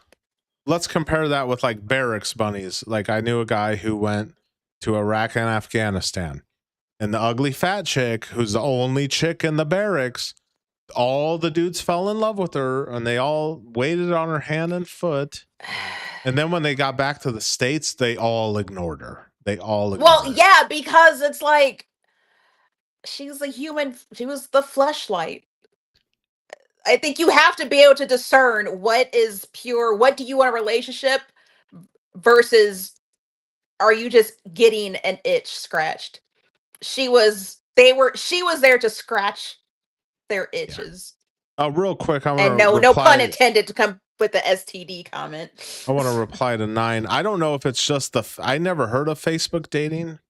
Let's compare that with like barracks bunnies. Like I knew a guy who went to Iraq and Afghanistan, and the ugly fat chick, who's the only chick in the barracks, all the dudes fell in love with her, and they all waited on her hand and foot. And then when they got back to the States, they all ignored her. Well, yeah, because it's like she's a human. She was the fleshlight. I think you have to be able to discern what is pure, what do you want a relationship versus are you just getting an itch scratched? She was there to scratch their itches. Yeah. Real quick, I want and to no pun intended to come with the STD comment. I want to reply to 9. I don't know if it's just I never heard of Facebook dating,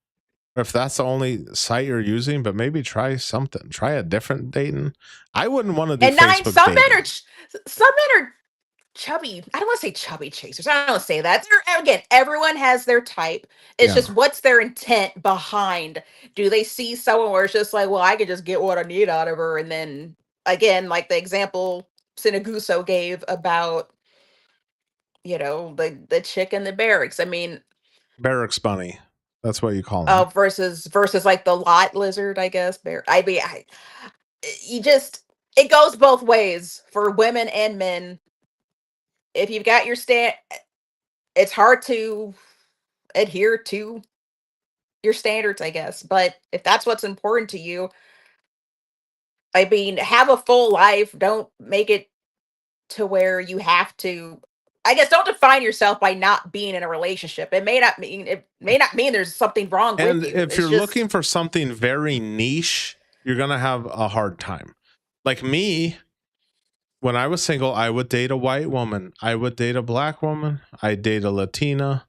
or if that's the only site you're using, but maybe try something. Try a different dating. I wouldn't want to do and 9, Facebook some dating. men are chubby. I don't want to say chubby chasers. I don't want to say that. Again, everyone has their type. It's just what's their intent behind. Do they see someone where it's just like, well, I could just get what I need out of her, and then again, like the example Sinaguso gave about, the chick in the barracks. I mean, barracks bunny. That's what you call them. Oh, versus like the lot lizard, I guess. It goes both ways for women and men. If you've got your stand, it's hard to adhere to your standards, I guess. But if that's what's important to you, I mean, have a full life. Don't make it to where you have to. I guess don't define yourself by not being in a relationship. It may not mean there's something wrong with you. And if you're looking for something very niche, you're gonna have a hard time. Like me, when I was single, I would date a white woman. I would date a black woman. I'd date a Latina.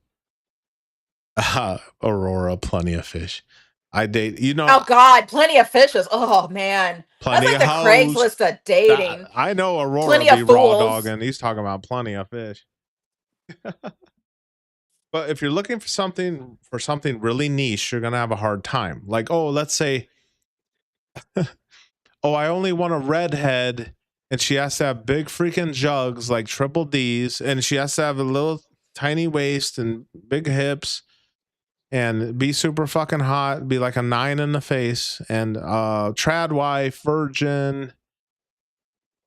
Aurora, plenty of fish. I date, Oh God, plenty of fishes. Oh man, plenty that's like of the hoes. Craigslist of dating. I know Aurora Plenty be of raw fools. dogging. He's talking about plenty of fish. But if you're looking for something really niche, you're gonna have a hard time. Like, let's say, I only want a redhead, and she has to have big freaking jugs like triple D's, and she has to have a little tiny waist and big hips, and be super fucking hot, be like a 9 in the face, and trad wife, virgin.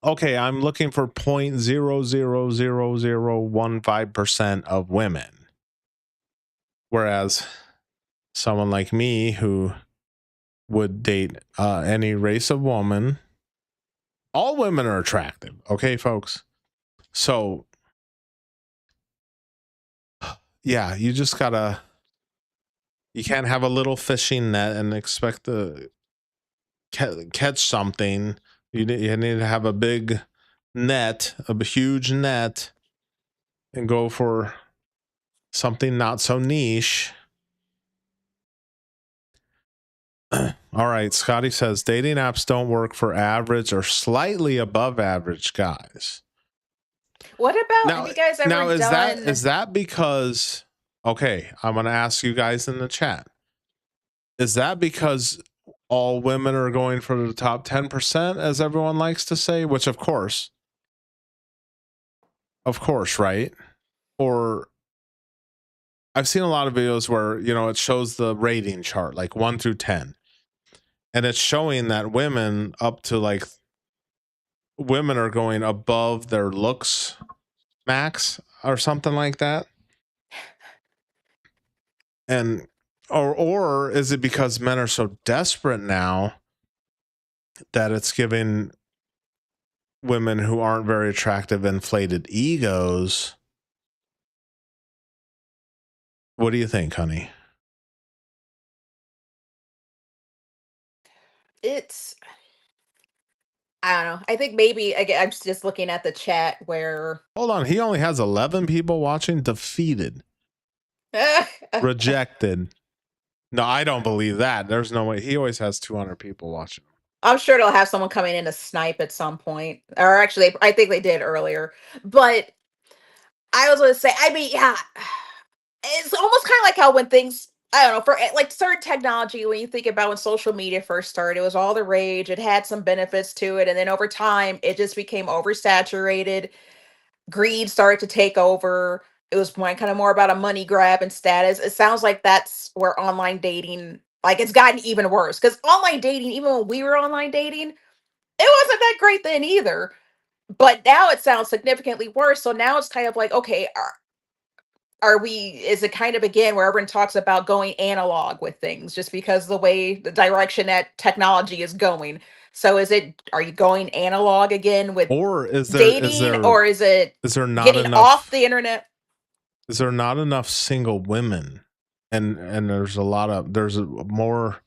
Okay, I'm looking for 0.0000015% of women. Whereas someone like me who would date any race of woman, all women are attractive. Okay, folks. So yeah, you just gotta, you can't have a little fishing net and expect to catch something. You need to have a big net, a huge net, and go for something not so niche. All right, Scotty says dating apps don't work for average or slightly above average guys. What about, have you guys ever now done... is that because, okay, I'm going to ask you guys in the chat. Is that because all women are going for the top 10%, as everyone likes to say, which of course, right? Or I've seen a lot of videos where, it shows the rating chart, like 1 through 10. And it's showing that women up to like, women are going above their looks max or something like that. And or is it because men are so desperate now that it's giving women who aren't very attractive inflated egos? What do you think, honey? I don't know. I think maybe, again, I'm just looking at the chat where... Hold on. He only has 11 people watching. Defeated. Rejected. No, I don't believe that. There's no way. He always has 200 people watching. I'm sure it'll have someone coming in to snipe at some point. Or actually, I think they did earlier. But I was gonna say, I mean, yeah, it's almost kind of like how when things, I don't know, for like certain technology, when you think about when social media first started, it was all the rage. It had some benefits to it, and then over time, it just became oversaturated. Greed started to take over. It was kind of more about a money grab and status. It sounds like that's where online dating, like, it's gotten even worse. Because online dating, even when we were online dating, it wasn't that great then either. But now it sounds significantly worse. So now it's kind of like, okay, are we, is it kind of again where everyone talks about going analog with things just because the way the direction that technology is going? So is it, are you going analog again with Or dating, or is it is there not getting off enough the internet? is there not enough single women? And there's more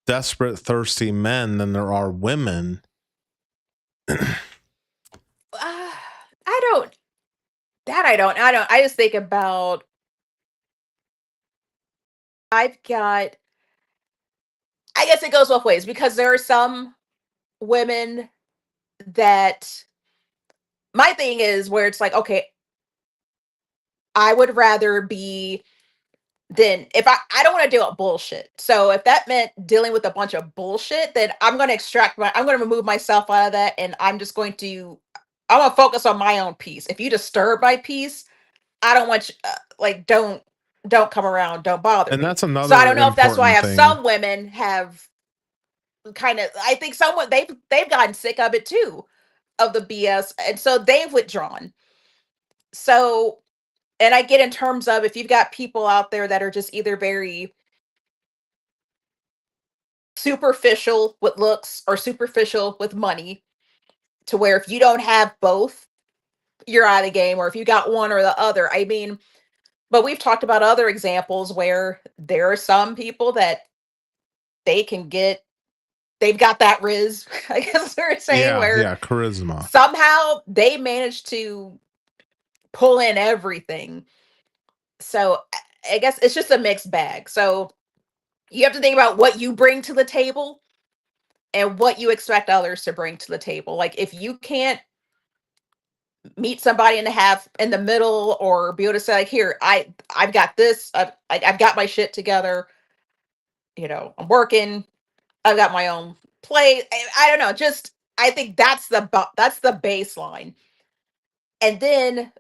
desperate, thirsty men than there are women. I don't, I just think about, I've got, I guess it goes both ways because there are some women that, my thing is where it's like, okay, I would rather be, then if I don't want to deal with bullshit. So if that meant dealing with a bunch of bullshit, then I'm going to remove myself out of that, and I'm going to focus on my own peace. If you disturb my peace, I don't want you, like, don't come around, don't bother And me. that's So I another don't know if that's why I important have thing. some women have kind of, I think someone, they've gotten sick of it too, of the BS, and so they've withdrawn. So, and I get in terms of, if you've got people out there that are just either very superficial with looks or superficial with money, to where if you don't have both, you're out of the game, or if you got one or the other. I mean, but we've talked about other examples where there are some people that they can get, they've got that riz, I guess they're saying, where Yeah, charisma. somehow they manage to pull in everything. So I guess it's just a mixed bag. So you have to think about what you bring to the table and what you expect others to bring to the table. Like, if you can't meet somebody in the half in the middle, or be able to say, like, here, I've got this, I've got my shit together, I'm working, I've got my own play. I don't know, just, I think that's the baseline. And then,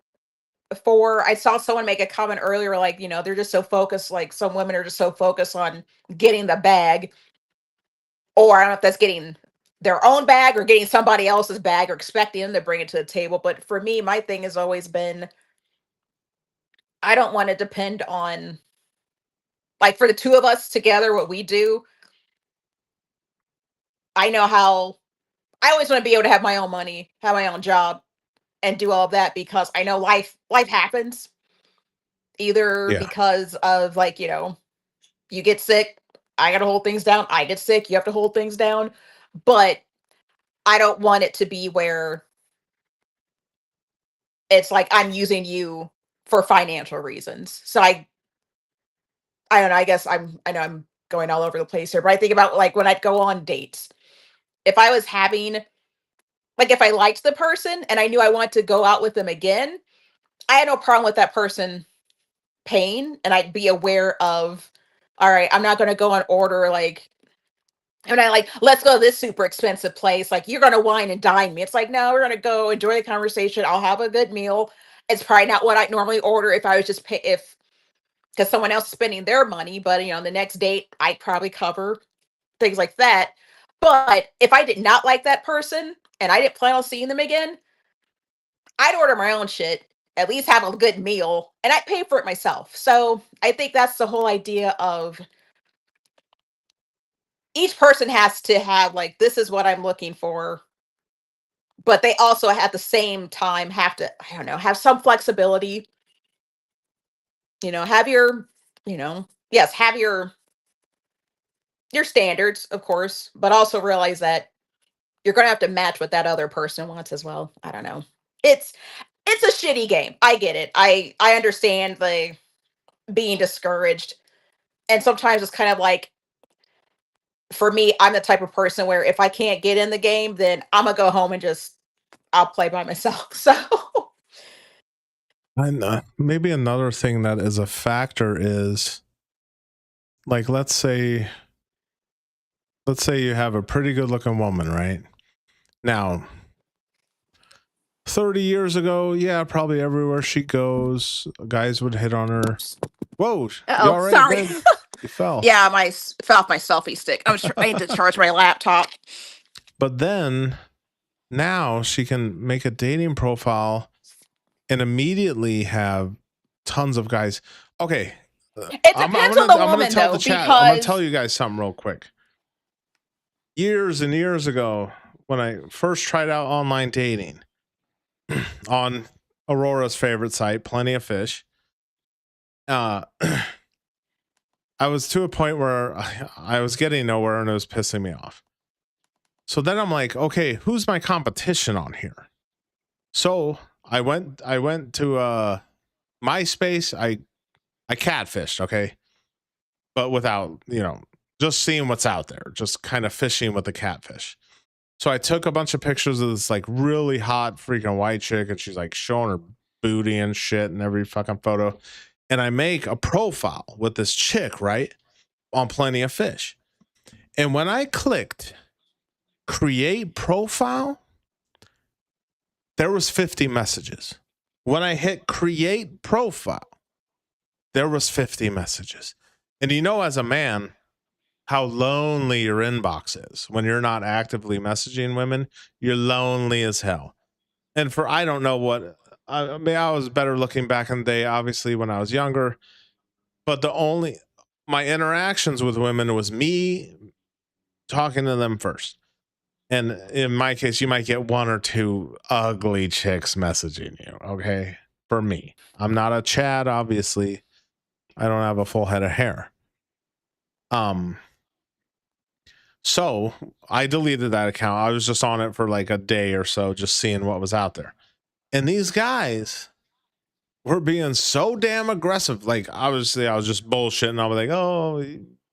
I saw someone make a comment earlier, like, they're just so focused, like, some women are just so focused on getting the bag, or I don't know if that's getting their own bag or getting somebody else's bag, or expecting them to bring it to the table. But for me, my thing has always been, I don't want to depend on, like, for the two of us together, what we do. I know how, I always want to be able to have my own money, have my own job, and do all of that, because I know life happens, either Yeah. because of, like, you get sick, I got to hold things down. I get sick, you have to hold things down. But I don't want it to be where it's like I'm using you for financial reasons. So I don't know, I know I'm going all over the place here, but I think about, like, when I'd go on dates. If I was having, like, if I liked the person and I knew I wanted to go out with them again, I had no problem with that person paying, and I'd be aware of, all right, I'm not going to go on order, like, and I, like, let's go to this super expensive place. Like, you're gonna wine and dine me. It's like, no, we're gonna go enjoy the conversation. I'll have a good meal. It's probably not what I normally order if I was just pay, if because someone else is spending their money. But the next date I'd probably cover things like that. But if I did not like that person and I didn't plan on seeing them again, I'd order my own shit. At least have a good meal, and I'd pay for it myself. So I think that's the whole idea of, each person has to have, like, this is what I'm looking for, but they also at the same time have to, I don't know, have some flexibility. Have your, yes, have your standards, of course, but also realize that you're going to have to match what that other person wants as well. I don't know. It's it's a shitty game. I get it. I understand the being discouraged, and sometimes it's kind of like, for me, I'm the type of person where if I can't get in the game, then I'm gonna go home and just, I'll play by myself. So And maybe another thing that is a factor is, like, let's say you have a pretty good looking woman, right? Now, 30 years ago, yeah, probably everywhere she goes, guys would hit on her. Whoa, you all right, sorry. babe? You fell. Yeah, fell off my selfie stick. I was trying to charge my laptop. But then now she can make a dating profile and immediately have tons of guys. Okay. It depends on the woman, though, I'm gonna tell you guys something real quick. Years and years ago, when I first tried out online dating on Aurora's favorite site, Plenty of Fish, I was to a point where I was getting nowhere and it was pissing me off. So then I'm like, okay, who's my competition on here? So I went to MySpace. I catfished, okay, but without, just seeing what's out there, just kind of fishing with the catfish. So I took a bunch of pictures of this like really hot freaking white chick, and she's like showing her booty and shit in every fucking photo. And I make a profile with this chick, right, on Plenty of Fish. And when I clicked create profile, there was 50 messages. When I hit create profile, there was 50 messages. And as a man, how lonely your inbox is when you're not actively messaging women. You're lonely as hell. And I don't know what, I mean, I was better looking back in the day, obviously, when I was younger. But my interactions with women was me talking to them first. And in my case, you might get one or two ugly chicks messaging you. Okay. For me, I'm not a Chad, obviously. I don't have a full head of hair. So I deleted that account. I was just on it for like a day or so, just seeing what was out there. And these guys were being so damn aggressive. Like, obviously, I was just bullshitting. I was like, oh,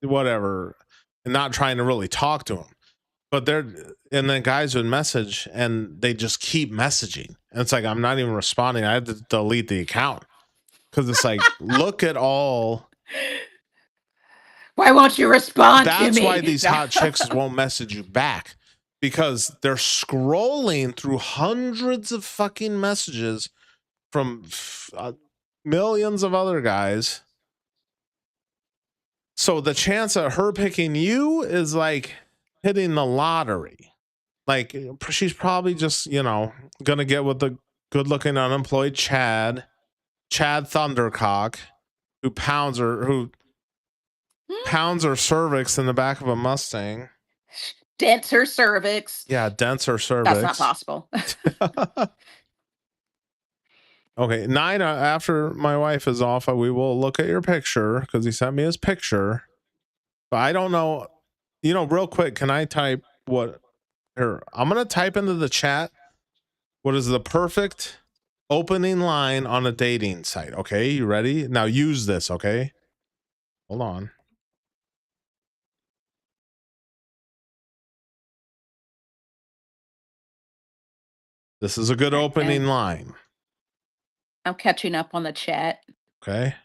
whatever, and not trying to really talk to them. But and then guys would message and they just keep messaging. And it's like, I'm not even responding. I had to delete the account because it's like, look at all. Why won't you respond to me? That's why these hot chicks won't message you back, because they're scrolling through hundreds of fucking messages from millions of other guys. So the chance of her picking you is like hitting the lottery. Like, she's probably just, gonna get with the good looking unemployed Chad Thundercock, who pounds her cervix in the back of a Mustang. Dents her cervix. Yeah, dents her cervix. That's not possible. Okay, 9, after my wife is off, we will look at your picture because he sent me his picture. But I don't know, real quick, can I type what here? I'm going to type into the chat what is the perfect opening line on a dating site. Okay, you ready? Now use this, okay? Hold on. This is a good opening line. I'm catching up on the chat. Okay.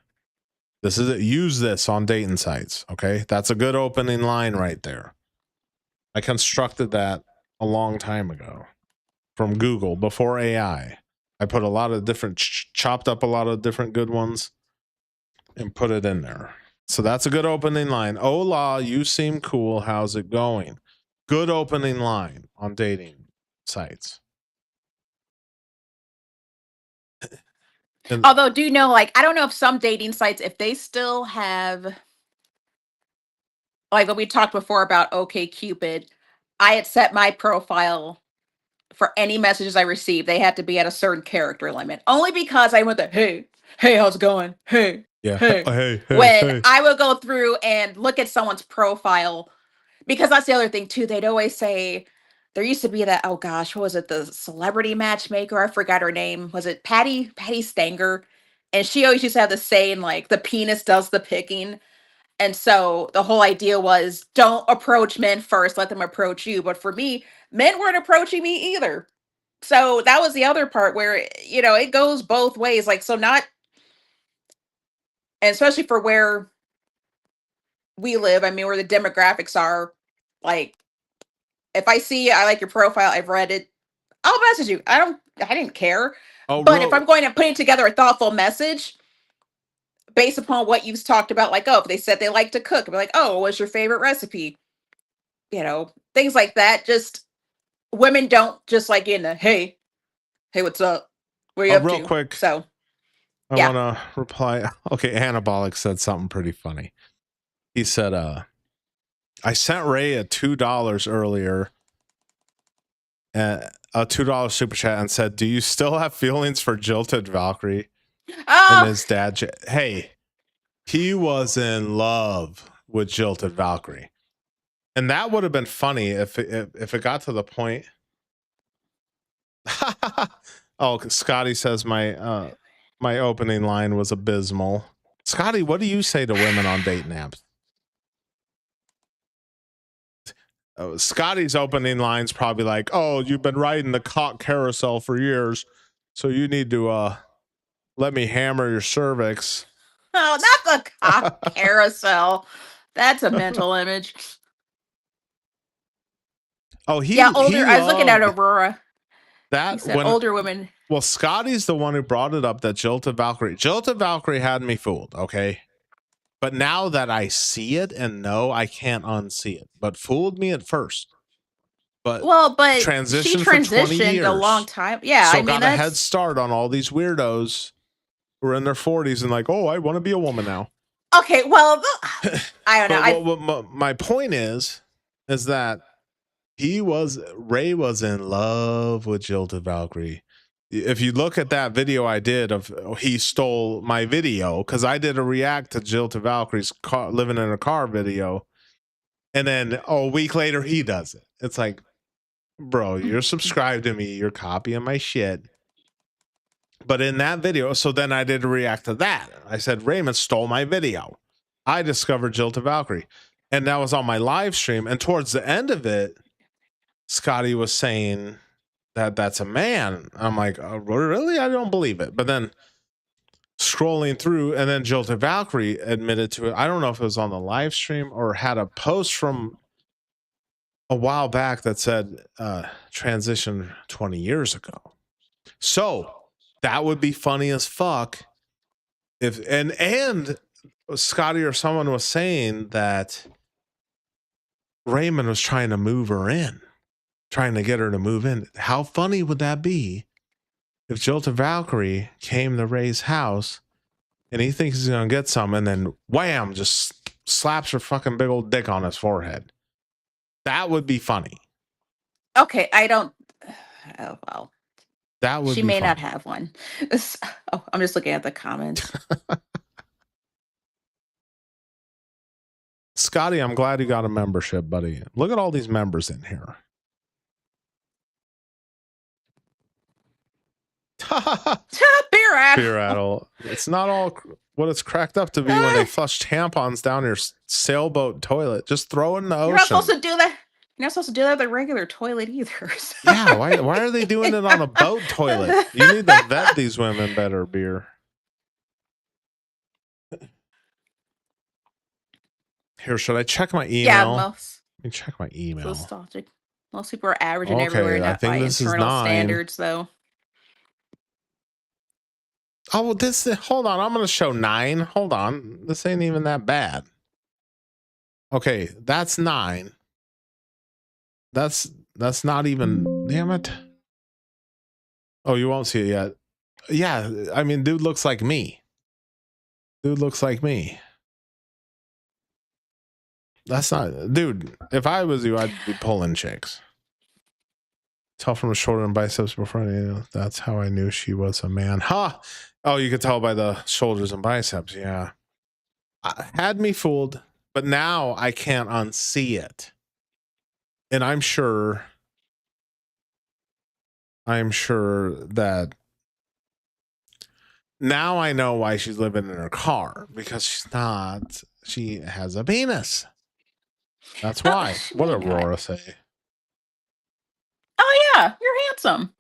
This is it. Use this on dating sites. Okay. That's a good opening line right there. I constructed that a long time ago from Google before AI. I put a lot of different, chopped up a lot of different good ones and put it in there. So that's a good opening line. Hola, you seem cool. How's it going? Good opening line on dating sites. Although, do you know, like, I don't know if some dating sites, if they still have, like, when we talked before about OkCupid, I had set my profile for any messages I received. They had to be at a certain character limit, only because I went the, hey, how's it going? Hey, yeah, hey. When I would go through and look at someone's profile, because that's the other thing too. They'd always say, there used to be that, oh gosh, what was it? The celebrity matchmaker. I forgot her name. Was it Patty Stanger? And she always used to have the saying, like, the penis does the picking. And so the whole idea was, don't approach men first, let them approach you. But for me, men weren't approaching me either. So that was the other part where, it goes both ways. Like, so not, and especially for where we live, I mean, where the demographics are, like, if I see I like your profile, I've read it, I'll message you. I didn't care. Oh, But if I'm going to put together a thoughtful message based upon what you've talked about, like, oh, if they said they like to cook, I'll be like, oh, what's your favorite recipe? Things like that. Just women don't just like hey, what's up? What are you up real to? quick. So I want to reply. Okay, Anabolic said something pretty funny. He said, I sent Ray a $2 earlier, a $2 super chat, and said, do you still have feelings for Jilted Valkyrie? And his dad, hey, he was in love with Jilted Valkyrie. And that would have been funny if it got to the point. Oh, Scotty says my opening line was abysmal. Scotty, what do you say to women on dating apps? Scotty's opening line's probably like, oh, you've been riding the cock carousel for years, so you need to let me hammer your cervix. Oh, not the cock carousel. That's a mental image. Oh, older. I was looking at Aurora. That he said older women. Well, Scotty's the one who brought it up, that Jilted Valkyrie had me fooled, okay? But now that I see it and know, I can't unsee it. But fooled me at first. But she transitioned for 20 years, a long time. Yeah, so I got a head start on all these weirdos who are in their 40s and like, oh, I want to be a woman now. Okay, well, I don't know. My point is that Ray was in love with Jilted Valkyrie. If you look at that video I did of he stole my video, because I did a react to Jilted Valkyrie's living in a car video, and then a week later he does it. It's like, bro, you're subscribed to me, you're copying my shit. But in that video, so then I did a react to that. I said Raymond stole my video. I discovered Jilted Valkyrie, and that was on my live stream. And towards the end of it, Scotty was saying that's a man. I'm like, oh, really? I don't believe it. But then scrolling through, and then Jilted Valkyrie admitted to it. I don't know if it was on the live stream or had a post from a while back that said transition 20 years ago. So that would be funny as fuck if and Scotty or someone was saying that Raymond was trying to move her in, trying to get her to move in. How funny would that be if Jilted Valkyrie came to Ray's house and he thinks he's gonna get some, and then wham, just slaps her fucking big old dick on his forehead? That would be funny. Okay, I don't. Oh well. That would. She may not have one. Oh, I'm just looking at the comments. Scotty, I'm glad you got a membership, buddy. Look at all these members in here. Beer rattle. It's not all what it's cracked up to be when they flush tampons down your sailboat toilet. Just throw it in the ocean. You're not supposed to do that. You're not supposed to do that at the regular toilet either. So. Yeah, why are they doing it on a boat toilet? You need to vet these women better, beer. Here, should I check my email? Yeah, Let me check my email. Nostalgic. Most people are averaging everywhere, not by internal standards, though. Oh, well, hold on. I'm going to show 9. Hold on. This ain't even that bad. Okay, that's 9. That's not even, damn it. Oh, you won't see it yet. Yeah, I mean, dude looks like me. That's not, dude, if I was you, I'd be pulling chicks. Tell from the shoulder and biceps before. That's how I knew she was a man. Ha! Oh, you could tell by the shoulders and biceps. Yeah. Had me fooled, but now I can't unsee it. And I'm sure that now I know why she's living in her car, because she has a penis. That's why. What did Aurora say? Oh yeah, you're handsome.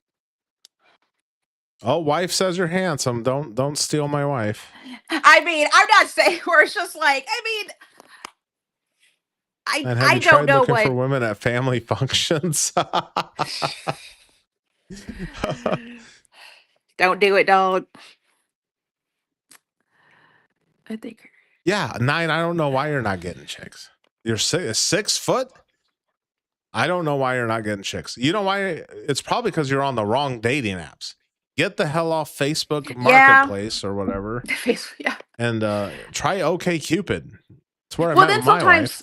Oh, wife says you're handsome. Don't steal my wife. I mean, I'm not saying where it's just like, I mean, And have I you don't tried know looking for what. women at family functions? Don't do it, dog. I think. Yeah, 9. I don't know why you're not getting chicks. You're 6 foot. I don't know why you're not getting chicks. You know why? It's probably because you're on the wrong dating apps. Get the hell off Facebook Marketplace or whatever, Yeah. and try OkCupid. That's where I Well, met then my wife. sometimes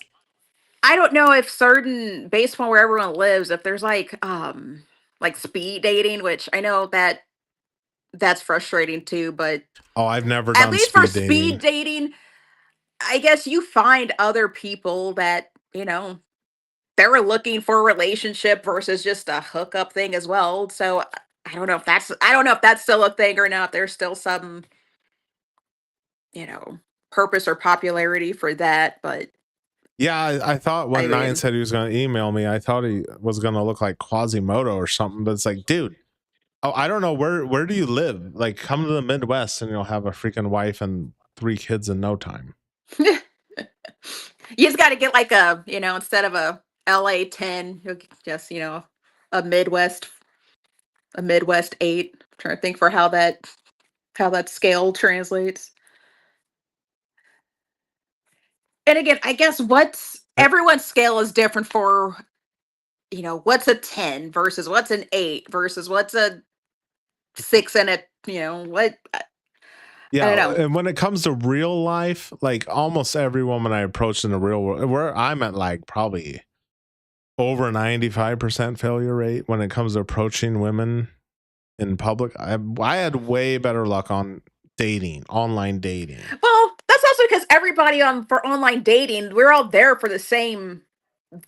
I don't know if certain, based on where everyone lives, if there's like speed dating, which I know that's frustrating too, but Oh, I've never at done least for speed speed dating. dating, I guess you find other people that, they're looking for a relationship versus just a hookup thing as well. So I don't know if that's still a thing or not. There's still some, purpose or popularity for that, but Yeah, I thought when I 9 mean, said he was going to email me, I thought he was going to look like Quasimodo or something. But it's like, dude, I don't know where do you live? Like, come to the Midwest and you'll have a freaking wife and 3 kids in no time. you just got to get like instead of a LA 10, you'll just, a Midwest, a Midwest 8. I'm trying to think for how that scale translates. And again, I guess everyone's scale is different for, what's a 10 versus what's an 8 versus what's a 6 and what I don't Yeah, know. and when it comes to real life, like almost every woman I approach in the real world, where I'm at like probably over 95% failure rate when it comes to approaching women in public. I had way better luck on dating, online dating. Well, that's also because everybody for online dating, we're all there for the same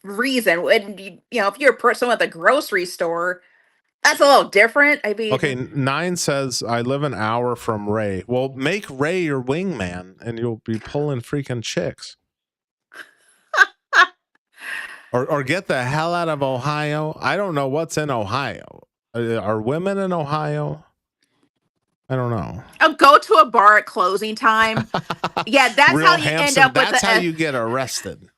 reason. When if you're a person at the grocery store, that's a little different. I mean, Okay, 9 says I live an hour from Ray. Well, make Ray your wingman and you'll be pulling freaking chicks. Or get the hell out of Ohio. I don't know what's in Ohio. Are women in Ohio? I don't know. I'll go to a bar at closing time. Yeah, that's Real how you end Hampson, up with that's how you get arrested.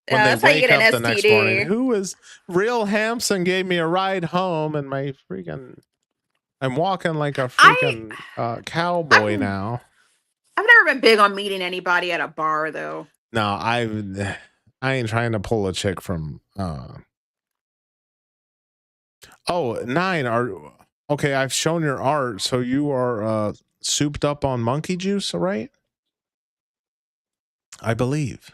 When they that's how you wake get up an the next morning, STD. who is Real Hampson gave me a ride home and my freaking I'm walking like a freaking cowboy now. I've never been big on meeting anybody at a bar though. No, I ain't trying to pull a chick from Oh, 9 okay, I've shown your art, so you are souped up on monkey juice, right? I believe.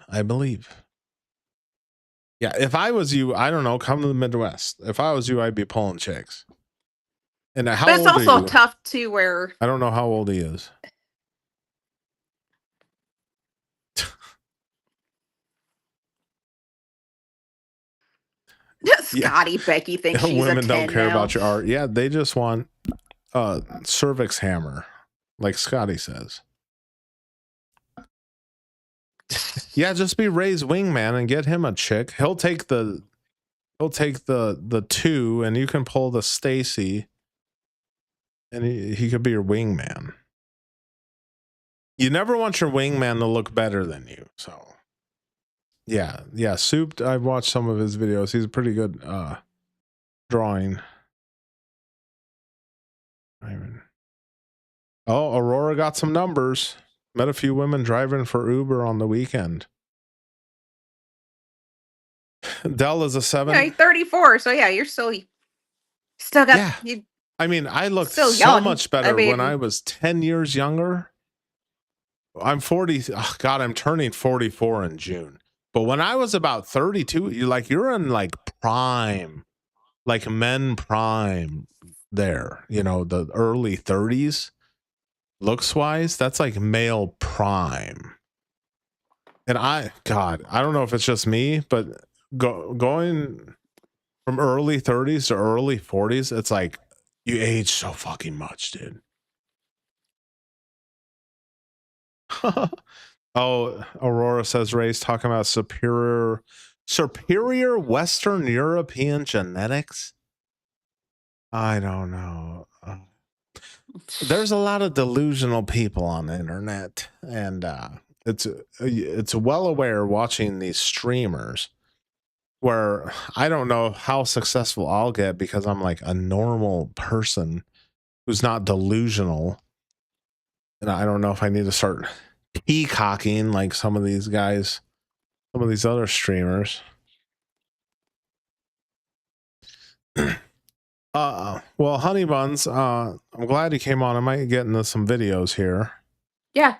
Yeah, if I was you, I don't know, come to the Midwest. If I was you, I'd be pulling chicks. And how But it's old are also you? tough too where I don't know how old he is. Scotty Becky thinks she's Women a 10 don't care now. about your art. Yeah, they just want cervix hammer, like Scotty says. Yeah, just be Ray's wingman and get him a chick. He'll take the 2 and you can pull the Stacy and he could be your wingman. You never want your wingman to look better than you. So yeah. Souped, I've watched some of his videos. He's a pretty good drawing. Oh, Aurora got some numbers. Met a few women driving for Uber on the weekend. Dell is a 7. Yeah, you're 34, so yeah, you're still got. Yeah. I mean, I looked still so young. much better when I was 10 years younger. I'm 40. Oh God, I'm turning 44 in June. But when I was about 32, you're in like prime, like men prime there, the early 30s looks wise. That's like male prime. And I don't know if it's just me, but going from early 30s to early 40s, it's like you age so fucking much, dude. Oh, Aurora says Ray's talking about superior Western European genetics. I don't know. There's a lot of delusional people on the internet, and it's well aware watching these streamers where I don't know how successful I'll get because I'm like a normal person who's not delusional, and I don't know if I need to start peacocking like some of these guys, some of these other streamers. Well, Honey Buns, I'm glad you came on. I might get into some videos here. Yeah.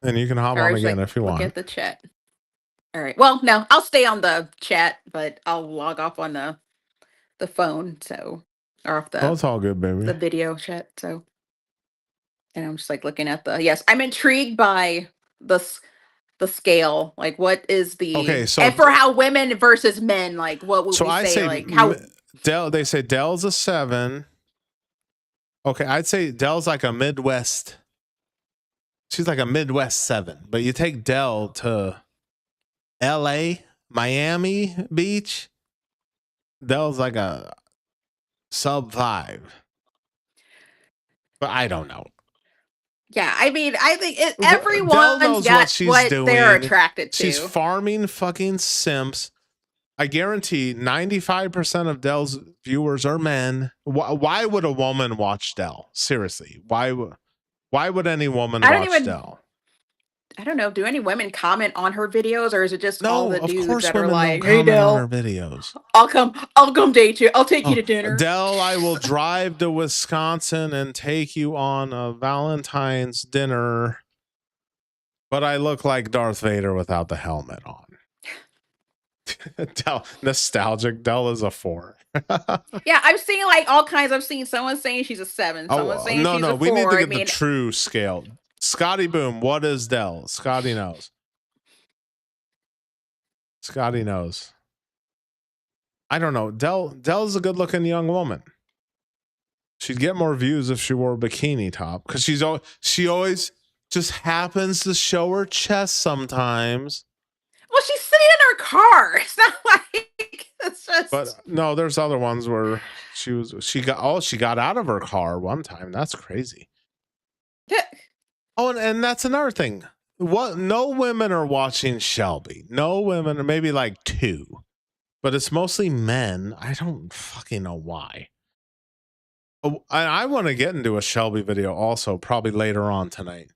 And you can hop on again if you want. Look at the chat. All right. Well, no, I'll stay on the chat, but I'll log off on the phone, so or off the it's all good, baby. The video chat. So, and I'm just like looking at I'm intrigued by the scale. Like, what is the and for how women versus men? Like, what would we say? Like how Dell? They say Dell's a 7. Okay, I'd say Dell's like a Midwest. She's like a Midwest 7, but you take Dell to L.A., Miami Beach. Dell's like a sub 5. But I don't know. Yeah, I mean, I think everyone's got what they're attracted to. She's farming fucking simps. I guarantee 95% of Dell's viewers are men. Why would a woman watch Dell? Seriously, why would any woman watch Dell? I don't know. Do any women comment on her videos, or is it just all the dudes that are like, "Hey, Dell, on her videos. I'll come date you. I'll take you to dinner. Dell, I will drive to Wisconsin and take you on a Valentine's dinner, but I look like Darth Vader without the helmet on." Dell, nostalgic. Dell is a 4. Yeah, I'm seeing like all kinds. I've seen someone saying she's a 7. Someone saying she's a 4. We need to get the true scale. Scotty Boom, what is Dell? Scotty knows. Scotty knows. I don't know. Dell's a good-looking young woman. She'd get more views if she wore a bikini top, because she always just happens to show her chest sometimes. Well, she's sitting in her car. It's not like it's just. But no, there's other ones where she got out of her car one time. That's crazy. Yeah. Oh, and that's another thing. No women are watching Shelby. No women, or maybe like 2, but it's mostly men. I don't fucking know why. Oh, I want to get into a Shelby video also, probably later on tonight,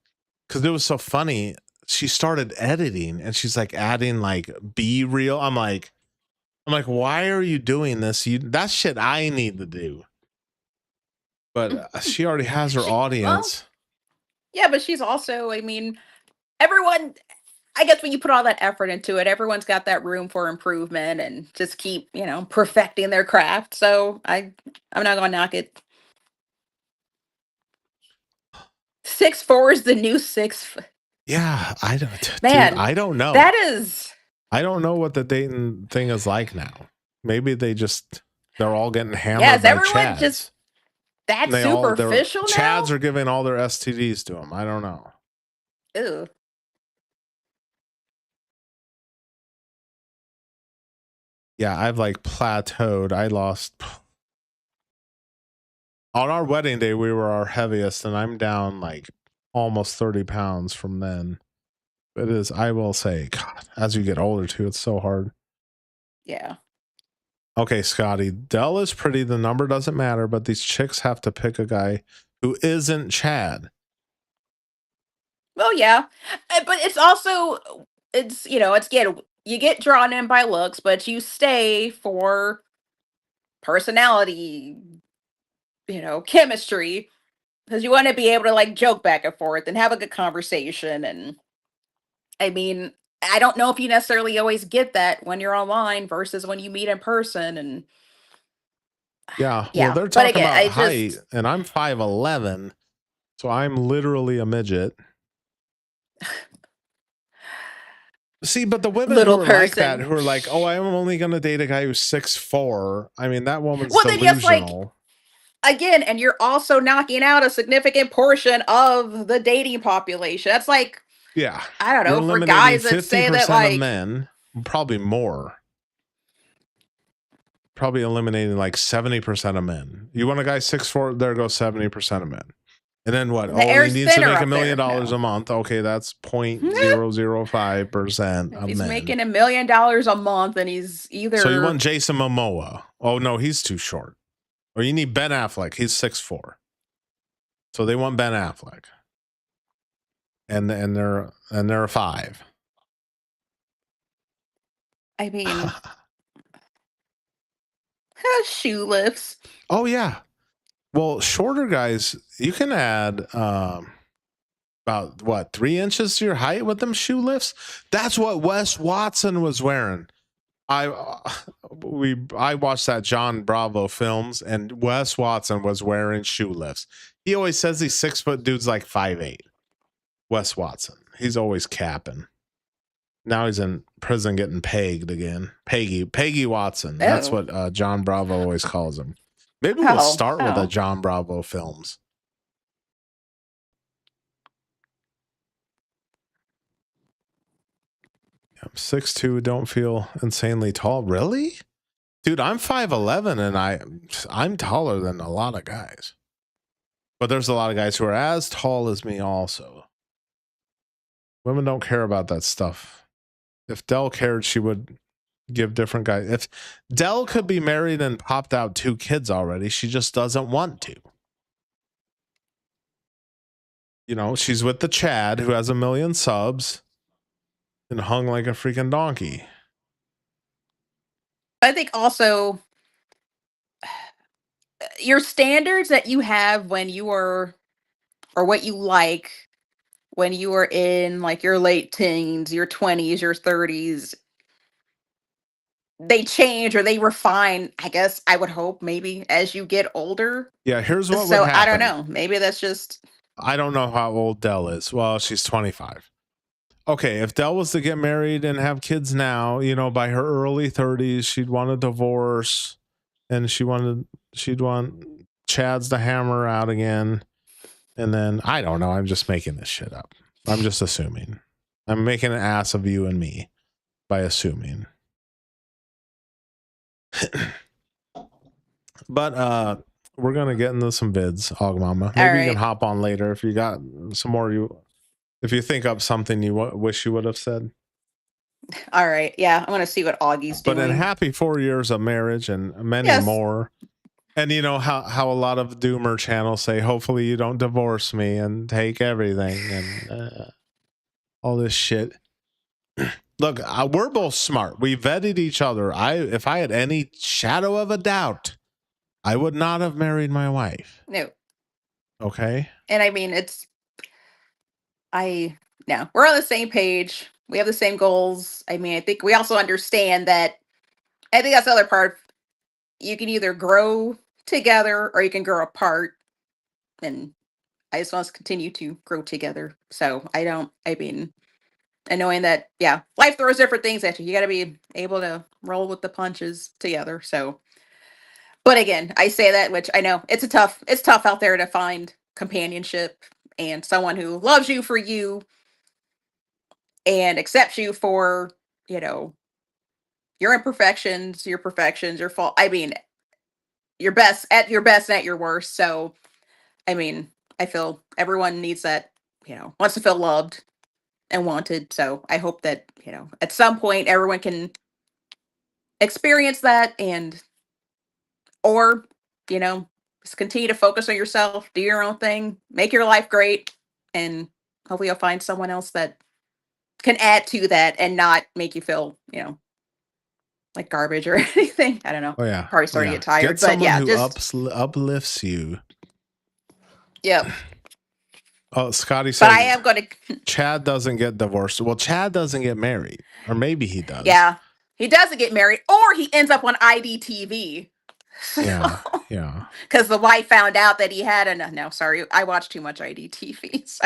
because it was so funny. She started editing and she's like adding like B-reel. I'm like, why are you doing this? That's shit I need to do. But she already has her audience. Yeah, but she's also, I mean, everyone, I guess when you put all that effort into it, everyone's got that room for improvement and just keep, perfecting their craft. So I'm not going to knock it. 6'4" is the new 6. Yeah, I don't. Man, dude, I don't know. I don't know what the dating thing is like now. Maybe they're all getting hammered. Yeah, is everyone Chads. Just that superficial now? Chads are giving all their STDs to them. I don't know. Ew. Yeah, I've like plateaued. I lost. On our wedding day, we were our heaviest, and I'm down like almost 30 pounds from then. It is, I will say, God, as you get older too, it's so hard. Yeah. Okay, Scotty, Dell is pretty. The number doesn't matter, but these chicks have to pick a guy who isn't Chad. Well, yeah, but it's also, you get drawn in by looks, but you stay for personality, chemistry, because you want to be able to like joke back and forth and have a good conversation. And I mean, I don't know if you necessarily always get that when you're online versus when you meet in person. And yeah, well, they're talking about height, and I'm 5'11", so I'm literally a midget. See, but the women who are like that, who are like, "Oh, I'm only going to date a guy who's 6'4". I mean, that woman's delusional. Then just like, again, and you're also knocking out a significant portion of the dating population. That's like, yeah, I don't know, for guys that say that like of men, probably more. Probably eliminating like 70% of men. You want a guy 6'4", there goes 70% of men. And then what? The He air's needs to thinner make $1 up million there now. a month. Okay, that's 0.005% If of he's men. making $1 million a month, and he's either. So you want Jason Momoa? Oh no, he's too short. Or you need Ben Affleck. He's 6'4". So they want Ben Affleck, and they're a 5. I mean, shoe lifts. Oh yeah. Well, shorter guys, you can add about what 3 inches to your height with them shoe lifts. That's what Wes Watson was wearing. I watched that John Bravo films, and Wes Watson was wearing shoe lifts. He always says these 6-foot dudes like 5'8". Wes Watson. He's always capping. Now he's in prison getting pegged again. Peggy Watson. That's what John Bravo always calls him. Maybe we'll start with a John Bravo films. I'm 6'2", don't feel insanely tall. Really? Dude, I'm 5'11", and I'm taller than a lot of guys. But there's a lot of guys who are as tall as me also. Women don't care about that stuff. If Dell cared, she would give different guys. If Dell could be married and popped out 2 kids already, she just doesn't want to. You know, she's with the Chad who has 1 million subs and hung like a freaking donkey. I think also your standards that you have when you are, or what you like when you are in like your late teens, your 20s, your 30s, they change or they refine, I guess, I would hope, maybe as you get older. Yeah, here's what So would happen. I don't know. Maybe that's just. I don't know how old Dell is. Well, she's 25. Okay, if Dell was to get married and have kids now, you know, by her early 30s, she'd want a divorce, and she'd want Chad's to hammer her out again. And then I don't know. I'm just making this shit up. I'm just assuming. I'm making an ass of you and me by assuming. But we're gonna get into some vids, Hog Mama. Maybe you can hop on later if you got some more. If you think up something you wish you would have said. All right. Yeah, I want to see what Augie's doing. But in happy 4 years of marriage and many more. And you know how a lot of doomer channels say, hopefully you don't divorce me and take everything and all this shit. Look, we're both smart. We vetted each other. If I had any shadow of a doubt, I would not have married my wife. No. Okay. And I mean, we're on the same page. We have the same goals. I mean, I think we also understand that. I think that's the other part. You can either grow together or you can grow apart. And I just want us to continue to grow together. So and knowing that, yeah, life throws different things at you. You got to be able to roll with the punches together. So, but again, I say that, which I know it's tough out there to find companionship and someone who loves you for you and accepts you for, your imperfections, your perfections, your fault. I mean, your best and at your worst. So, I mean, I feel everyone needs that, wants to feel loved and wanted. So I hope that, at some point everyone can experience that or, just continue to focus on yourself, do your own thing, make your life great. And hopefully you'll find someone else that can add to that and not make you feel, like garbage or anything. I don't know. Oh yeah. Probably starting to get tired. Get someone who just uplifts you. Yep. Oh, Scotty says, but I am going to. Chad doesn't get divorced. Well, Chad doesn't get married, or maybe he does. Yeah, he doesn't get married, or he ends up on IDTV. Yeah. Because the wife found out that he had no, sorry, I watched too much IDTV. So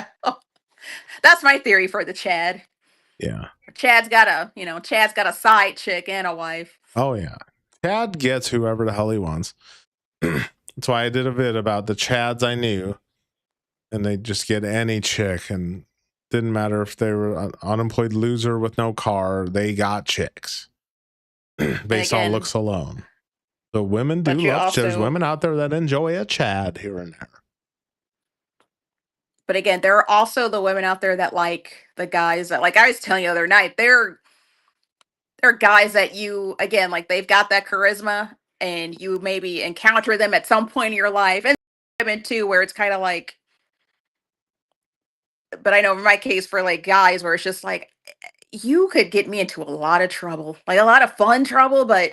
that's my theory for the Chad. Yeah. Chad's got a side chick and a wife. Oh yeah. Chad gets whoever the hell he wants. That's why I did a vid about the Chads I knew. And they just get any chick, and didn't matter if they were an unemployed loser with no car, they got chicks based on looks alone. So women do love. There's women out there that enjoy a Chad here and there. But again, there are also the women out there that like the guys that, like I was telling you the other night, they're guys that you, again, like they've got that charisma and you maybe encounter them at some point in your life. And women too, where it's kind of like, but I know in my case for like guys where it's just like, you could get me into a lot of trouble, like a lot of fun trouble, but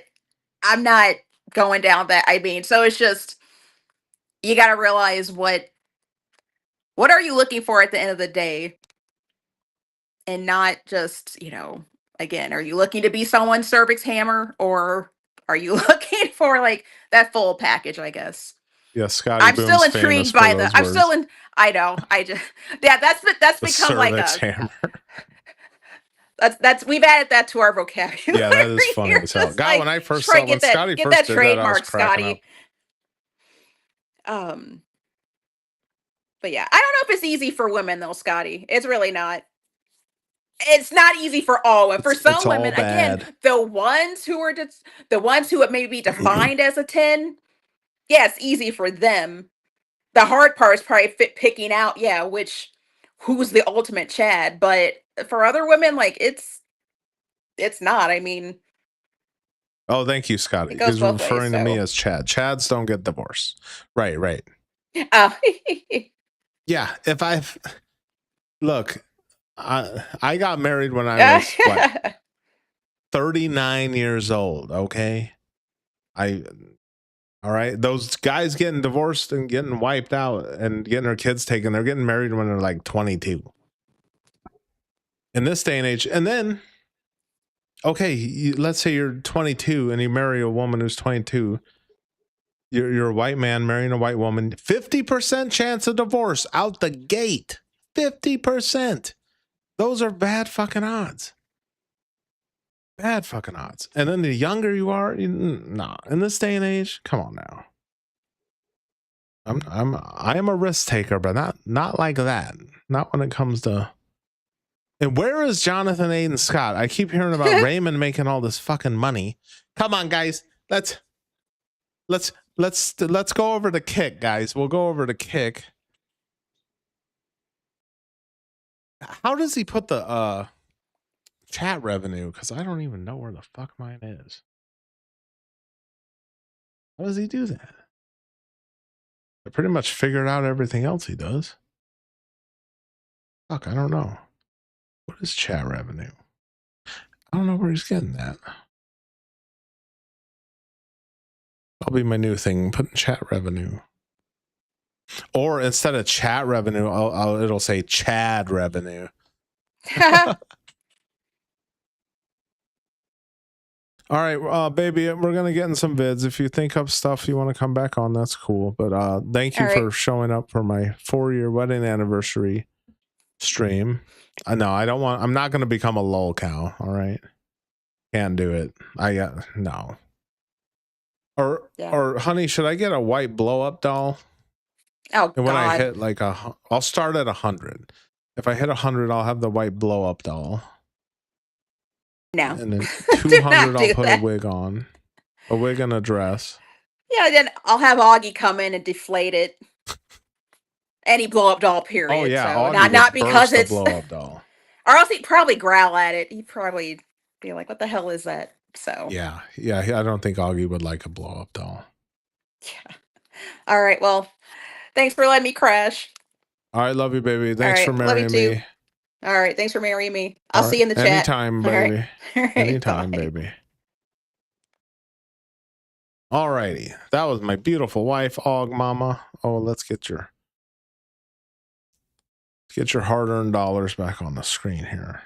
I'm not going down that. I mean, so it's just, you got to realize what are you looking for at the end of the day, and not just, again, are you looking to be someone's cervix hammer, or are you looking for like that full package, I guess. Yeah, Scotty I'm still Boom's famous intrigued for by those I'm words. still in I know. I just yeah, that's The become like cervix a hammer. that's we've added that to our vocabulary Yeah, that is funny here. as hell. Just God, when like I first try saw to when Scotty get first that did that, I was trademark, cracking up. Scotty. Um but yeah, I don't know if it's easy for women though, Scotty. It's really not. It's not easy for all women. For It's some all women, again, bad. the ones who are just the ones who may be defined as a 10, yeah, it's easy for them. The hard part is probably picking out, yeah, who's the ultimate Chad. But for other women, like it's not. I mean, Oh, thank you, Scotty. it goes He's both ways. referring to me So, as Chad. Chads don't get divorced. Right, right. uh, Yeah, if I've look, I got married when I was what, 39 years old, okay? All right, those guys getting divorced and getting wiped out and getting their kids taken, they're getting married when they're like 22. In this day and age, and then okay, let's say you're 22 and you marry a woman who's 22. You're a white man marrying a white woman. 50% chance of divorce out the gate. 50%. Those are bad fucking odds. Bad fucking odds. And then the younger you are, nah. In this day and age, come on now. I am a risk taker, but not like that. Not when it comes to. And where is Jonathan Aiden Scott? I keep hearing about Raymond making all this fucking money. Come on, guys. Let's go over to Kick, guys. We'll go over to Kick. How does he put the chat revenue? Because I don't even know where the fuck mine is. How does he do that? I pretty much figured out everything else he does. Fuck, I don't know. What is chat revenue? I don't know where he's getting that. That'll be my new thing, putting chat revenue. Or instead of chat revenue, it'll say Chad revenue. All right, baby, we're gonna get in some vids. If you think up stuff you want to come back on, that's cool. But thank you for showing up for my 4-year wedding anniversary stream. No, I don't want. I'm not gonna become a lol cow. All right, can't do it. No. Or honey, should I get a white blow up doll? Oh, and when God. I hit like I'll start at 100. If I hit 100, I'll have the white blow up doll. No. And then 200, I'll put a wig on. A wig and a dress. Yeah, then I'll have Auggie come in and deflate it. Any blow up doll, period. Oh yeah, so not because it's blow up doll. Or else he'd probably growl at it. He'd probably be like, "What the hell is that?" So yeah, I don't think Auggie would like a blow up doll. Yeah. All right. Well, thanks for letting me crash. All right, love you, baby. Thanks for marrying me. All right, thanks for marrying me. I'll see you in the chat. Anytime, baby. All right. Anytime, Bye. baby. All righty. That was my beautiful wife, Aug Mama. Oh, let's get your hard-earned dollars back on the screen here.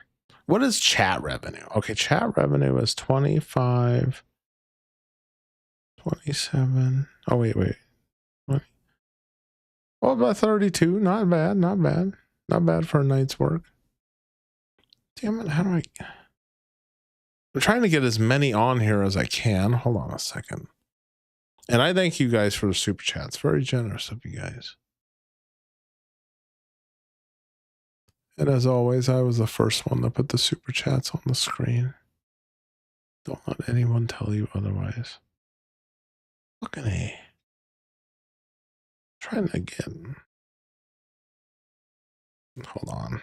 What is chat revenue? Okay, chat revenue is 25, 27. Oh, wait. 20. Oh, about 32. Not bad, not bad. Not bad for a night's work. Damn it, how do I... I'm trying to get as many on here as I can. Hold on a second. And I thank you guys for the super chats. Very generous of you guys. And as always, I was the first one to put the super chats on the screen. Don't let anyone tell you otherwise. Fucking A. Trying again. Hold on.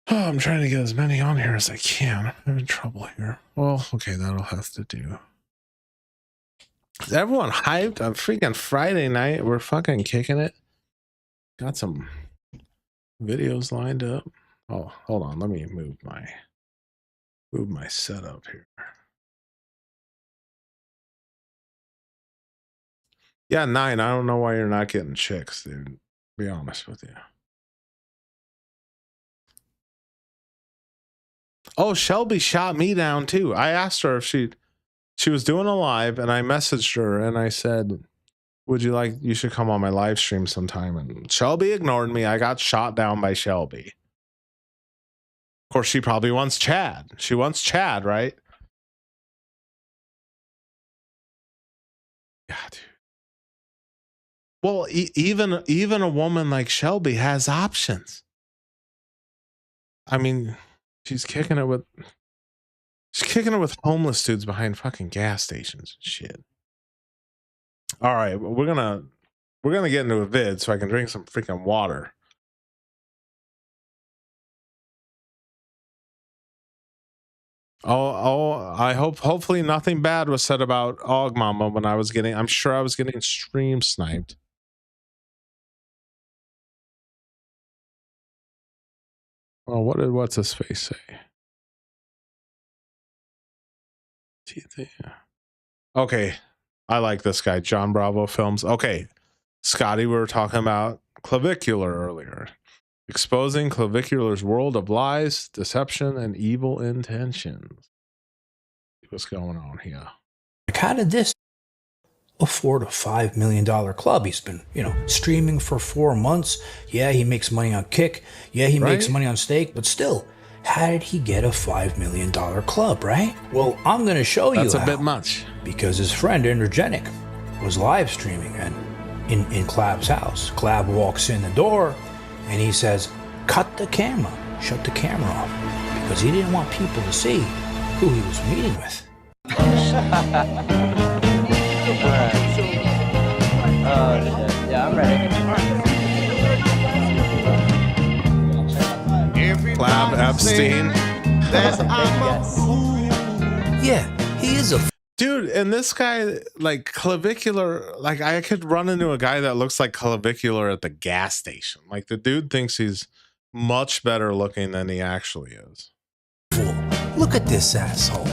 Oh, I'm trying to get as many on here as I can. I'm having trouble here. Well, okay, that'll have to do. Is everyone hyped on freaking Friday night? We're fucking kicking it. Got some videos lined up. Oh, hold on. Let me move my setup here. Yeah, 9. I don't know why you're not getting chicks, dude. To be honest with you. Oh, Shelby shot me down too. I asked her if she was doing a live, and I messaged her and I said, you should come on my live stream sometime. And Shelby ignored me. I got shot down by Shelby. Of course, she probably wants Chad. She wants Chad, right? Yeah, dude. Well, even a woman like Shelby has options. I mean, she's kicking it with homeless dudes behind fucking gas stations and shit. All right, we're gonna get into a vid so I can drink some freaking water. Oh, I hopefully nothing bad was said about Aug Mama when I'm sure I was getting stream sniped. Oh, what's his face say? Okay, I like this guy, John Bravo Films. Okay, Scotty, we were talking about clavicular earlier. Exposing clavicular's world of lies, deception, and evil intentions. What's going on here? Like, how did this afford a $5 million club? He's been, streaming for 4 months. Yeah, he makes money on Kick. Yeah, he makes money on Stake. But still, how did he get a $5 million club, right? Well, I'm going to show you That's a bit much. Because his friend, Energetic, was live streaming and in Clab's house. Clab walks in the door and he says, cut the camera, shut the camera off. Because he didn't want people to see who he was meeting with. Yeah, I'm ready. Clab Epstein. Yeah, he is a dude, and this guy, like clavicular, like I could run into a guy that looks like clavicular at the gas station. Like the dude thinks he's much better looking than he actually is. Look at this asshole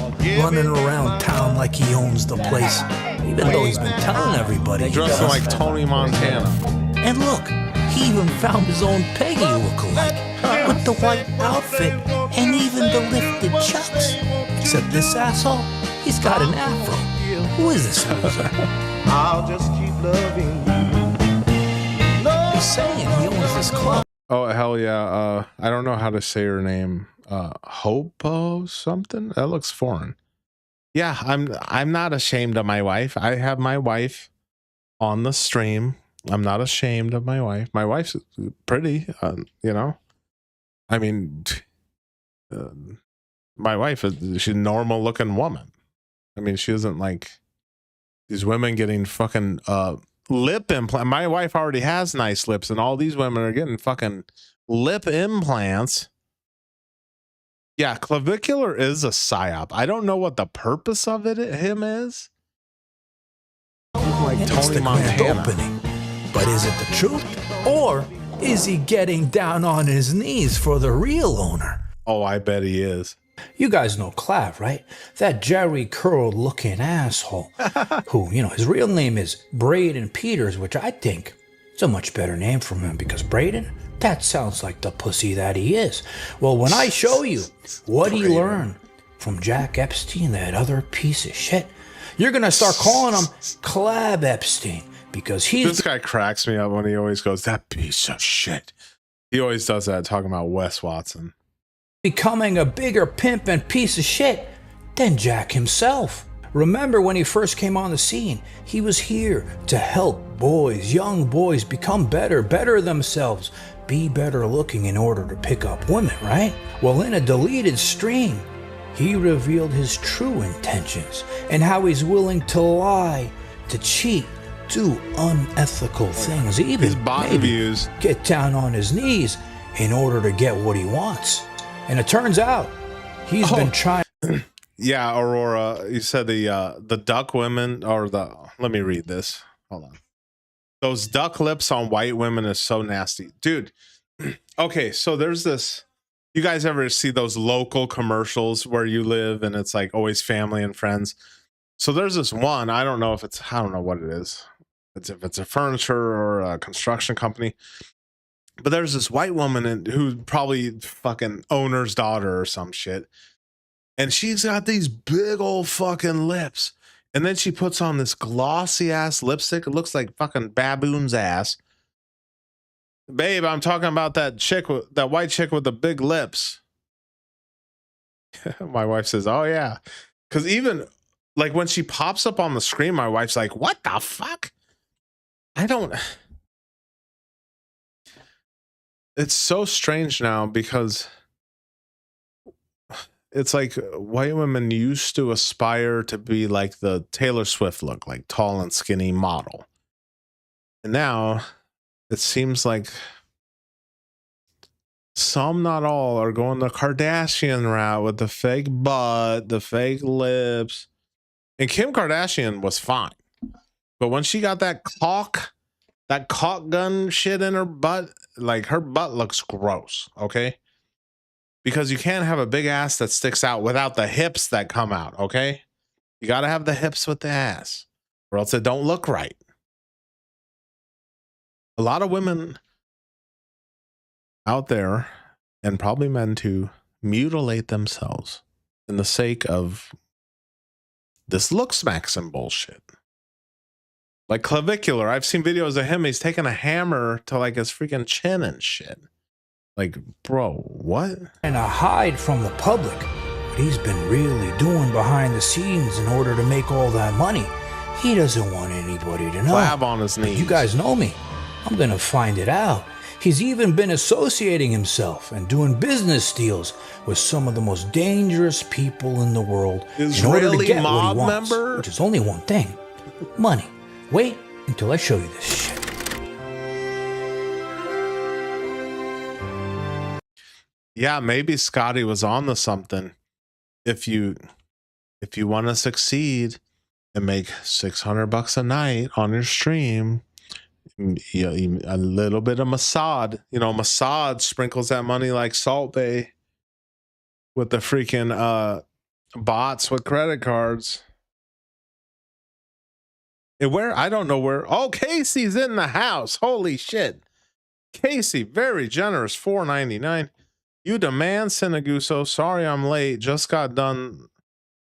running around town like he owns the place, even though he's been telling everybody. Dressing like Tony Montana. And look, he even found his own Peggy look-alike with the white outfit and even the lifted chucks. Except this asshole, he's got an afro. Who is this loser? I'll just keep loving you. He's saying he owns this club. Oh hell yeah! I don't know how to say her name. Hopo something. That looks foreign. Yeah, I'm not ashamed of my wife. I have my wife on the stream. I'm not ashamed of my wife. My wife's pretty. I mean, my wife she's a normal looking woman. I mean, she isn't like these women getting fucking lip implant. My wife already has nice lips, and all these women are getting fucking lip implants. Yeah, clavicular is a psyop. I don't know what the purpose of him is. Like Tony Montana. Opening. But is it the truth? Or is he getting down on his knees for the real owner? Oh, I bet he is. You guys know Clav, right? That Jerry curl looking asshole who, his real name is Braden Peters, which I think is a much better name for him because Braden, that sounds like the pussy that he is. Well, when I show you what he learned from Jack Epstein, that other piece of shit, you're going to start calling him Clab Epstein because This guy cracks me up when he always goes, that piece of shit. He always does that talking about Wes Watson. Becoming a bigger pimp and piece of shit than Jack himself. Remember when he first came on the scene, he was here to help boys, young boys, become better themselves, be better looking in order to pick up women, right? Well, in a deleted stream, he revealed his true intentions and how he's willing to lie, to cheat, do unethical things, He's even botting maybe views. get down on his knees in order to get what he wants. And it turns out he's been trying. Yeah, Aurora, you said the duck women, or let me read this. Hold on. Those duck lips on white women is so nasty. Dude, okay, so there's this, you guys ever see those local commercials where you live and it's like always family and friends? So there's this one, I don't know what it is. If it's a furniture or a construction company. But there's this white woman who's probably fucking owner's daughter or some shit. And she's got these big old fucking lips. And then she puts on this glossy ass lipstick. It looks like fucking baboon's ass. Babe, I'm talking about that white chick with the big lips. My wife says, oh yeah. Because even like when she pops up on the screen, my wife's like, what the fuck? It's so strange now because it's like white women used to aspire to be like the Taylor Swift look, like tall and skinny model. And now it seems like some, not all, are going the Kardashian route with the fake butt, the fake lips. And Kim Kardashian was fine. But when she got that caulk gun shit in her butt, like her butt looks gross, okay? Because you can't have a big ass that sticks out without the hips that come out, okay? You got to have the hips with the ass, or else it don't look right. A lot of women out there, and probably men too, mutilate themselves in the sake of this looks maxim bullshit. Like clavicular, I've seen videos of him, he's taking a hammer to like his freaking chin and shit. Like, bro, what? And to hide from the public what he's been really doing behind the scenes in order to make all that money. He doesn't want anybody to know. Flab on his knees. You guys know me. I'm gonna find it out. He's even been associating himself and doing business deals with some of the most dangerous people in the world in order to get what he wants, which is only one thing: money. Wait until I show you this shit. Yeah, maybe Scotty was on to something. If you want to succeed and make $600 a night on your stream, a little bit of Mossad, Mossad sprinkles that money like Salt Bay with the freaking bots with credit cards. And I don't know where. Oh, Casey's in the house. Holy shit. Casey, very generous, $4.99. You demand, Sinaguso. Sorry I'm late. Just got done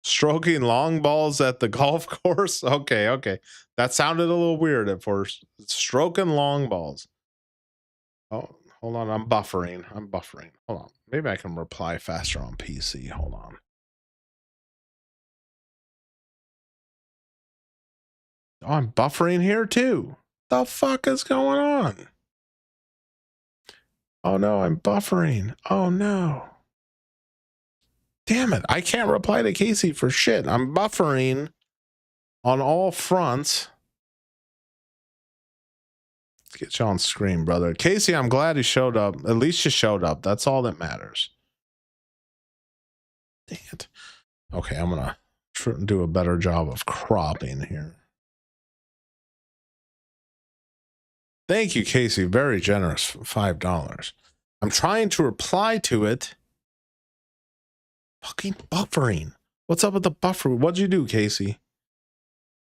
stroking long balls at the golf course. Okay. That sounded a little weird at first. Stroking long balls. Oh, hold on. I'm buffering. Hold on. Maybe I can reply faster on PC. Hold on. Oh, I'm buffering here too. The fuck is going on? Oh no, I'm buffering. Oh no. Damn it. I can't reply to Casey for shit. I'm buffering on all fronts. Let's get you on screen, brother. Casey, I'm glad you showed up. At least you showed up. That's all that matters. Dang it. Okay, I'm going to do a better job of cropping here. Thank you, Casey. Very generous. $5. I'm trying to reply to it. Fucking buffering. What's up with the buffer? What'd you do, Casey?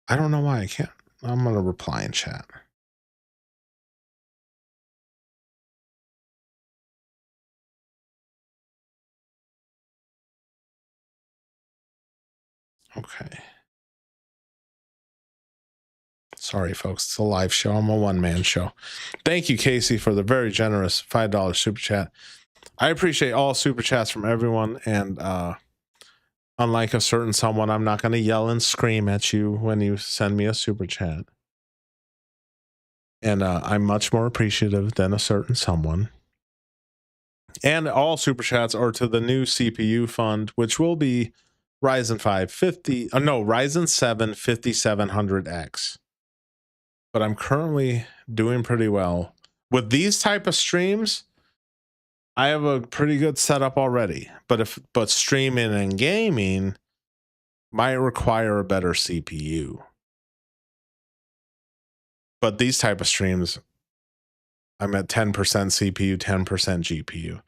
I don't know why I can't. I'm going to reply in chat. Okay. Sorry, folks. It's a live show. I'm a one-man show. Thank you, Casey, for the very generous $5 super chat. I appreciate all super chats from everyone. And unlike a certain someone, I'm not going to yell and scream at you when you send me a super chat. And I'm much more appreciative than a certain someone. And all super chats are to the new CPU fund, which will be Ryzen 7 5700X. but I'm currently doing pretty well with these type of streams. I have a pretty good setup already, but streaming and gaming might require a better CPU. But these type of streams, I'm at 10% CPU, 10% GPU.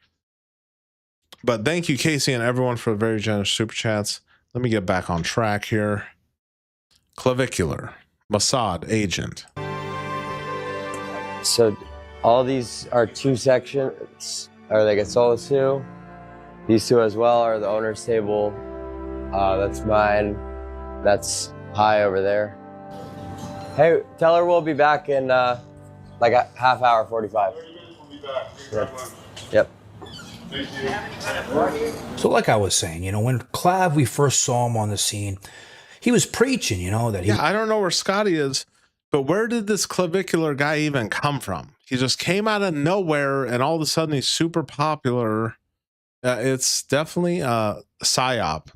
But thank you, Casey, and everyone for the very generous super chats. Let me get back on track here. Clavicular, Mossad agent. So all these are 2 sections. Are they get solo 2? These 2 as well are the owner's table. That's mine. That's high over there. Hey, tell her we'll be back in like a half hour, 45. Yep. So like I was saying, when Clav, we first saw him on the scene, he was preaching, that he... Yeah, I don't know where Scotty is, but where did this clavicular guy even come from? He just came out of nowhere, and all of a sudden he's super popular. It's definitely a psyop.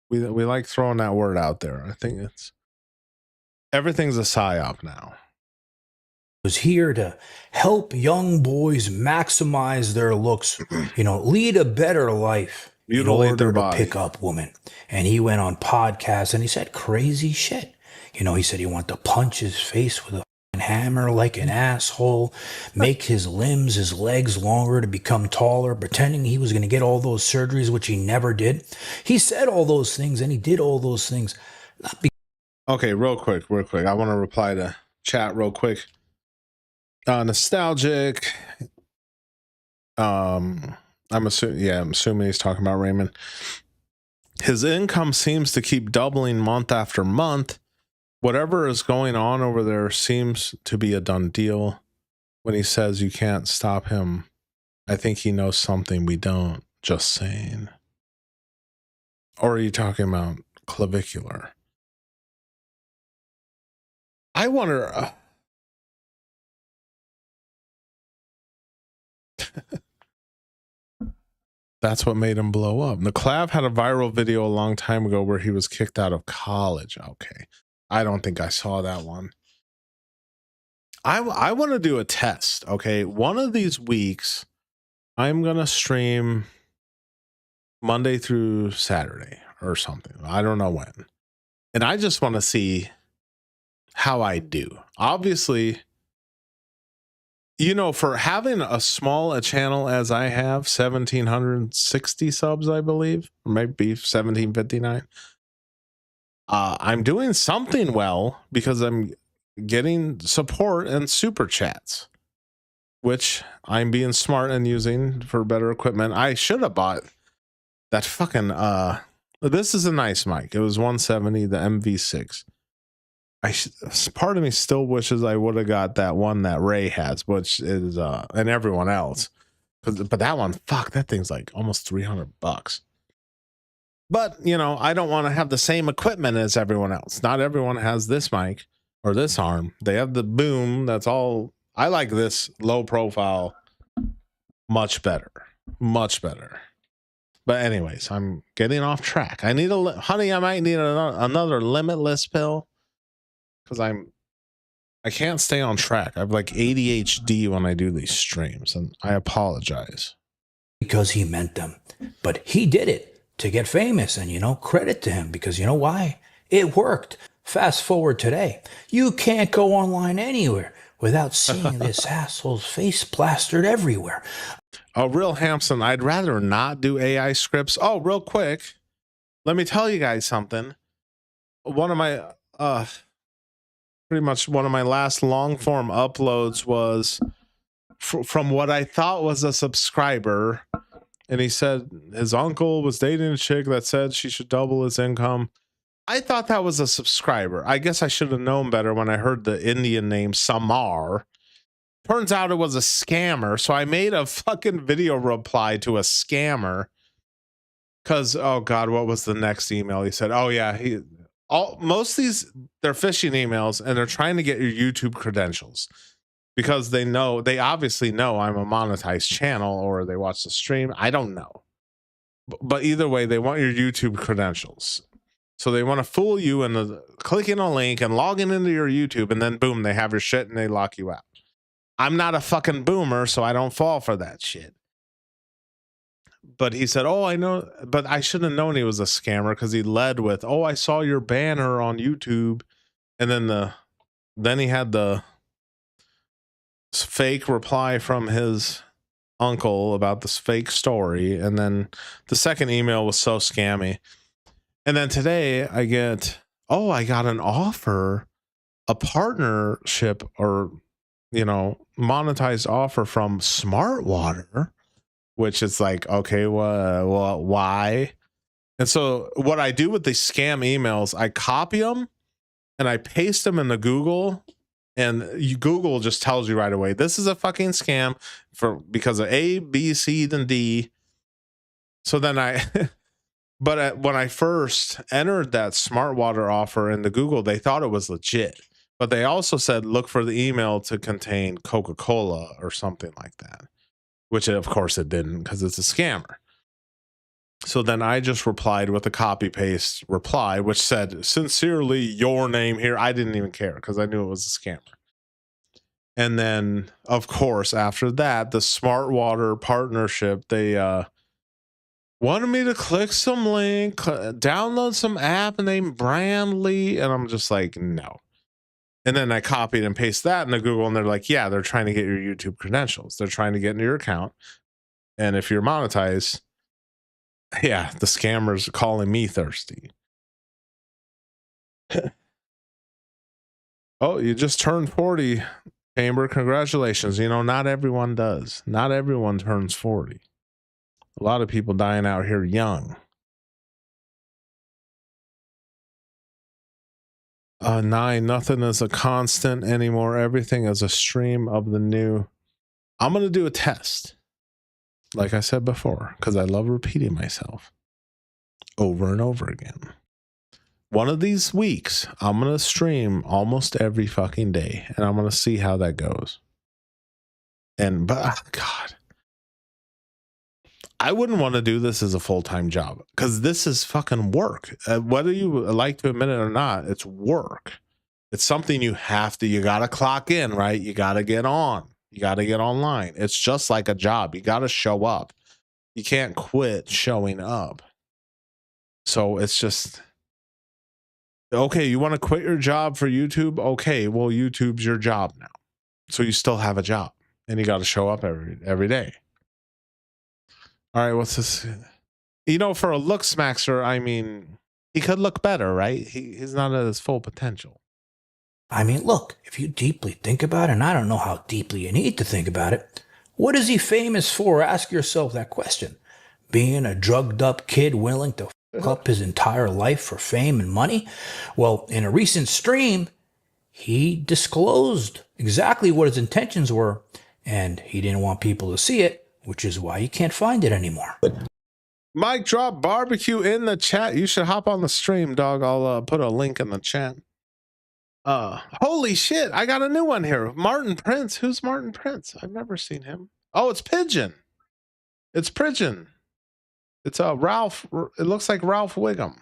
We like throwing that word out there. I think everything's a psyop now. Was here to help young boys maximize their looks, lead a better life in order to pick up women. And he went on podcasts and he said crazy shit. He said he wanted to punch his face with a hammer like an asshole, make his limbs, his legs longer to become taller, pretending he was going to get all those surgeries, which he never did. He said all those things and he did all those things. Okay, real quick. I want to reply to chat real quick. Nostalgic. I'm assuming he's talking about Raymond. His income seems to keep doubling month after month. Whatever is going on over there seems to be a done deal. When he says you can't stop him, I think he knows something we don't. Just saying. Or are you talking about clavicular? I wonder. That's what made him blow up. The Clav had a viral video a long time ago where he was kicked out of college. Okay. I don't think I saw that one. I want to do a test. Okay. One of these weeks, I'm going to stream Monday through Saturday or something. I don't know when. And I just want to see how I do. Obviously, for having a small a channel as I have, 1,760 subs, I believe, or maybe 1,759. I'm doing something well because I'm getting support and super chats, which I'm being smart and using for better equipment. I should have bought that fucking, this is a nice mic. It was 170, the MV6. Part of me still wishes I would have got that one that Ray has, which is and everyone else, but that one, fuck, that thing's like almost $300. But I don't want to have the same equipment as everyone else. Not everyone has this mic or this arm. They have the boom. That's all. I like this low profile much better. But anyways, I'm getting off track. I need honey, I might need another limitless pill. Because I can't stay on track. I have like ADHD when I do these streams, and I apologize. Because he meant them. But he did it to get famous, and credit to him, because you know why? It worked. Fast forward today. You can't go online anywhere without seeing this asshole's face plastered everywhere. Oh, Real Hampson, I'd rather not do AI scripts. Oh, real quick. Let me tell you guys something. One of my pretty much one of my last long form uploads was from what I thought was a subscriber. And he said his uncle was dating a chick that said she should double his income. I thought that was a subscriber. I guess I should have known better when I heard the Indian name Samar. Turns out it was a scammer. So I made a fucking video reply to a scammer. Cause, oh God, what was the next email? He said, oh yeah, most of these, they're phishing emails and they're trying to get your YouTube credentials because they obviously know I'm a monetized channel or they watch the stream. I don't know. But either way, they want your YouTube credentials. So they want to fool you into clicking a link and logging into your YouTube, and then boom, they have your shit and they lock you out. I'm not a fucking boomer, so I don't fall for that shit. But he said, oh, I know, but I should have known he was a scammer because he led with, oh, I saw your banner on YouTube. And then he had the fake reply from his uncle about this fake story. And then the second email was so scammy. And then today I got an offer, a partnership or, monetized offer from Smartwater, which is like, okay, well, why? And so what I do with these scam emails, I copy them and I paste them into Google, and Google just tells you right away, this is a fucking scam because of A, B, C, then D. So then when I first entered that Smartwater offer into Google, they thought it was legit, but they also said, look for the email to contain Coca-Cola or something like that, which of course it didn't because it's a scammer. So then I just replied with a copy paste reply, which said, sincerely, your name here. I didn't even care because I knew it was a scammer. And then, of course, after that, the Smartwater partnership, they wanted me to click some link, download some app named Brandly. And I'm just like, no. And then I copied and pasted that into Google, and they're like, yeah, they're trying to get your YouTube credentials. They're trying to get into your account. And if you're monetized, yeah, the scammers are calling me thirsty. Oh, you just turned 40, Chamber. Congratulations. Not everyone does. Not everyone turns 40. A lot of people dying out here young. 9, nothing is a constant anymore. Everything is a stream of the new. I'm going to do a test. Like I said before, because I love repeating myself over and over again. One of these weeks, I'm going to stream almost every fucking day, and I'm going to see how that goes. But God, I wouldn't want to do this as a full-time job because this is fucking work. Whether you like to admit it or not, it's work. It's something you got to clock in, right? You got to get on. You got to get online. It's just like a job. You got to show up. You can't quit showing up. So it's just, okay, you want to quit your job for YouTube? Okay, well, YouTube's your job now. So you still have a job and you got to show up every day. All right, what's this? For a look smaxer, I mean, he could look better, right? He's not at his full potential. I mean, look, if you deeply think about it, and I don't know how deeply you need to think about it, what is he famous for? Ask yourself that question. Being a drugged up kid willing to fuck up his entire life for fame and money? Well, in a recent stream, he disclosed exactly what his intentions were, and he didn't want people to see it, which is why you can't find it anymore. Mike Drop Barbecue in the chat. You should hop on the stream, dog. I'll put a link in the chat. Holy shit, I got a new one here. Martin Prince. Who's Martin Prince? I've never seen him. Oh, it's Pigeon. It's Pigeon. It's Ralph. It looks like Ralph Wiggum.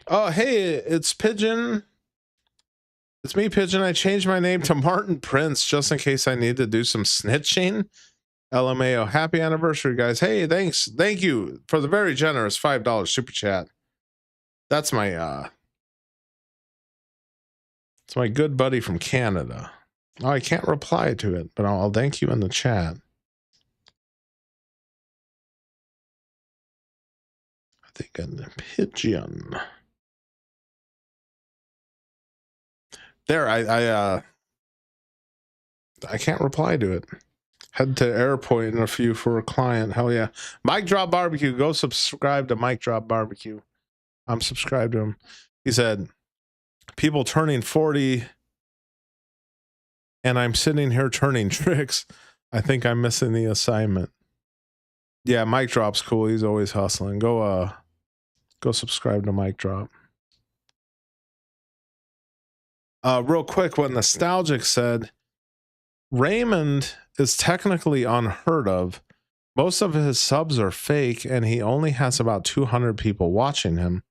Oh, hey, it's Pigeon. It's me, Pigeon. I changed my name to Martin Prince just in case I need to do some snitching. LMAO. Happy anniversary, guys. Hey, thanks. Thank you for the very generous $5 super chat. That's my it's my good buddy from Canada. Oh, I can't reply to it, but I'll thank you in the chat. I think a Pigeon. There, I can't reply to it. Head to airport in a few for a client. Hell yeah. Mike Drop Barbecue. Go subscribe to Mike Drop Barbecue. I'm subscribed to him. He said, people turning 40 and I'm sitting here turning tricks. I think I'm missing the assignment. Yeah, Mike Drop's cool. He's always hustling. Go subscribe to Mike Drop. Real quick, what Nostalgic said, Raymond is technically unheard of, Most of his subs are fake, and he only has about 200 people watching him.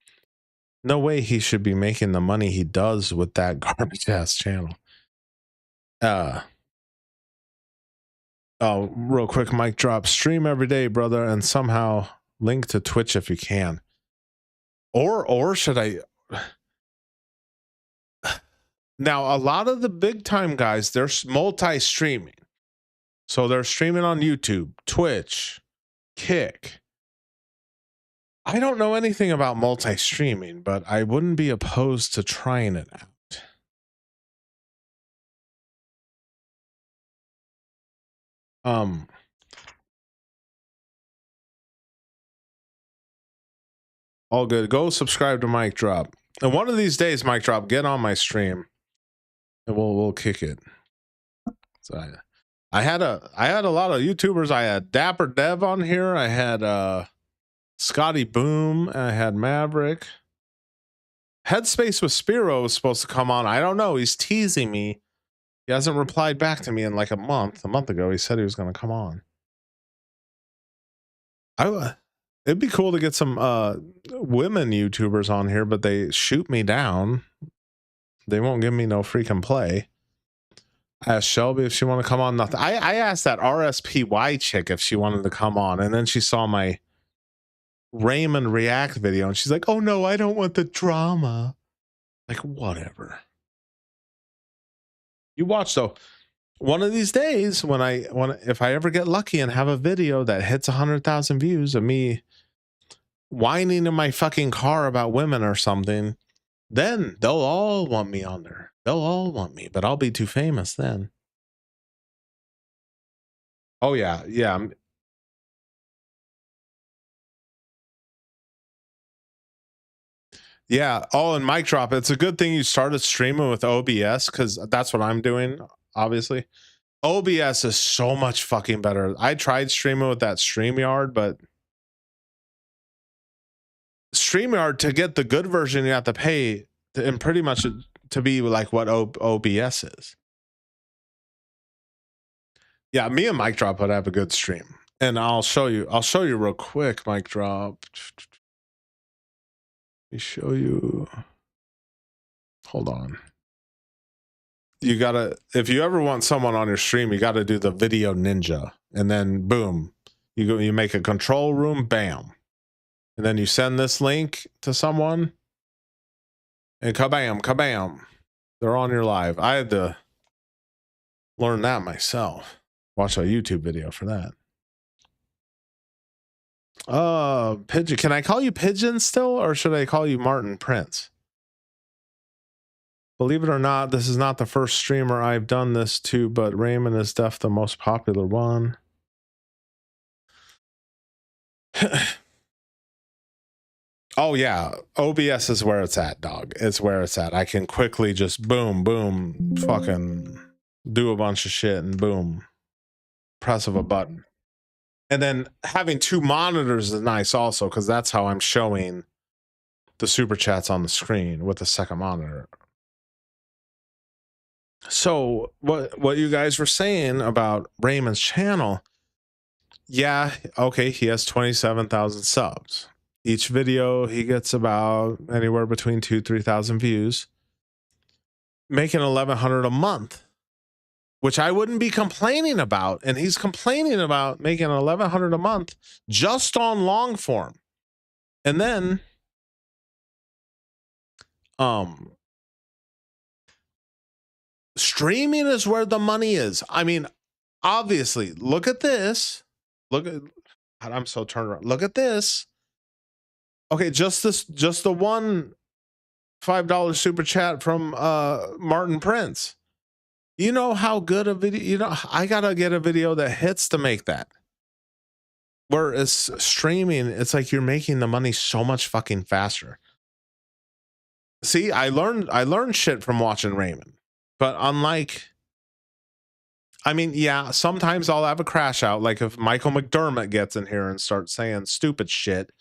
No way he should be making the money he does with that garbage ass channel. Oh, real quick mic drop. Stream every day, brother, and somehow link to Twitch if you can. Or should I? Now, a lot of the big time guys, they're multi-streaming. So they're streaming on YouTube, Twitch, Kick. I don't know anything about multi-streaming, but I wouldn't be opposed to trying it out. All good. Go subscribe to Mic Drop. And one of these days, Mic Drop, get on my stream and we'll kick it. So I had a lot of YouTubers. I had Dapper Dev on here. I had Scotty Boom. I had Maverick. Headspace with Spiro was supposed to come on. I don't know. He's teasing me. He hasn't replied back to me in like a month. A month ago, he said he was going to come on. It'd be cool to get some women YouTubers on here, but they shoot me down. They won't give me no freaking play. I asked Shelby if she wanted to come on. Nothing. I asked that RSPY chick if she wanted to come on, and then she saw my Raymond React video, and she's like, "Oh no, I don't want the drama." Like, whatever. You watch though. One of these days, if I ever get lucky and have a video that hits 100,000 views of me whining in my fucking car about women or something, then they'll all want me on there. They'll all want me, but I'll be too famous then. Oh yeah, yeah. Yeah. Oh, and Mic Drop. It's a good thing you started streaming with OBS, because that's what I'm doing, obviously. OBS is so much fucking better. I tried streaming with that StreamYard, but StreamYard, to get the good version, you have to pay, and pretty much to be like what OBS is. Yeah, me and Mic Drop would have a good stream. And I'll show you real quick, Mic Drop. Let me show you. Hold on. You gotta, if you ever want someone on your stream, you gotta do the video ninja, and then boom, you make a control room, bam, and then you send this link to someone, and kabam, they're on your live. I had to learn that myself. Watch a YouTube video for that. Pigeon, can I call you Pigeon still, or should I call you Martin Prince? Believe it or not, this is not the first streamer I've done this to, but Raymond is definitely the most popular one. Oh yeah, OBS is where it's at, dog. It's where it's at. I can quickly just boom, boom, fucking do a bunch of shit and boom, press of a button. And then having two monitors is nice also, because that's how I'm showing the super chats on the screen with the second monitor. So what you guys were saying about Raymond's channel, yeah, okay, he has 27,000 subs. Each video he gets about anywhere between 2,000-3,000 views, making 1,100 a month, which I wouldn't be complaining about. And he's complaining about making 1,100 a month just on long form. And then streaming is where the money is. I mean, obviously, look at this. Look at, I'm so turned around. Look at this. Okay, just the one $5 super chat from Martin Prince. You know how good a video, you know, I gotta get a video that hits to make that. Whereas streaming, it's like you're making the money so much fucking faster. See, I learned shit from watching Raymond. But unlike, I mean, yeah, sometimes I'll have a crash out. Like if Michael McDermott gets in here and starts saying stupid shit,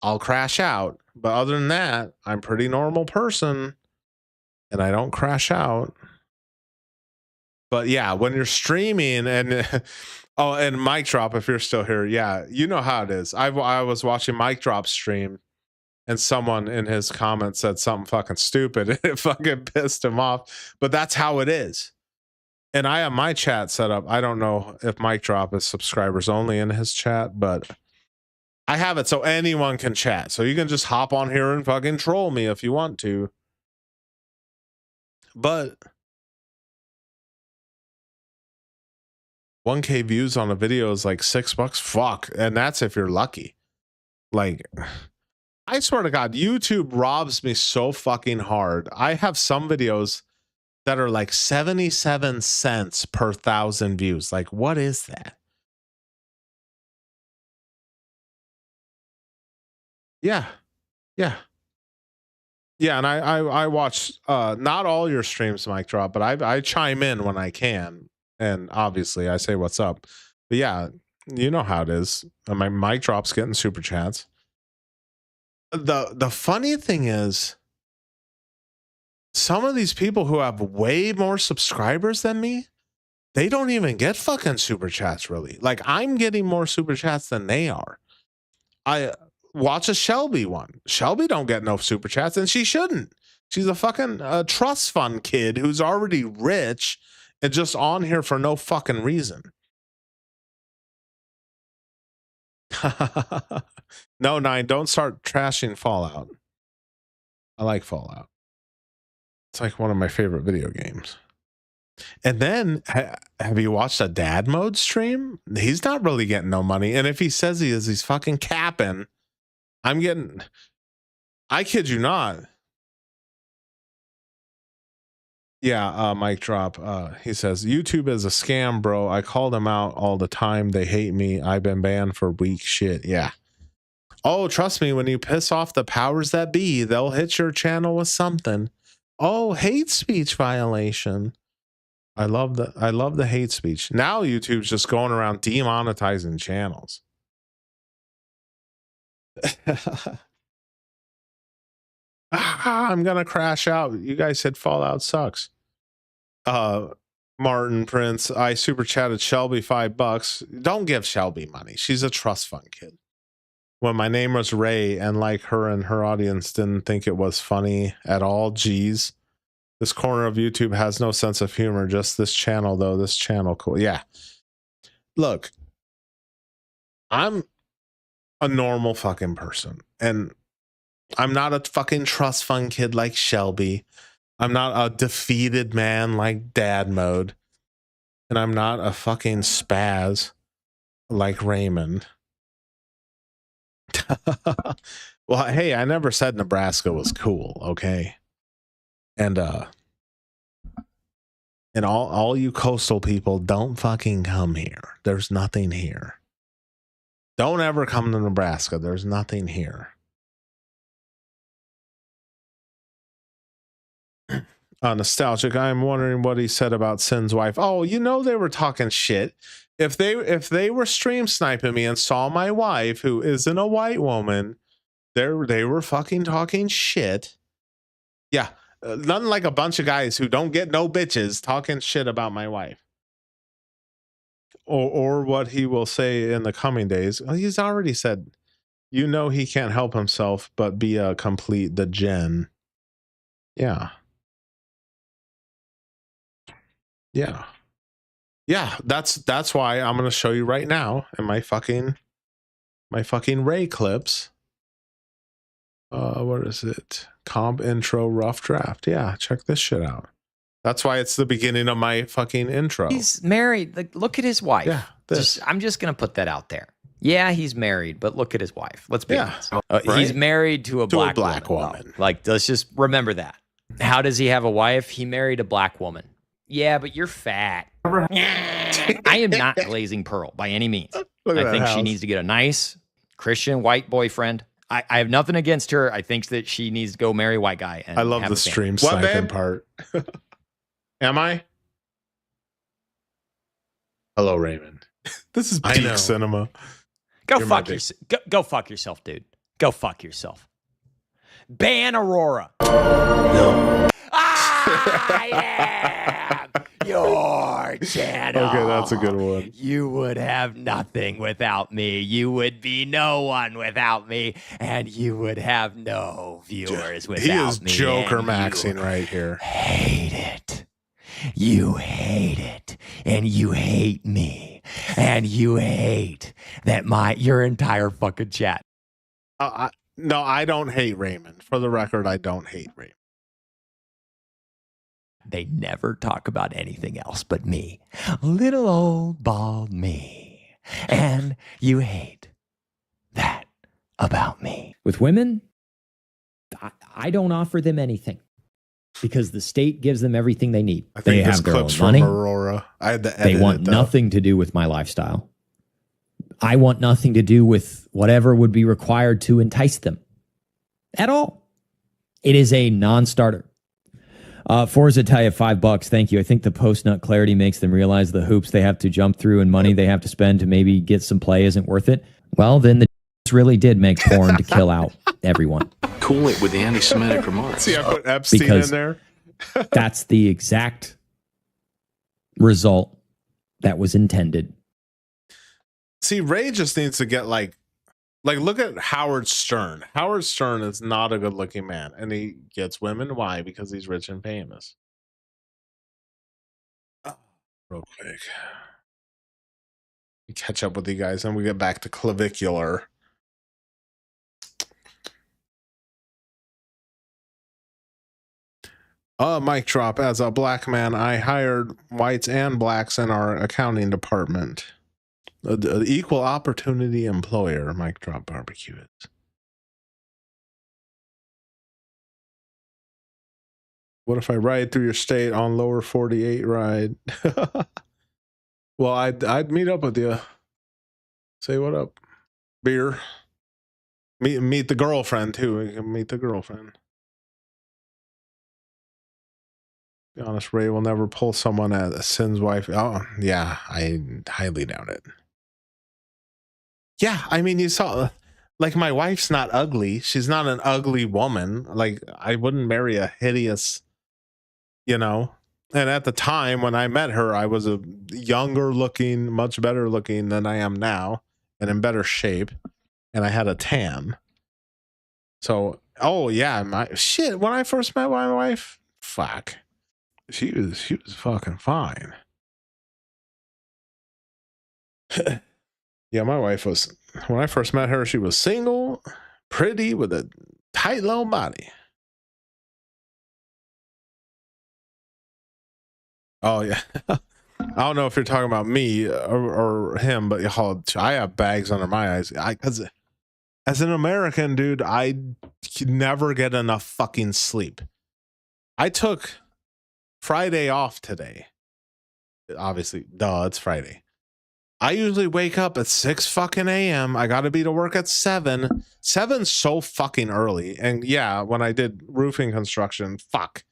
I'll crash out. But other than that, I'm a pretty normal person and I don't crash out. But yeah, when you're streaming and Oh, and Mic Drop, if you're still here, yeah, you know how it is. I was watching Mic Drop stream, and someone in his comments said something fucking stupid, and it fucking pissed him off. But that's how it is. And I have my chat set up. I don't know if Mic Drop is subscribers only in his chat, but I have it so anyone can chat. So you can just hop on here and fucking troll me if you want to. But 1K views on a video is like $6. Fuck. And that's if you're lucky. Like, I swear to God, YouTube robs me so fucking hard. I have some videos that are like 77 cents per 1,000 views. Like, what is that? Yeah. Yeah. Yeah, and I watch not all your streams, Mic Drop, but I chime in when I can, and obviously I say what's up. But yeah, you know how it is. My Mic Drop's getting super chats. The funny thing is, some of these people who have way more subscribers than me, they don't even get fucking super chats really. Like, I'm getting more super chats than they are. I watch a Shelby one. Shelby don't get no super chats, and she shouldn't. She's a fucking trust fund kid who's already rich and just on here for no fucking reason. No, Nine, don't start trashing Fallout. I like Fallout. It's like one of my favorite video games. And then, have you watched a dad mode stream? He's not really getting no money. And if he says he is, he's fucking capping. I'm getting, I kid you not. Yeah, Mic Drop. He says, YouTube is a scam, bro. I call them out all the time. They hate me. I've been banned for weak shit. Yeah. Oh, trust me, when you piss off the powers that be, they'll hit your channel with something. Oh, hate speech violation. I love the hate speech. Now YouTube's just going around demonetizing channels. I'm gonna crash out. You guys said Fallout sucks. Martin Prince, I super chatted Shelby $5. Don't give Shelby money. She's a trust fund kid. When my name was Ray and like her and her audience didn't think it was funny at all. Geez. This corner of YouTube has no sense of humor. Just this channel, though. This channel, cool. Yeah. Look, I'm a normal fucking person. And I'm not a fucking trust fund kid like Shelby. I'm not a defeated man like Dad Mode. And I'm not a fucking spaz like Raymond. Well, hey, I never said Nebraska was cool, okay? And all you coastal people, don't fucking come here. There's nothing here. Don't ever come to Nebraska. There's nothing here. Nostalgic. I'm wondering what he said about Sin's wife. Oh, you know they were talking shit. If they were stream sniping me and saw my wife, who isn't a white woman, they were fucking talking shit. Yeah. Nothing like a bunch of guys who don't get no bitches talking shit about my wife. Or what he will say in the coming days. He's already said, you know, he can't help himself but be a complete the gen. Yeah. Yeah. Yeah, that's why I'm going to show you right now in my fucking Ray clips. What is it? Comp intro rough draft. Yeah, check this shit out. That's why it's the beginning of my fucking intro. He's married. Like, look at his wife. Yeah, I'm just gonna put that out there. Yeah, he's married, but look at his wife. Let's be honest. Right? He's married to a black woman. Like, let's just remember that. How does he have a wife? He married a black woman. Yeah, but you're fat. I am not Glazing Pearl by any means. I think she needs to get a nice Christian white boyfriend. I have nothing against her. I think that she needs to go marry a white guy. And I love the stream sniping part. Am I? Hello, Raymond. This is peak cinema. Go fuck yourself, dude. Go fuck yourself. Ban Aurora. No. Ah, yeah. your channel. Okay, that's a good one. You would have nothing without me. You would be no one without me, and you would have no viewers without me. He is Joker and maxing you right here. Hate it. You hate it, and you hate me, and you hate that your entire fucking chat. No, I don't hate Raymond. For the record, I don't hate Raymond. They never talk about anything else but me. Little old bald me. And you hate that about me. With women, I don't offer them anything because the state gives them everything they need. I think They this have their own clip's money. from Aurora. I had to edit They want it, though. nothing to do with my lifestyle. I want nothing to do with whatever would be required to entice them at all. It is a non-starter. Forza tell you $5. Thank you. I think the post-nut clarity makes them realize the hoops they have to jump through and money they have to spend to maybe get some play isn't worth it. Well, then the really did make porn to kill out everyone. Cool it with the anti-Semitic remarks. See, I put Epstein Because in there. that's the exact result that was intended. See, Ray just needs to get like look at Howard Stern. Howard Stern is not a good looking man, and he gets women. Why? Because he's rich and famous. Real quick, catch up with you guys, and we get back to clavicular. Mic drop. As a black man, I hired whites and blacks in our accounting department. The equal opportunity employer. Mic drop. Barbecue it. What if I ride through your state on lower 48 ride? Well, I'd meet up with you. Say what up. Beer. Meet the girlfriend too. We can meet the girlfriend. Be honest, Ray will never pull someone as Sin's wife. Oh, yeah, I highly doubt it. Yeah, I mean, you saw, like, my wife's not ugly. She's not an ugly woman. Like, I wouldn't marry a hideous, you know. And at the time when I met her, I was a younger looking, much better looking than I am now, and in better shape. And I had a tan. So, oh yeah, when I first met my wife, fuck. She was fucking fine. Yeah, my wife was, when I first met her, she was single, pretty, with a tight little body. Oh yeah. I don't know if you're talking about me or him, but I have bags under my eyes. Because as an American, dude, I never get enough fucking sleep. I took Friday off today. Obviously, duh, it's Friday. I usually wake up at 6 fucking a.m. I got to be to work at 7. 7's so fucking early. And yeah, when I did roofing construction, fuck,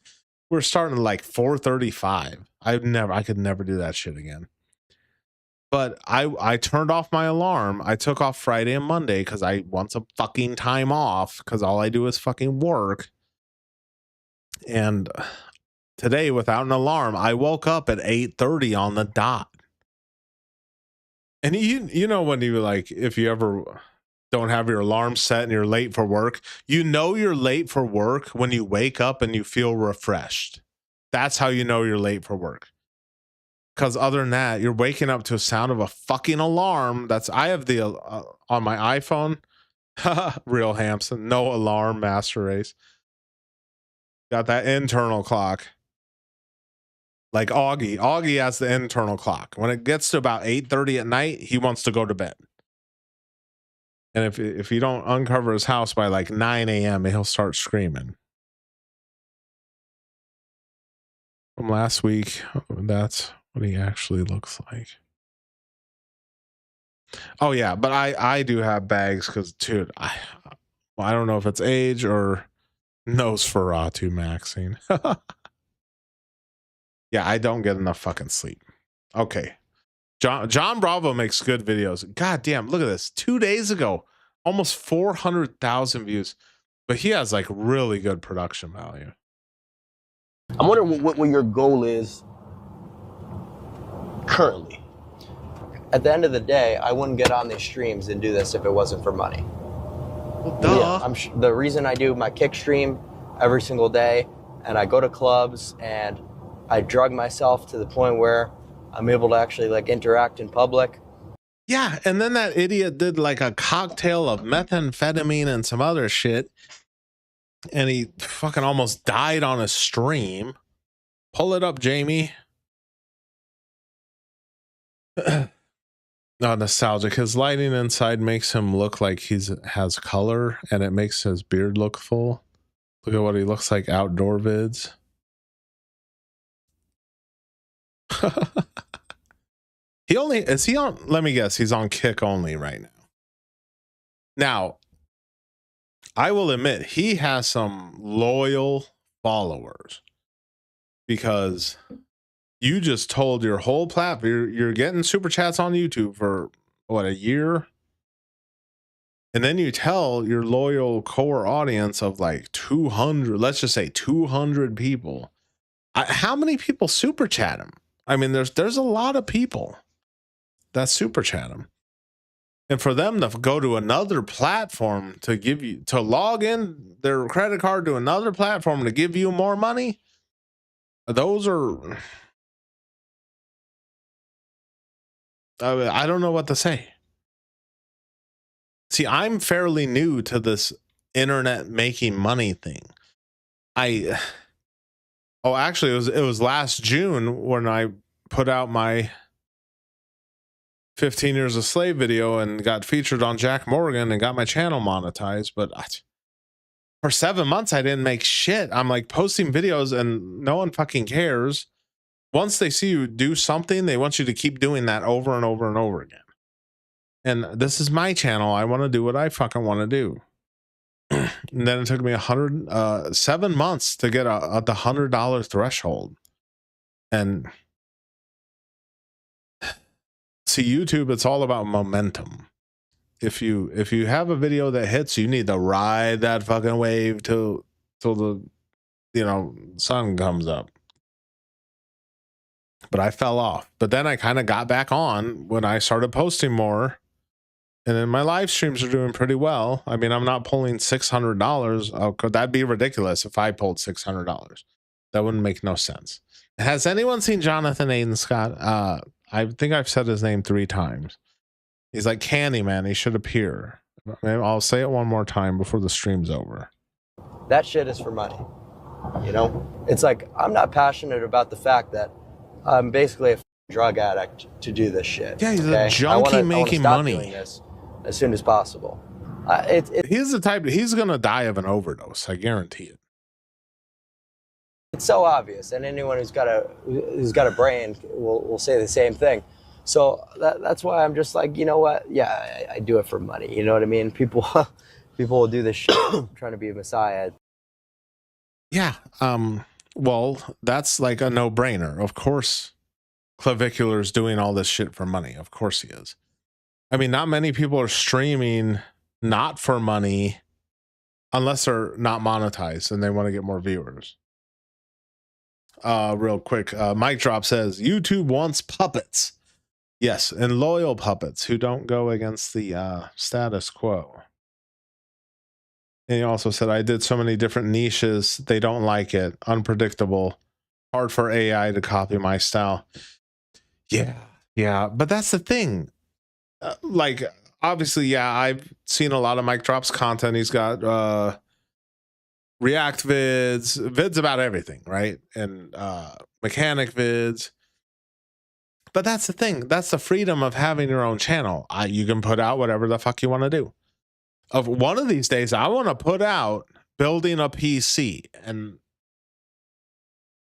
we're starting at like 4:35. I could never do that shit again. But I turned off my alarm. I took off Friday and Monday because I want some fucking time off because all I do is fucking work. And today, without an alarm, I woke up at 8:30 on the dot. And you know when you like, if you ever don't have your alarm set and you're late for work, you know you're late for work when you wake up and you feel refreshed. That's how you know you're late for work. Because other than that, you're waking up to a sound of a fucking alarm. I have the on my iPhone. Real Hampson, no alarm, master race. Got that internal clock. Like Auggie has the internal clock. When it gets to about 8:30 at night, he wants to go to bed. And if you don't uncover his house by like 9 a.m., he'll start screaming. From last week, that's what he actually looks like. Oh yeah, but I do have bags because, dude, I don't know if it's age or Nosferatu maxing. Yeah, I don't get enough fucking sleep. Okay. John Bravo makes good videos. God damn, look at this. 2 days ago, almost 400,000 views. But he has like really good production value. I'm wondering what your goal is currently. At the end of the day, I wouldn't get on these streams and do this if it wasn't for money. Duh. Yeah, the reason I do my kick stream every single day, and I go to clubs and I drug myself to the point where I'm able to actually like interact in public. Yeah, and then that idiot did like a cocktail of methamphetamine and some other shit, and he fucking almost died on a stream. Pull it up, Jamie. No, nostalgic. His lighting inside makes him look like has color, and it makes his beard look full. Look at what he looks like outdoor vids. Is he on? Let me guess. He's on Kick only right now. Now, I will admit he has some loyal followers, because you just told your whole platform you're getting super chats on YouTube for what, a year? And then you tell your loyal core audience of like 200, let's just say 200 people. How many people super chat him? I mean, there's a lot of people that super chat him. And for them to go to another platform to log in their credit card to another platform to give you more money, those are, I don't know what to say. See, I'm fairly new to this internet making money thing. Actually, it was last June when I put out my 15 Years a Slave video and got featured on Jack Morgan and got my channel monetized. But for 7 months, I didn't make shit. I'm like posting videos and no one fucking cares. Once they see you do something, they want you to keep doing that over and over and over again. And this is my channel. I want to do what I fucking want to do. And then it took me 7 months to get the $100 threshold. And see, YouTube, it's all about momentum. If you have a video that hits, you need to ride that fucking wave till the sun comes up. But I fell off. But then I kind of got back on when I started posting more. And then my live streams are doing pretty well. I mean, I'm not pulling $600. That'd be ridiculous if I pulled $600. That wouldn't make no sense. Has anyone seen Jonathan Aiden Scott? I think I've said his name 3 times. He's like Candyman. He should appear. I'll say it one more time before the stream's over. That shit is for money. You know, it's like, I'm not passionate about the fact that I'm basically a drug addict to do this shit. Yeah, he's a junkie making money. Doing this as soon as possible. He's the type, he's going to die of an overdose. I guarantee it. It's so obvious, and anyone who's got a brain will say the same thing. So that's why I'm just like, you know what? Yeah, I do it for money. You know what I mean? People will do this shit trying to be a messiah. Yeah. Well, that's like a no-brainer. Of course, Clavicular's doing all this shit for money. Of course he is. I mean, not many people are streaming not for money unless they're not monetized and they want to get more viewers. Real quick, Mike Drop says YouTube wants puppets. Yes, and loyal puppets who don't go against the status quo. And he also said, I did so many different niches. They don't like it. Unpredictable. Hard for AI to copy my style. Yeah. But that's the thing. Like, obviously, yeah, I've seen a lot of Mike Drop's content. He's got React vids about everything, right? And mechanic vids. But that's the thing. That's the freedom of having your own channel. You can put out whatever the fuck you want to do. Of one of these days, I want to put out building a PC, and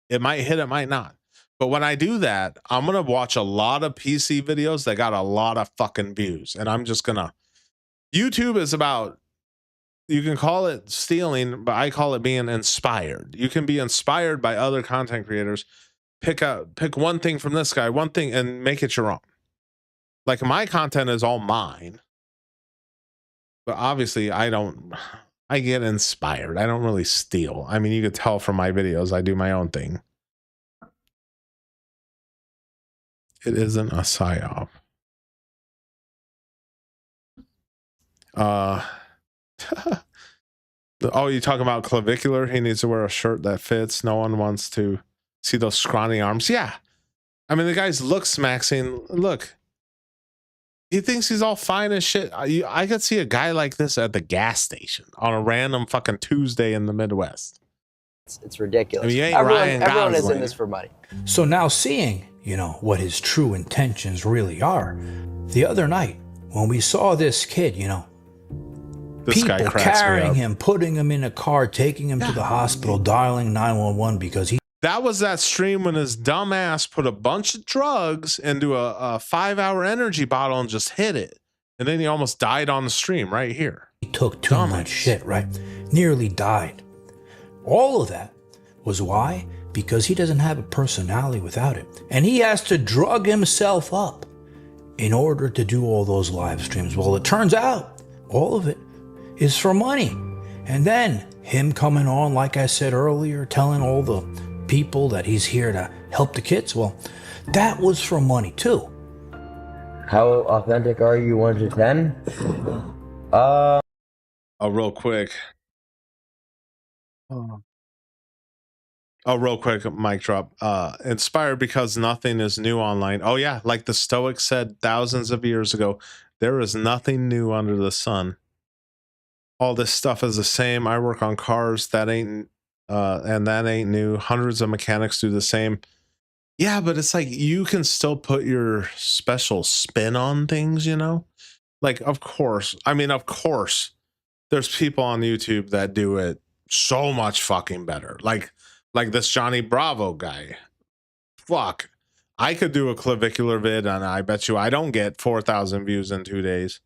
it might hit, it might not. But when I do that, I'm going to watch a lot of PC videos that got a lot of fucking views. And I'm just going to, YouTube is about, you can call it stealing, but I call it being inspired. You can be inspired by other content creators. Pick one thing from this guy, one thing, and make it your own. Like, my content is all mine. But obviously, I get inspired. I don't really steal. I mean, you could tell from my videos, I do my own thing. It isn't a psyop. Oh, you talking about clavicular? He needs to wear a shirt that fits. No one wants to see those scrawny arms. Yeah. I mean, the guy's looks maxing. Look, he thinks he's all fine as shit. I could see a guy like this at the gas station on a random fucking Tuesday in the Midwest. It's ridiculous. I mean, you ain't everyone is in this for money. So now seeing, you know, what his true intentions really are, the other night when we saw this kid, you know, this people guy cracks carrying me up. him, putting him in a car, taking him to the hospital, dialing 911 because he... That was that stream when his dumb ass put a bunch of drugs into a 5-hour energy bottle and just hit it. And then he almost died on the stream right here. He took too much shit, right? Nearly died. All of that was why? Because he doesn't have a personality without it. And he has to drug himself up in order to do all those live streams. Well, it turns out all of it is for money. And then him coming on, like I said earlier, telling all the people that he's here to help the kids. Well, that was for money too. How authentic are you, 1 to 10? Oh, real quick. Oh, real quick, mic drop. Inspired because nothing is new online. Oh yeah, like the Stoics said thousands of years ago, there is nothing new under the sun. All this stuff is the same. I work on cars. That ain't and that ain't new. Hundreds of mechanics do the same. Yeah, but it's like you can still put your special spin on things, you know? Like, of course, there's people on YouTube that do it so much fucking better. Like this Johnny Bravo guy. Fuck. I could do a clavicular vid and I bet you I don't get 4,000 views in 2 days.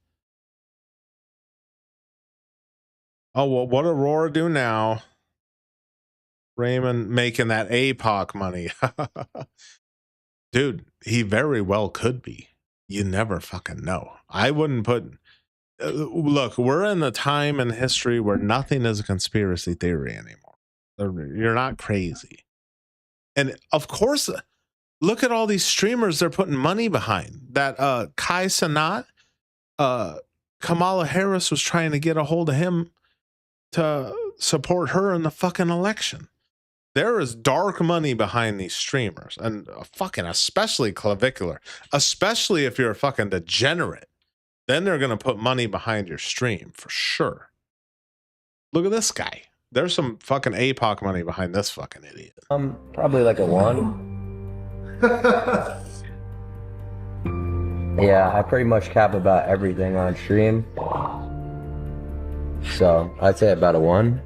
Oh, well, what did Aurora do now? Raymond making that APOC money. Dude, he very well could be. You never fucking know. I wouldn't put... look, we're in the time in history where nothing is a conspiracy theory anymore. You're not crazy. And of course, look at all these streamers they're putting money behind. That Kai Cenat, Kamala Harris was trying to get a hold of him to support her in the fucking election. There is dark money behind these streamers, and fucking especially clavicular, especially if you're a fucking degenerate. Then they're going to put money behind your stream for sure. Look at this guy. There's some fucking APOC money behind this fucking idiot. Probably like a 1. Yeah, I pretty much cap about everything on stream. So I'd say about a 1.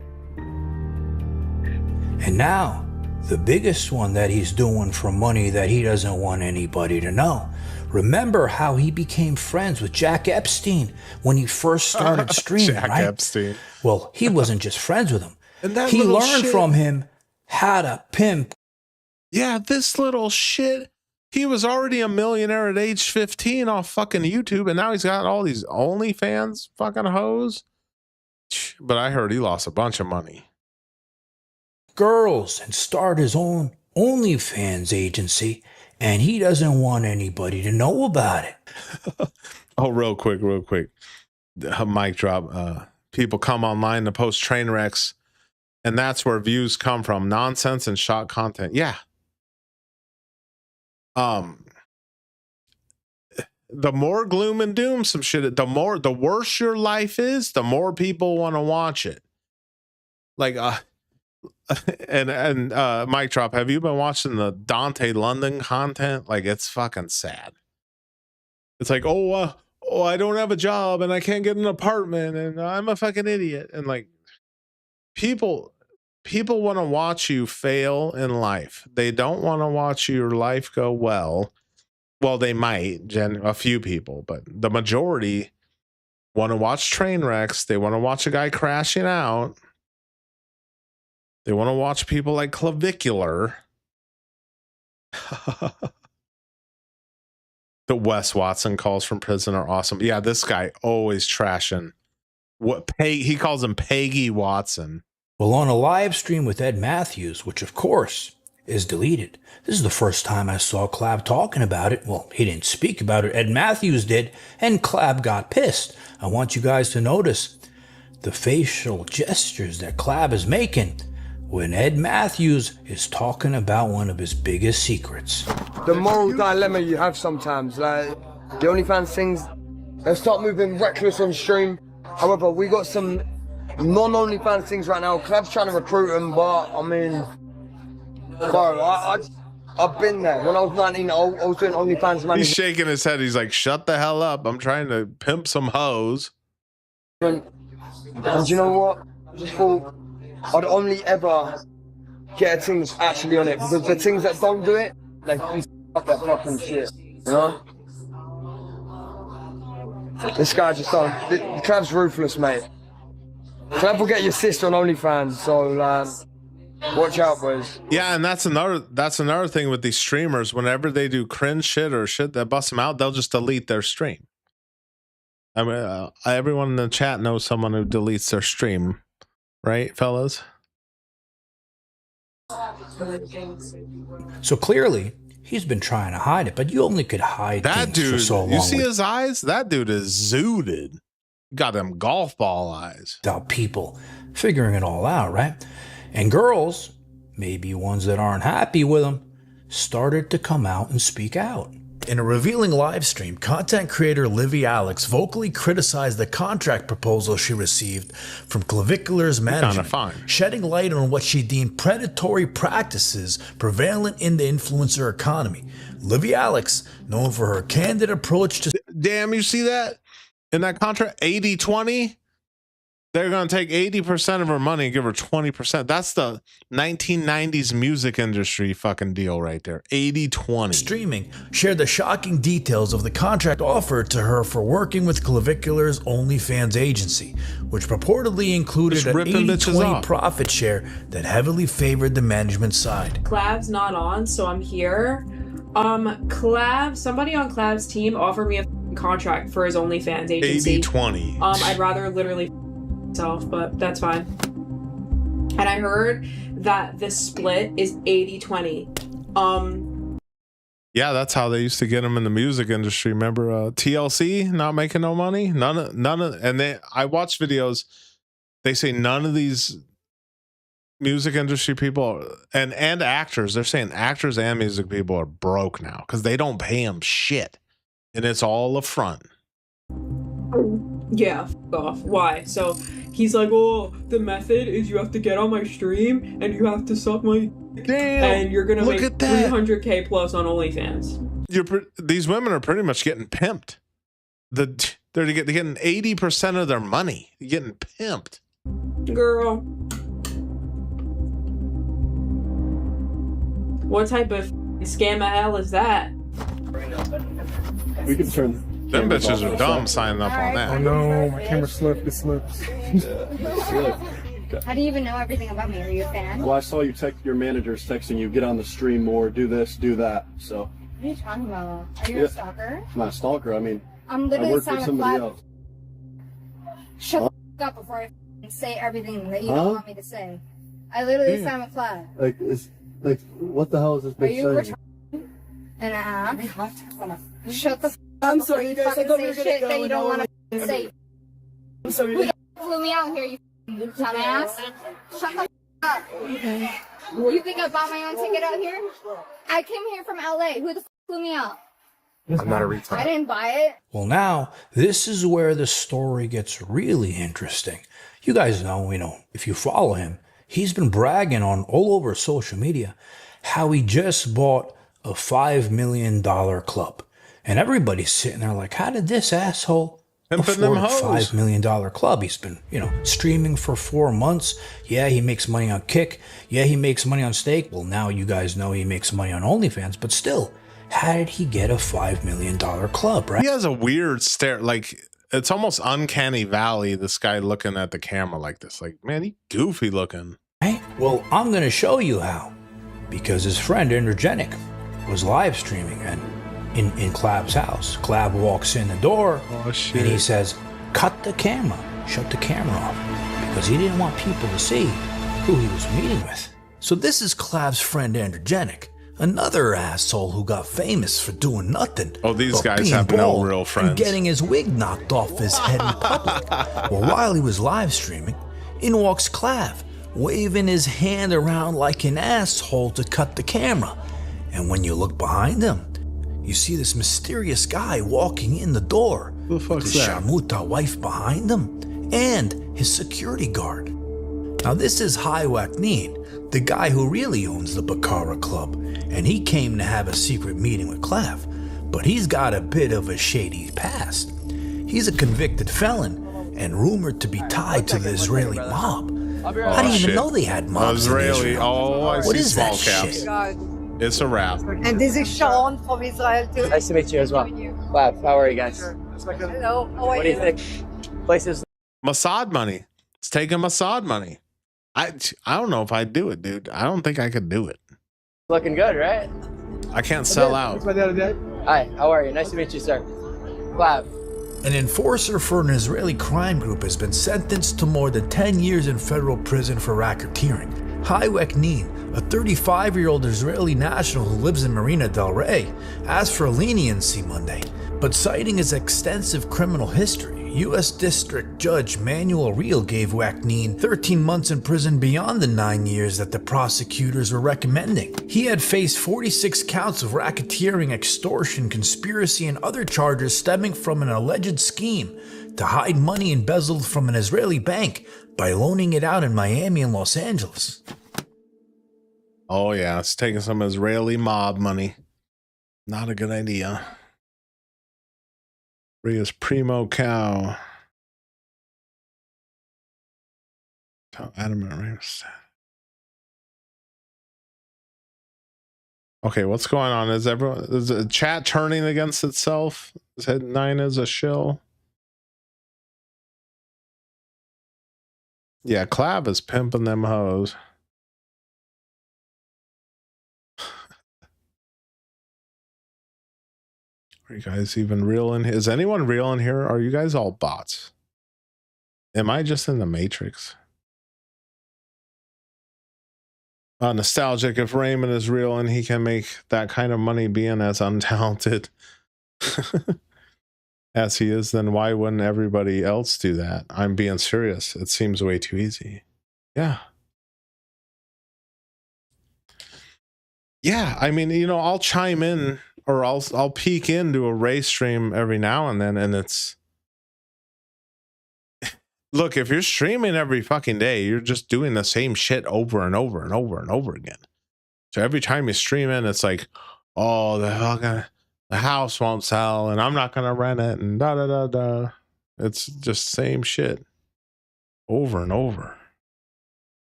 And now, the biggest one that he's doing for money that he doesn't want anybody to know. Remember how he became friends with Jack Epstein when he first started streaming, Jack right? Epstein. Well, he wasn't just friends with him. And that he little learned shit. from him how to pimp. Yeah, this little shit. He was already a millionaire at age 15 off fucking YouTube, and now he's got all these OnlyFans fucking hoes. But I heard he lost a bunch of money. Girls and start his own OnlyFans agency, and he doesn't want anybody to know about it. Oh, real quick. Mic drop. People come online to post train wrecks, and that's where views come from. Nonsense and shot content. Yeah. The more gloom and doom some shit, the worse your life is, the more people want to watch it. Like and mic drop, have you been watching the Dante London content? Like, it's fucking sad. It's like, oh, I don't have a job and I can't get an apartment and I'm a fucking idiot. And like, people want to watch you fail in life. They don't want to watch your life go well. Well, they might, a few people, but the majority want to watch train wrecks. They want to watch a guy crashing out. They want to watch people like clavicular. The Wes Watson calls from prison are awesome. Yeah, this guy always trashing. He calls him Peggy Watson. Well, on a live stream with Ed Matthews, which of course is deleted. This is the first time I saw Clab talking about it. Well, he didn't speak about it. Ed Matthews did, and Clab got pissed. I want you guys to notice the facial gestures that Clab is making when Ed Matthews is talking about one of his biggest secrets. The moral dilemma you have sometimes, like the OnlyFans things, they start moving reckless on stream. However, we got some non-OnlyFans things right now. Clab's trying to recruit them, but I mean, bro, I've been there. When I was 19, I was doing OnlyFans management. He's shaking his head. He's like, shut the hell up. I'm trying to pimp some hoes. And you know what? I just thought I'd only ever get a team that's actually on it, because the things that don't do it, they fuck that fucking shit, you know? This guy just don't. Clab's ruthless, mate. Clab will get your sister on OnlyFans, so watch out, boys. Yeah, and that's another thing with these streamers. Whenever they do cringe shit or shit that busts them out, they'll just delete their stream. I mean, everyone in the chat knows someone who deletes their stream, right, fellas? So clearly, he's been trying to hide it, but you only could hide That things dude, for so long. you see his eyes? That dude is zooted. Got them golf ball eyes. Without people figuring it all out, right? And girls, maybe ones that aren't happy with him, started to come out and speak out. In a revealing live stream, content creator Livy Alex vocally criticized the contract proposal she received from Clavicular's management, shedding light on what she deemed predatory practices prevalent in the influencer economy. Livy Alex, known for her candid approach to... Damn, you see that? In that contract, 80-20? They're going to take 80% of her money and give her 20%. That's the 1990s music industry fucking deal right there. 80-20. Streaming shared the shocking details of the contract offered to her for working with Clavicular's OnlyFans agency, which purportedly included an 80-20 profit share that heavily favored the management side. Clav's not on, so I'm here. Somebody on Clav's team offered me a contract for his OnlyFans agency. 80-20. I'd rather literally myself, but that's fine. And I heard that the split is 80-20. Yeah, that's how they used to get them in the music industry. Remember TLC not making no money? None of, and I watched videos. They say none of these music industry people and actors, they're saying actors and music people are broke now because they don't pay them shit, and it's all a front. Yeah, f off. Why? So he's like, oh, the method is you have to get on my stream and you have to suck my damn, and you're gonna look make at that. 300K plus on OnlyFans. These women are pretty much getting pimped. They're getting 80% of their money. They're getting pimped. Girl. What type of scam of hell is that? We can turn. Them bitches are dumb signing up on that. Oh no, my camera slipped. It slips. How do you even know everything about me? Are you a fan? Well, I saw you text your manager's texting you, get on the stream more, do this, do that. So. What are you talking about? Are you a stalker? I'm not a stalker. I mean, I'm I literally work for somebody else. Shut the f up before I say everything that you don't want me to say. I literally signed with Cloud. Like, what the hell is this bitch saying? And shut the f up. I'm sorry, you guys. I thought we were gonna go that you don't want to say. I'm sorry. Who flew me out here, you dumbass? Shut the f up. Okay. You think I bought my own ticket out here? I came here from LA. Who the f flew me out? I'm not a retard. I didn't buy it. Well, now, this is where the story gets really interesting. You guys know, if you follow him, he's been bragging on all over social media how he just bought a $5 million club. And everybody's sitting there like, how did this asshole afford a $5 million club? He's been, streaming for 4 months. Yeah, he makes money on Kick. Yeah, he makes money on Stake. Well, now you guys know he makes money on OnlyFans, but still, how did he get a $5 million club, right? He has a weird stare, like it's almost uncanny valley, this guy looking at the camera like this. Like, man, he goofy looking. Right? Well, I'm going to show you how. Because his friend, Energetic, was live streaming and in Clab's house. Clab walks in the door and he says, cut the camera, shut the camera off. Because he didn't want people to see who he was meeting with. So this is Clav's friend Androgenic, another asshole who got famous for doing nothing. Oh, these but guys being have no bald real friends. and getting his wig knocked off his head in public. Well, while he was live streaming, in walks Clav, waving his hand around like an asshole to cut the camera. And when you look behind him, you see this mysterious guy walking in the door with his Shamuta wife behind him and his security guard. Now this is Haywaknin, the guy who really owns the Baccara Club, and he came to have a secret meeting with Clav, but he's got a bit of a shady past. He's a convicted felon and rumored to be tied to the Israeli mob. I didn't even know they had mobs in Israel. Oh, I What see is small that caps. shit? It's a wrap. And this is Sharon from Israel too. Nice to meet you as well. Clav, how are you guys? Hello, how are What do you think? Places. Mossad money. It's taking Mossad money. I don't know if I'd do it, dude. I don't think I could do it. Looking good, right? I can't sell out. Hi, how are you? Nice to meet you, sir. Clav. An enforcer for an Israeli crime group has been sentenced to more than 10 years in federal prison for racketeering. Haywaknin, a 35-year-old Israeli national who lives in Marina del Rey, asked for leniency Monday, but citing his extensive criminal history, U.S. District Judge Manuel Reel gave Waknin 13 months in prison beyond the 9 years that the prosecutors were recommending. He had faced 46 counts of racketeering, extortion, conspiracy, and other charges stemming from an alleged scheme to hide money embezzled from an Israeli bank by loaning it out in Miami and Los Angeles. Oh yeah, it's taking some Israeli mob money. Not a good idea. Ria's primo cow. Adamant Ramos. Okay, what's going on? Is the chat turning against itself? Is Head 9 is a shill? Yeah, Clav is pimping them hoes. Are you guys even real in here? Is anyone real in here? Are you guys all bots? Am I just in the Matrix? Nostalgic. If Raymond is real and he can make that kind of money being as untalented as he is, then why wouldn't everybody else do that? I'm being serious. It seems way too easy. Yeah. Yeah, I mean, you know, I'll chime in or I'll peek into a race stream every now and then, and it's look, if you're streaming every fucking day, you're just doing the same shit over and over and over and over again. So every time you stream in, it's like, oh, the house won't sell and I'm not gonna rent it and da da da da. It's just same shit over and over.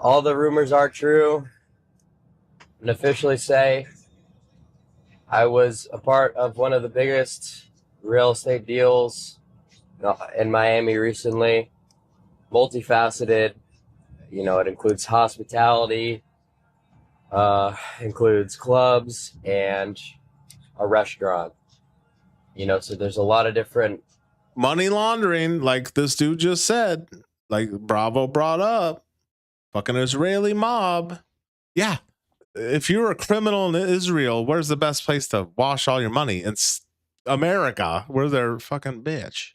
All the rumors are true. And officially say I was a part of one of the biggest real estate deals in Miami recently. Multifaceted. You know, it includes hospitality, includes clubs and a restaurant. You know, so there's a lot of different money laundering, like this dude just said, like Bravo brought up, fucking Israeli mob. Yeah. If you're a criminal in Israel, where's the best place to wash all your money? It's America, where they're fucking bitch.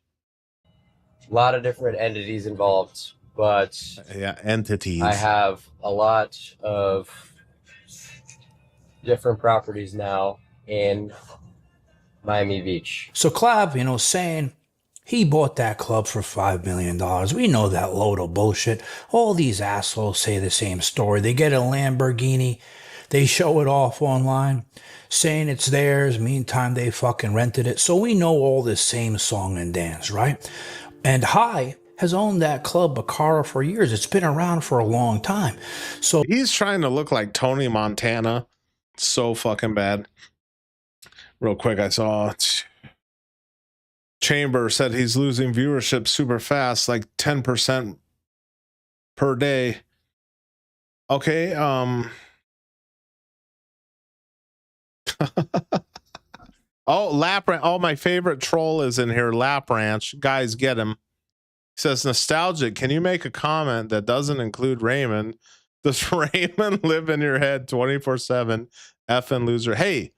A lot of different entities involved, but yeah, entities. I have a lot of different properties now in Miami Beach. So Clav, you know, saying he bought that club for $5 million. We know that load of bullshit. All these assholes say the same story. They get a Lamborghini. They show it off online, saying it's theirs. Meantime, they fucking rented it. So we know all this same song and dance, right? And High has owned that club, Baccara, for years. It's been around for a long time. So he's trying to look like Tony Montana. So fucking bad. Real quick, I saw Chamber said he's losing viewership super fast, like 10% per day. Okay, oh, Lap Ranch. Oh, my favorite troll is in here. Lap Ranch. Guys, get him. He says, nostalgic. Can you make a comment that doesn't include Raymond Does Raymond live in your head 24/7? Effing loser. Hey,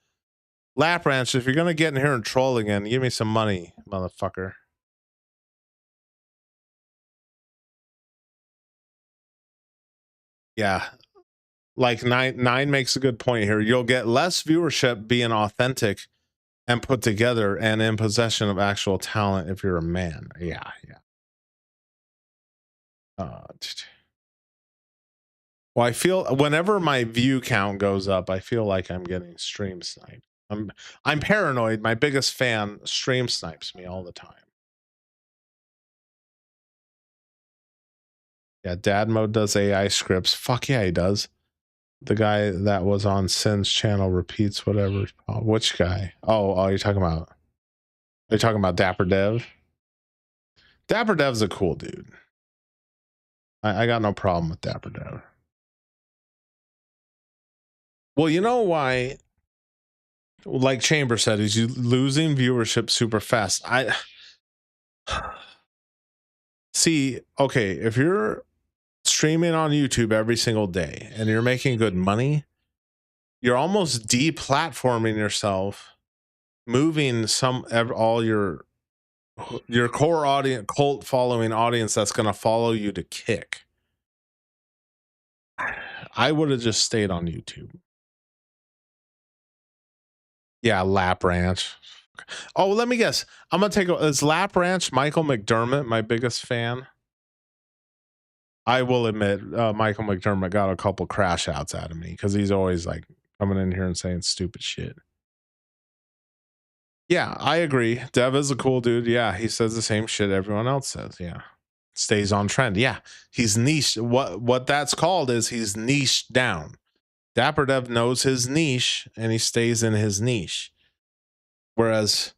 Lap Ranch, if you're gonna get in here and troll again, give me some money, motherfucker. Yeah. Like nine makes a good point here. You'll get less viewership being authentic and put together and in possession of actual talent if you're a man. Yeah. Well, I feel whenever my view count goes up, I feel like I'm getting stream sniped. I'm paranoid. My biggest fan stream snipes me all the time. Yeah, Dad Mode does AI scripts. Fuck yeah, he does. The guy that was on Sin's channel repeats whatever. Oh, which guy? Oh, you're talking about. Are you talking about Dapper Dev? Dapper Dev's a cool dude. I got no problem with Dapper Dev. Well, you know why? Like Chamber said, is you losing viewership super fast. I see. Okay, if you're streaming on YouTube every single day and you're making good money, you're almost deplatforming yourself, moving all your core audience, cult following audience that's going to follow you to Kick. I would have just stayed on YouTube. Yeah, Lap Ranch. Oh, let me guess. I'm gonna is Lap Ranch Michael McDermott my biggest fan? I will admit, Michael McDermott got a couple crash outs out of me because he's always like coming in here and saying stupid shit. Yeah, I agree. Dev is a cool dude. Yeah, he says the same shit everyone else says. Yeah, stays on trend. Yeah, he's niche. What that's called is he's niched down. Dapper Dev knows his niche and he stays in his niche. Whereas,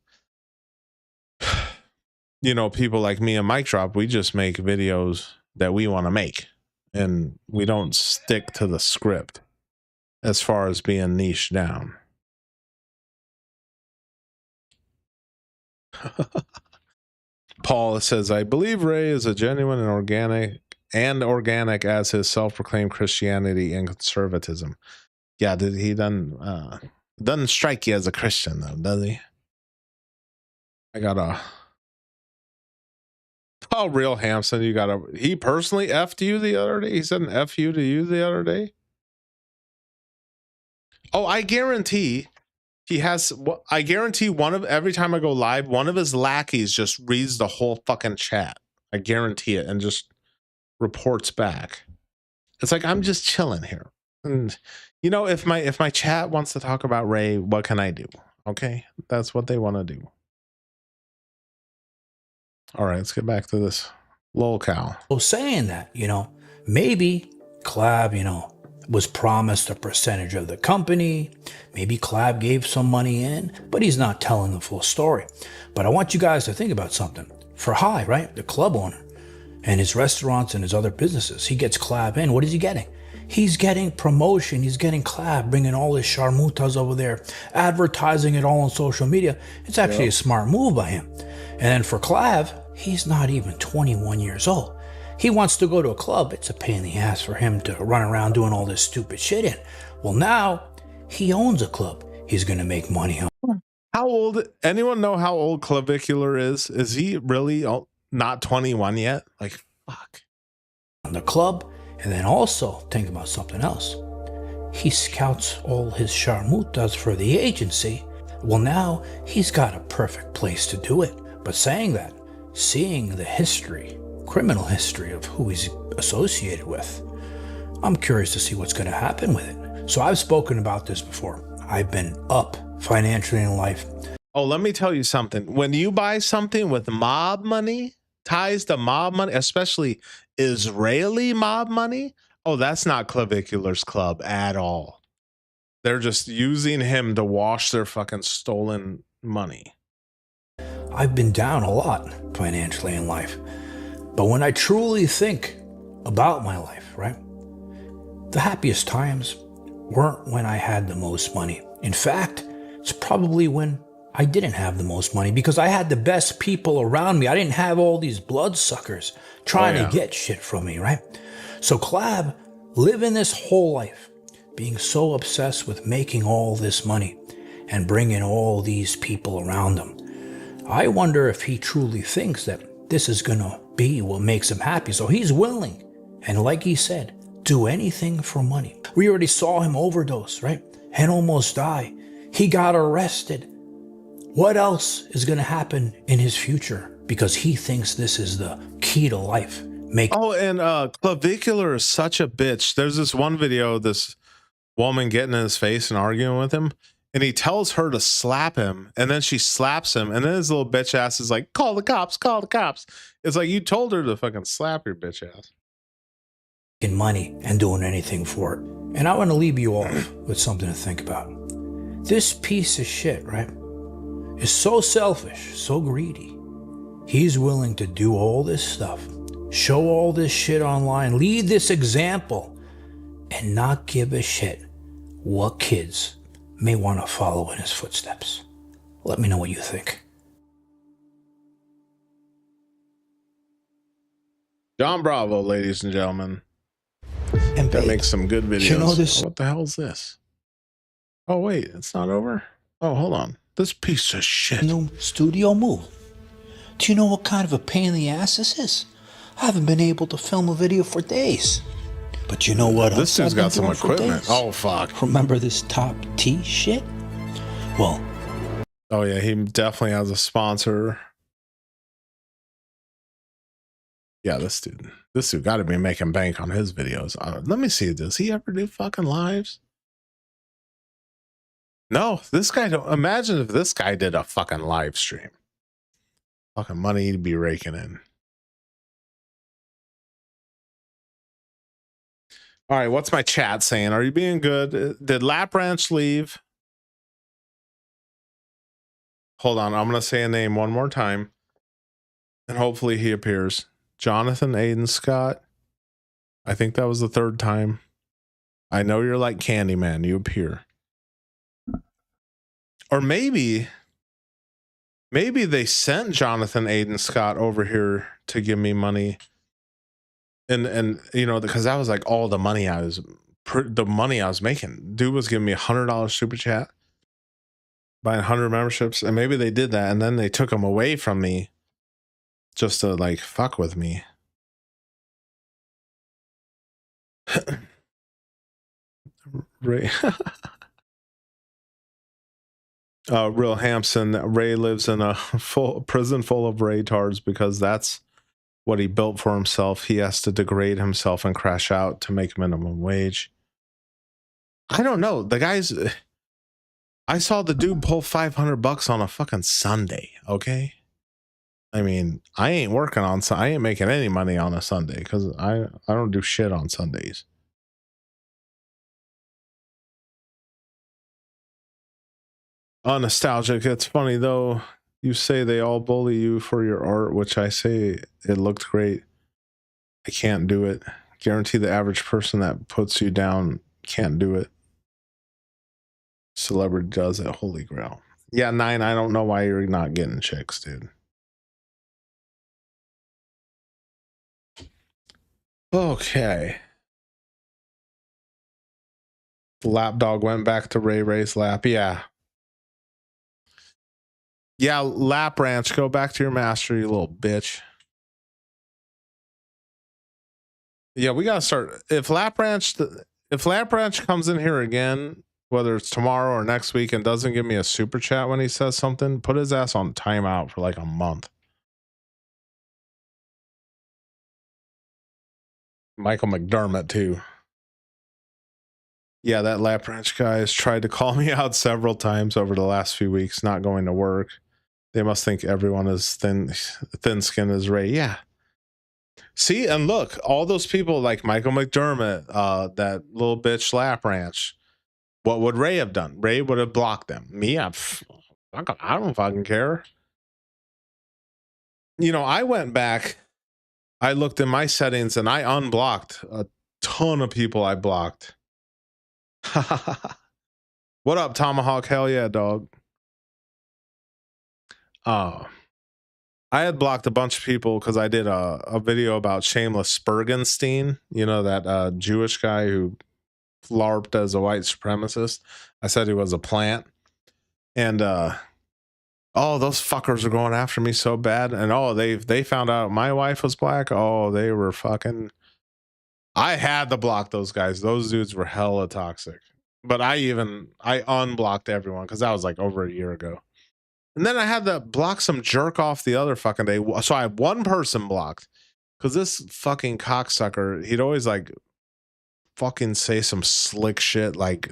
you know, people like me and Mike Drop, we just make videos that we want to make and we don't stick to the script as far as being niche down. Paul says, I believe Ray is a genuine and organic as his self-proclaimed Christianity and conservatism. Yeah, he doesn't strike you as a Christian though, does he? I got a Real Hampson, he personally effed you the other day. He said an F you to you the other day. Oh, I guarantee he has. I guarantee every time I go live, one of his lackeys just reads the whole fucking chat. I guarantee it, and just reports back. It's like I'm just chilling here, and you know, if my chat wants to talk about Ray, what can I do? Okay, that's what they want to do. All right, let's get back to this lol cow. Well, saying that, you know, maybe Clab, you know, was promised a percentage of the company. Maybe Clab gave some money in, but he's not telling the full story. But I want you guys to think about something. For High, right, the club owner, and his restaurants and his other businesses, he gets Clab in. What is he getting? He's getting promotion. He's getting Clab, bringing all his sharmutas over there, advertising it all on social media. It's actually a smart move by him. And then for Clav, he's not even 21 years old. He wants to go to a club. It's a pain in the ass for him to run around doing all this stupid shit in. Well, now he owns a club. He's going to make money on. How old? Anyone know how old Clavicular is? Is he really not 21 yet? Like, fuck. On the club. And then also think about something else. He scouts all his sharmutas for the agency. Well, now he's got a perfect place to do it. But saying that, seeing the history, criminal history of who he's associated with, I'm curious to see what's going to happen with it. So I've spoken about this before. I've been up financially in life. Oh, let me tell you something. When you buy something with mob money, ties to mob money, especially Israeli mob money, oh, that's not Clavicular's club at all. They're just using him to wash their fucking stolen money. I've been down a lot financially in life. But when I truly think about my life, right? The happiest times weren't when I had the most money. In fact, it's probably when I didn't have the most money because I had the best people around me. I didn't have all these bloodsuckers trying to get shit from me, right? So Clab living this whole life, being so obsessed with making all this money and bringing all these people around him. I wonder if he truly thinks that this is gonna be what makes him happy. So he's willing, and like he said, do anything for money. We already saw him overdose, right? And almost die. He got arrested. What else is gonna happen in his future? Because he thinks this is the key to life. Clavicular is such a bitch. There's this one video, this woman getting in his face and arguing with him, and he tells her to slap him, and then she slaps him, and then his little bitch ass is like, call the cops, call the cops. It's like, you told her to fucking slap your bitch ass. In money and doing anything for it. And I want to leave you off with something to think about. This piece of shit, right, is so selfish, so greedy. He's willing to do all this stuff, show all this shit online, lead this example, and not give a shit what kids may want to follow in his footsteps. Let me know what you think. John Bravo, ladies and gentlemen. And that makes some good videos. You know this? Oh, what the hell is this? Oh, wait, it's not over? Oh, hold on. This piece of shit. New studio move. Do you know what kind of a pain in the ass this is? I haven't been able to film a video for days. But you know what? This dude's got some equipment. Oh, fuck. Remember this top T shit? Well. Oh, yeah, he definitely has a sponsor. Yeah, this dude got to be making bank on his videos. Let me see. Does he ever do fucking lives? No, this guy don't. Imagine if this guy did a fucking live stream. Fucking money he'd be raking in. All right, what's my chat saying? Are you being good? Did Lap Ranch leave? Hold on, I'm going to say a name one more time. And hopefully he appears. Jonathan Aiden Scott. I think that was the third time. I know you're like Candyman. You appear. Or maybe they sent Jonathan Aiden Scott over here to give me money. And you know, because that was like all the money I was making. Dude was giving me $100 super chat, buying 100 memberships, and maybe they did that, and then they took them away from me just to like fuck with me. Ray. Real Hampson, Ray lives in a prison full of Raytards because that's what he built for himself. He has to degrade himself and crash out to make minimum wage. I don't know. The guys, I saw the dude pull $500 on a fucking Sunday. Okay. I mean, I ain't working on, I ain't making any money on a Sunday because I don't do shit on Sundays. Nostalgic. It's funny though. You say they all bully you for your art, which I say it looked great. I can't do it. Guarantee the average person that puts you down can't do it. Celebrity does it. Holy grail. Yeah, 9. I don't know why you're not getting chicks, dude. Okay. Lapdog went back to Ray Ray's lap. Yeah. Yeah, Lap Ranch, go back to your master, you little bitch. Yeah, we gotta start. If Lap Ranch comes in here again, whether it's tomorrow or next week, and doesn't give me a super chat when he says something, put his ass on timeout for like a month. Michael McDermott too. Yeah, that Lap Ranch guy has tried to call me out several times over the last few weeks, not going to work. They must think everyone is thin skin as Ray. Yeah. See, and look, all those people like Michael McDermott, that little bitch Lap Ranch. What would Ray have done? Ray would have blocked them. Me, I don't fucking care. You know, I went back, I looked in my settings, and I unblocked a ton of people I blocked. What up, Tomahawk? Hell yeah, dog. I I had blocked a bunch of people because I did a video about Shameless Spurgenstein, you know, that Jewish guy who LARPed as a white supremacist. I said he was a plant. And oh, those fuckers are going after me so bad. And oh, they found out my wife was black. Oh, they were fucking. I had to block those guys. Those dudes were hella toxic. But I unblocked everyone because that was like over a year ago. And then I had to block some jerk off the other fucking day. So I had one person blocked because this fucking cocksucker, he'd always like fucking say some slick shit. Like,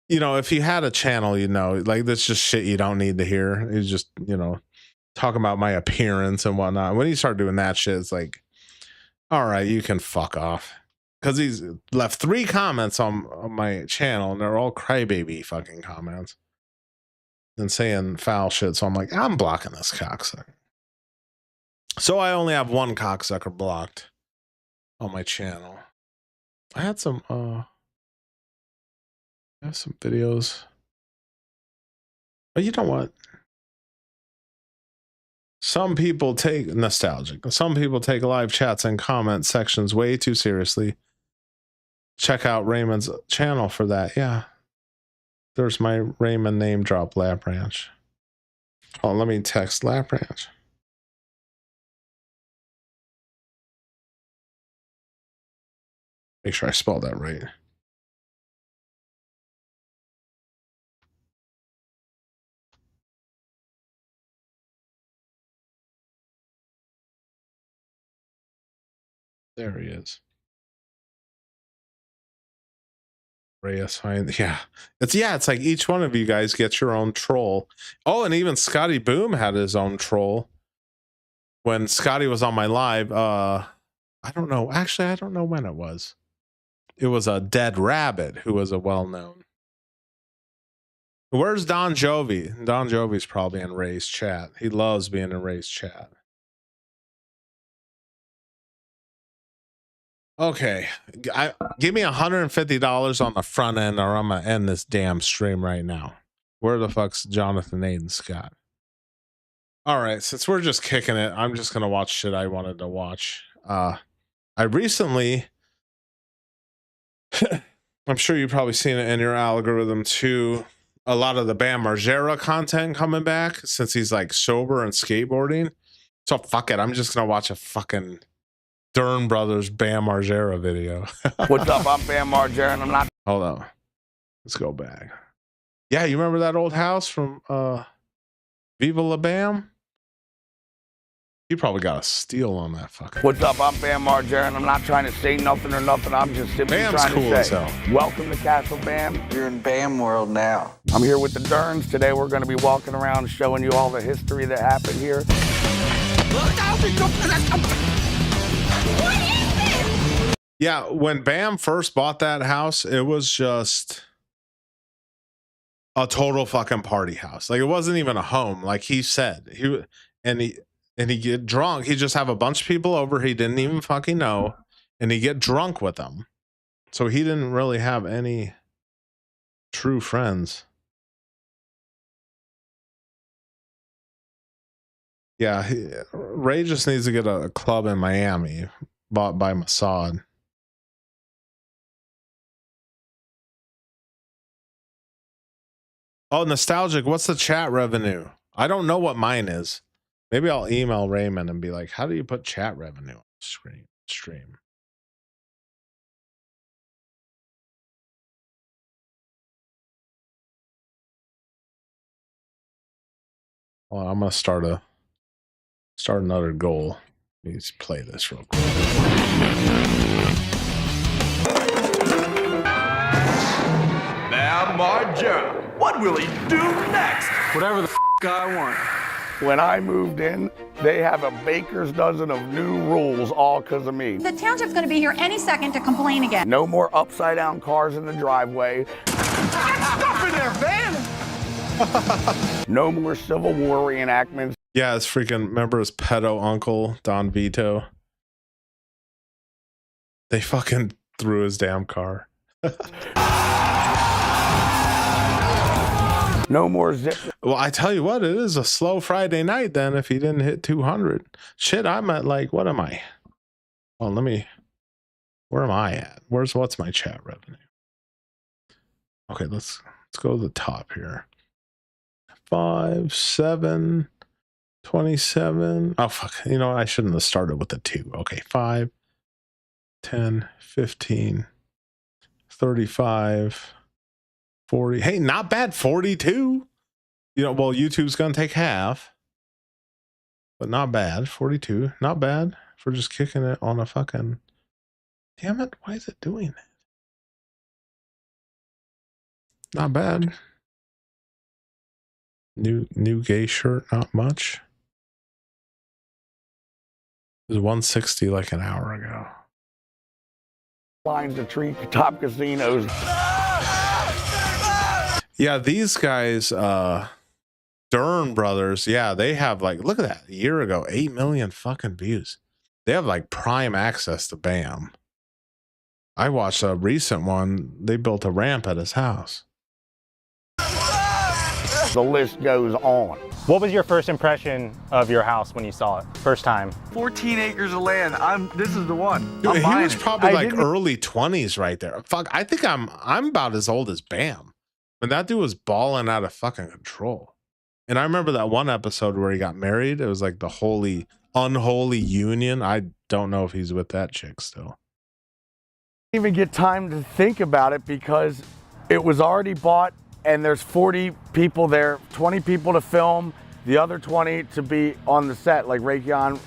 you know, if he had a channel, you know, like that's just shit you don't need to hear. He's just, you know, talking about my appearance and whatnot. When he started doing that shit, it's like, all right, you can fuck off. Because he's left 3 comments on my channel and they're all crybaby fucking comments. And saying foul shit. So I'm like, I'm blocking this cocksucker. So I only have one cocksucker blocked on my channel. I had some I have some videos. But you know what? Some people take nostalgic. Some people take live chats and comment sections way too seriously. Check out Raymond's channel for that. Yeah. There's my Raymond name drop, Lap Ranch. Oh, let me text Lap Ranch. Make sure I spelled that right. There he is. Reyes, yeah. It's like each one of you guys gets your own troll. Oh, and even Scotty Boom had his own troll when Scotty was on my live. I don't know. Actually, I don't know when it was. It was a Dead Rabbit who was a well-known. Where's Don Jovi? Don Jovi's probably in Ray's chat. He loves being in Ray's chat. Okay, give me $150 on the front end, or I'm gonna end this damn stream right now. Where the fuck's Jonathan Aiden Scott? All right, since we're just kicking it, I'm just gonna watch shit I wanted to watch. I recently, I'm sure you've probably seen it in your algorithm too. A lot of the Bam Margera content coming back since he's like sober and skateboarding. So fuck it, I'm just gonna watch a fucking Dern Brothers Bam Margera video. What's up? I'm Bam Margera and I'm not. Hold on. Let's go back. Yeah, you remember that old house from Viva La Bam? You probably got a steal on that fucking. What's up? I'm Bam Margera and I'm not trying to say nothing or nothing. I'm just simply Bam's trying cool to as say, hell. welcome to Castle Bam. You're in Bam world now. I'm here with the Derns. Today we're going to be walking around showing you all the history that happened here. Yeah, when Bam first bought that house, it was just a total fucking party house. Like it wasn't even a home. Like he said, he get drunk. He just have a bunch of people over he didn't even fucking know, and he get drunk with them. So he didn't really have any true friends. Yeah, Ray just needs to get a club in Miami bought by Mossad. Oh, nostalgic. What's the chat revenue? I don't know what mine is. Maybe I'll email Raymond and be like, how do you put chat revenue on the stream? Well, I'm gonna start another goal. Let's play this real quick. Now, Margera, what will he do next? Whatever the I want. When I moved in, they have a baker's dozen of new rules all because of me. The township's going to be here any second to complain again. No more upside down cars in the driveway. Stop in there, man! No more Civil War reenactments. Yeah, it's freaking, remember his pedo uncle, Don Vito? They fucking threw his damn car. No more zip. Well, I tell you what, it is a slow Friday night then if he didn't hit 200. Shit, I'm at like, what am I? Oh, where am I at? What's my chat revenue? Okay, let's go to the top here. 5, 7, 27. Oh, fuck. You know, I shouldn't have started with the 2. Okay, 5, 10, 15, 35, 40. Hey, not bad. 42. You know, well, YouTube's going to take half. But not bad. 42. Not bad for just kicking it on a fucking... Damn it. Why is it doing that? Not bad. New gay shirt, not much. It was 160 like an hour ago. Lines of treetop casinos. Yeah, these guys, Dern brothers, yeah, they have like, look at that, a year ago, 8 million fucking views. They have like prime access to BAM. I watched a recent one. They built a ramp at his house. The list goes on. What was your first impression of your house when you saw it? First time? 14 acres of land. This is the one. Dude, I'm he buying was it. probably like early 20s right there. Fuck, I think I'm about as old as Bam. But that dude was balling out of fucking control. And I remember that one episode where he got married. It was like the unholy union. I don't know if he's with that chick still. Even get time to think about it because it was already bought and there's 40 people there, 20 people to film, the other 20 to be on the set, like Raytheon,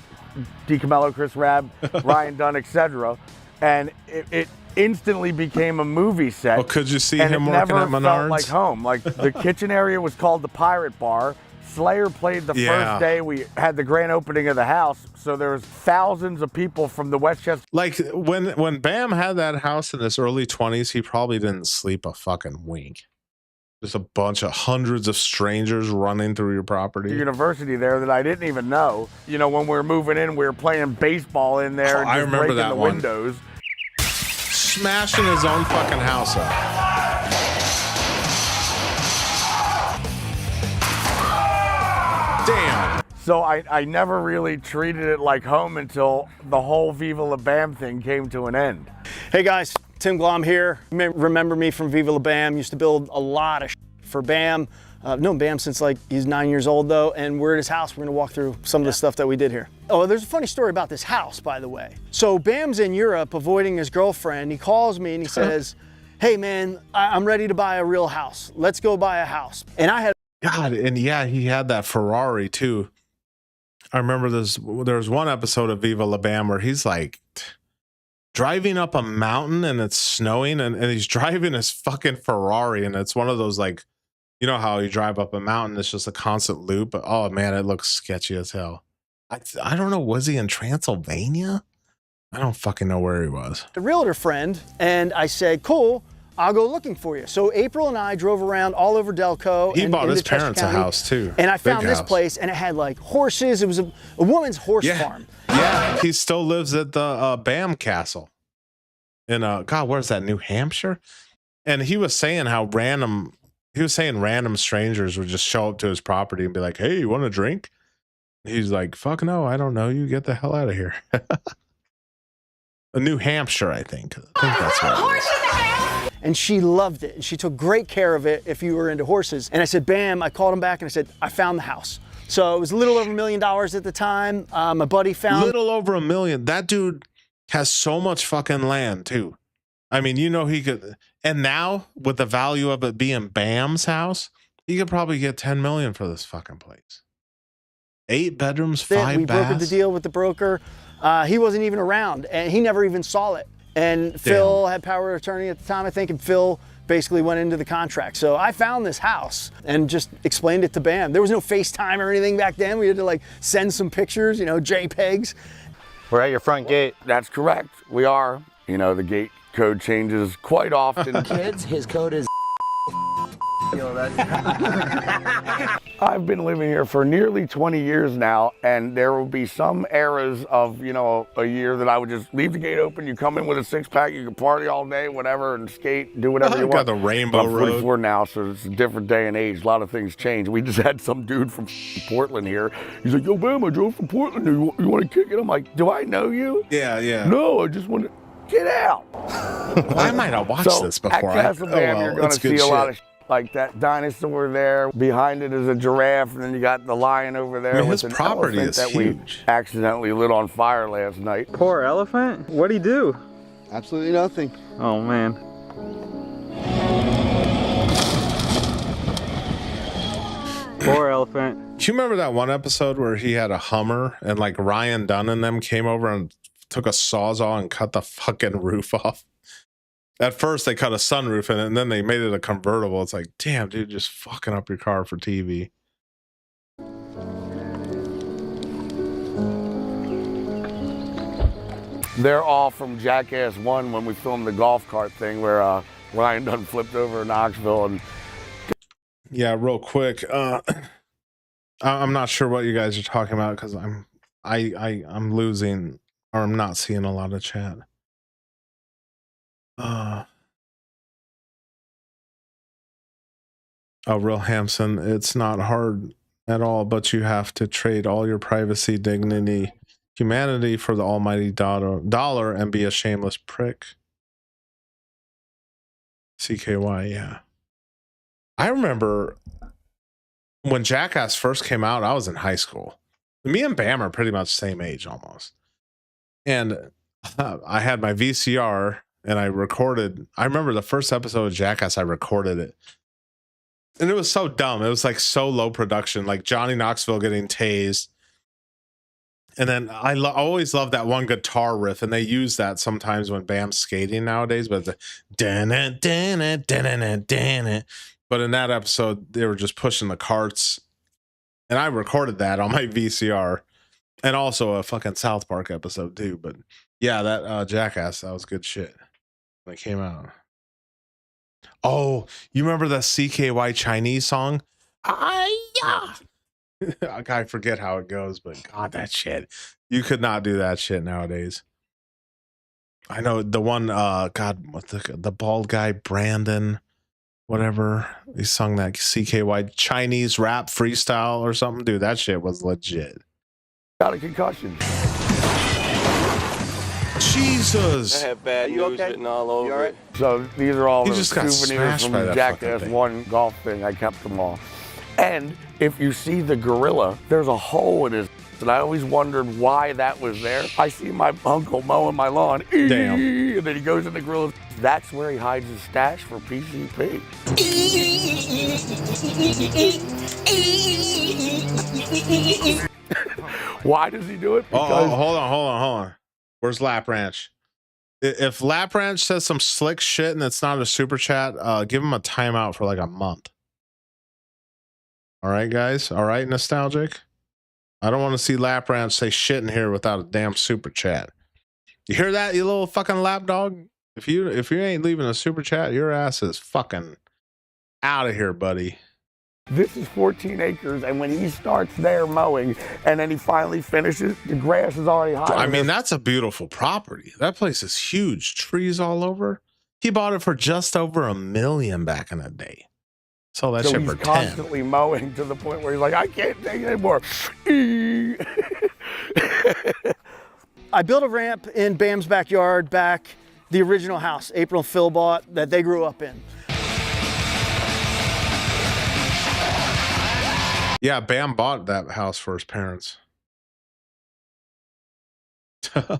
DiCamillo, Chris Rabb, Ryan Dunn, etc. And it instantly became a movie set. Well, could you see and him it working never at Menards? felt like home. Like the kitchen area was called the Pirate Bar. Slayer played the first day we had the grand opening of the house, so there was thousands of people from the Westchester. Like when Bam had that house in his early 20s, he probably didn't sleep a fucking wink. Just a bunch of hundreds of strangers running through your property. University there that I didn't even know. You know, when we were moving in, we were playing baseball in there. And I just remember breaking that the one. Windows. Smashing his own fucking house up. Damn. So I never really treated it like home until the whole Viva La Bam thing came to an end. Hey guys, Tim Glom here. You may remember me from Viva La Bam. Used to build a lot of for Bam. Known Bam since like he's 9 years old though, and we're at his house. We're gonna walk through some of the stuff that we did here. Oh, there's a funny story about this house, by the way. So Bam's in Europe avoiding his girlfriend. He calls me and he says, hey man, I'm ready to buy a real house. Let's go buy a house. And I had God, and yeah, he had that Ferrari too. I remember there was one episode of Viva La Bam where he's like driving up a mountain and it's snowing and he's driving his fucking Ferrari and it's one of those like, you know how you drive up a mountain, it's just a constant loop, but oh man, it looks sketchy as hell. I don't know, was he in Transylvania? I don't fucking know where he was. a realtor friend, and I said, cool, I'll go looking for you. So April and I drove around all over Delco. He bought his into Chester parents a County, house too. And I found Big this house. place and it had like horses. It was a woman's horse farm. Yeah, he still lives at the Bam Castle in God, where's that, New Hampshire? And he was saying how random strangers would just show up to his property and be like, hey, you want a drink? He's like, fuck no, I don't know you, get the hell out of here. New Hampshire, I think that's what it is. And she loved it. And she took great care of it if you were into horses. And I said, Bam, I called him back and I said, I found the house. So it was a little over $1 million at the time. My buddy found little over $1 million. That dude has so much fucking land too. I mean, you know, he could, and now with the value of it being Bam's house, he could probably get 10 million for this fucking place. 8 bedrooms, 5 We baths. brokered the deal with the broker. He wasn't even around and he never even saw it. And Phil had power of attorney at the time, I think, and Phil basically went into the contract. So I found this house and just explained it to Bam. There was no FaceTime or anything back then. We had to like send some pictures, you know, JPEGs. We're at your front gate. That's correct. We are. You know, the gate code changes quite often. Kids, his code is feel that. I've been living here for nearly 20 years now, and there will be some eras of, a year that I would just leave the gate open. You come in with a six-pack, you can party all day, whatever, and skate, do whatever you want. Got the Rainbow But I'm 44 Road. now, so it's a different day and age. A lot of things change. We just had some dude from Portland here. He's like, yo, Bam, I drove from Portland. You want to kick it? I'm like, do I know you? Yeah. No, I just want to get out. I might have watched this before. At Castle Bam, you're going to see a lot of like that dinosaur there. Behind it is a giraffe, and then you got the lion over there. Man, with his an property elephant is that huge. We accidentally lit on fire last night. Poor elephant? What'd he do? Absolutely nothing. Oh, man. Poor elephant. Do you remember that one episode where he had a Hummer and like Ryan Dunn and them came over and took a Sawzall and cut the fucking roof off? At first they cut a sunroof in it and then they made it a convertible. It's like, damn, dude, just fucking up your car for TV. They're all from Jackass 1 when we filmed the golf cart thing where Ryan Dunn flipped over in Knoxville. And yeah, real quick. I'm not sure what you guys are talking about because I'm losing or I'm not seeing a lot of chat. Real Hampson, it's not hard at all, but you have to trade all your privacy, dignity, humanity for the almighty dollar and be a shameless prick. CKY, yeah. I remember when Jackass first came out, I was in high school. Me and Bam are pretty much the same age almost. And I had my VCR and I recorded. I remember the first episode of Jackass, I recorded it. And it was so dumb. It was like so low production, like Johnny Knoxville getting tased. And then I always love that one guitar riff, and they use that sometimes when Bam's skating nowadays. But the but in that episode, they were just pushing the carts, and I recorded that on my VCR, and also a fucking South Park episode too. But yeah, that Jackass, that was good shit when it came out. Oh, you remember the CKY Chinese song? I forget how it goes, but God, that shit. You could not do that shit nowadays. I know the one, God, what the bald guy, Brandon, whatever. He sung that CKY Chinese rap freestyle or something. Dude, that shit was legit. Got a concussion. Jesus. I have bad news written all over it. So these are all He the just got souvenirs smashed from by the that Jackass fucking thing. 1 golf thing. I kept them all. And if you see the gorilla, there's a hole in his. And I always wondered why that was there. I see my uncle mowing my lawn. Damn. And then he goes in the gorilla. That's where he hides his stash for PCP. Why does he do it? Because hold on. Where's Lap Ranch? If Lap Ranch says some slick shit and it's not a super chat, give him a timeout for like a month. All right, guys. All right, nostalgic. I don't want to see Lap Ranch say shit in here without a damn super chat. You hear that, you little fucking lap dog? If you ain't leaving a super chat, your ass is fucking out of here, buddy. this is 14 acres, and when he starts there mowing, and then he finally finishes, the grass is already high. I mean, that's a beautiful property. That place is huge. Trees all over. He bought it for just over $1 million back in the day. So that shit he's for 10. constantly mowing to the point where he's like, I can't take it anymore. I built a ramp in Bam's backyard back, the original house April and Phil bought that they grew up in. Yeah, Bam bought that house for his parents. I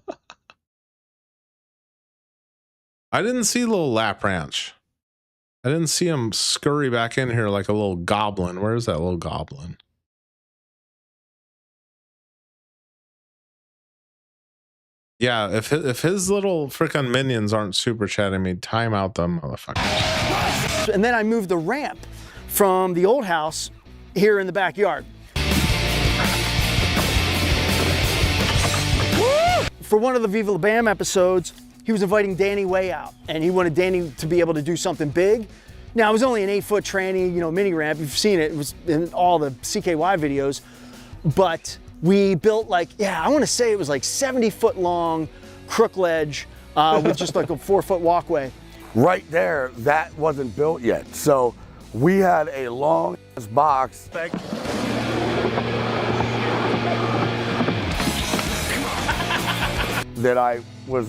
didn't see little Lap Ranch. I didn't see him scurry back in here like a little goblin. Where's that little goblin? Yeah, if his little freaking minions aren't super chatting me, time out them motherfuckers. And then I moved the ramp from the old house here in the backyard. For one of the Viva La Bam episodes, he was inviting Danny Way out, and he wanted Danny to be able to do something big. Now, it was only an 8-foot tranny, you know, mini ramp. You've seen it. It was in all the CKY videos. But we built like, I want to say it was like 70-foot long crook ledge with just like a 4-foot walkway. Right there, that wasn't built yet. So we had a long box. That I was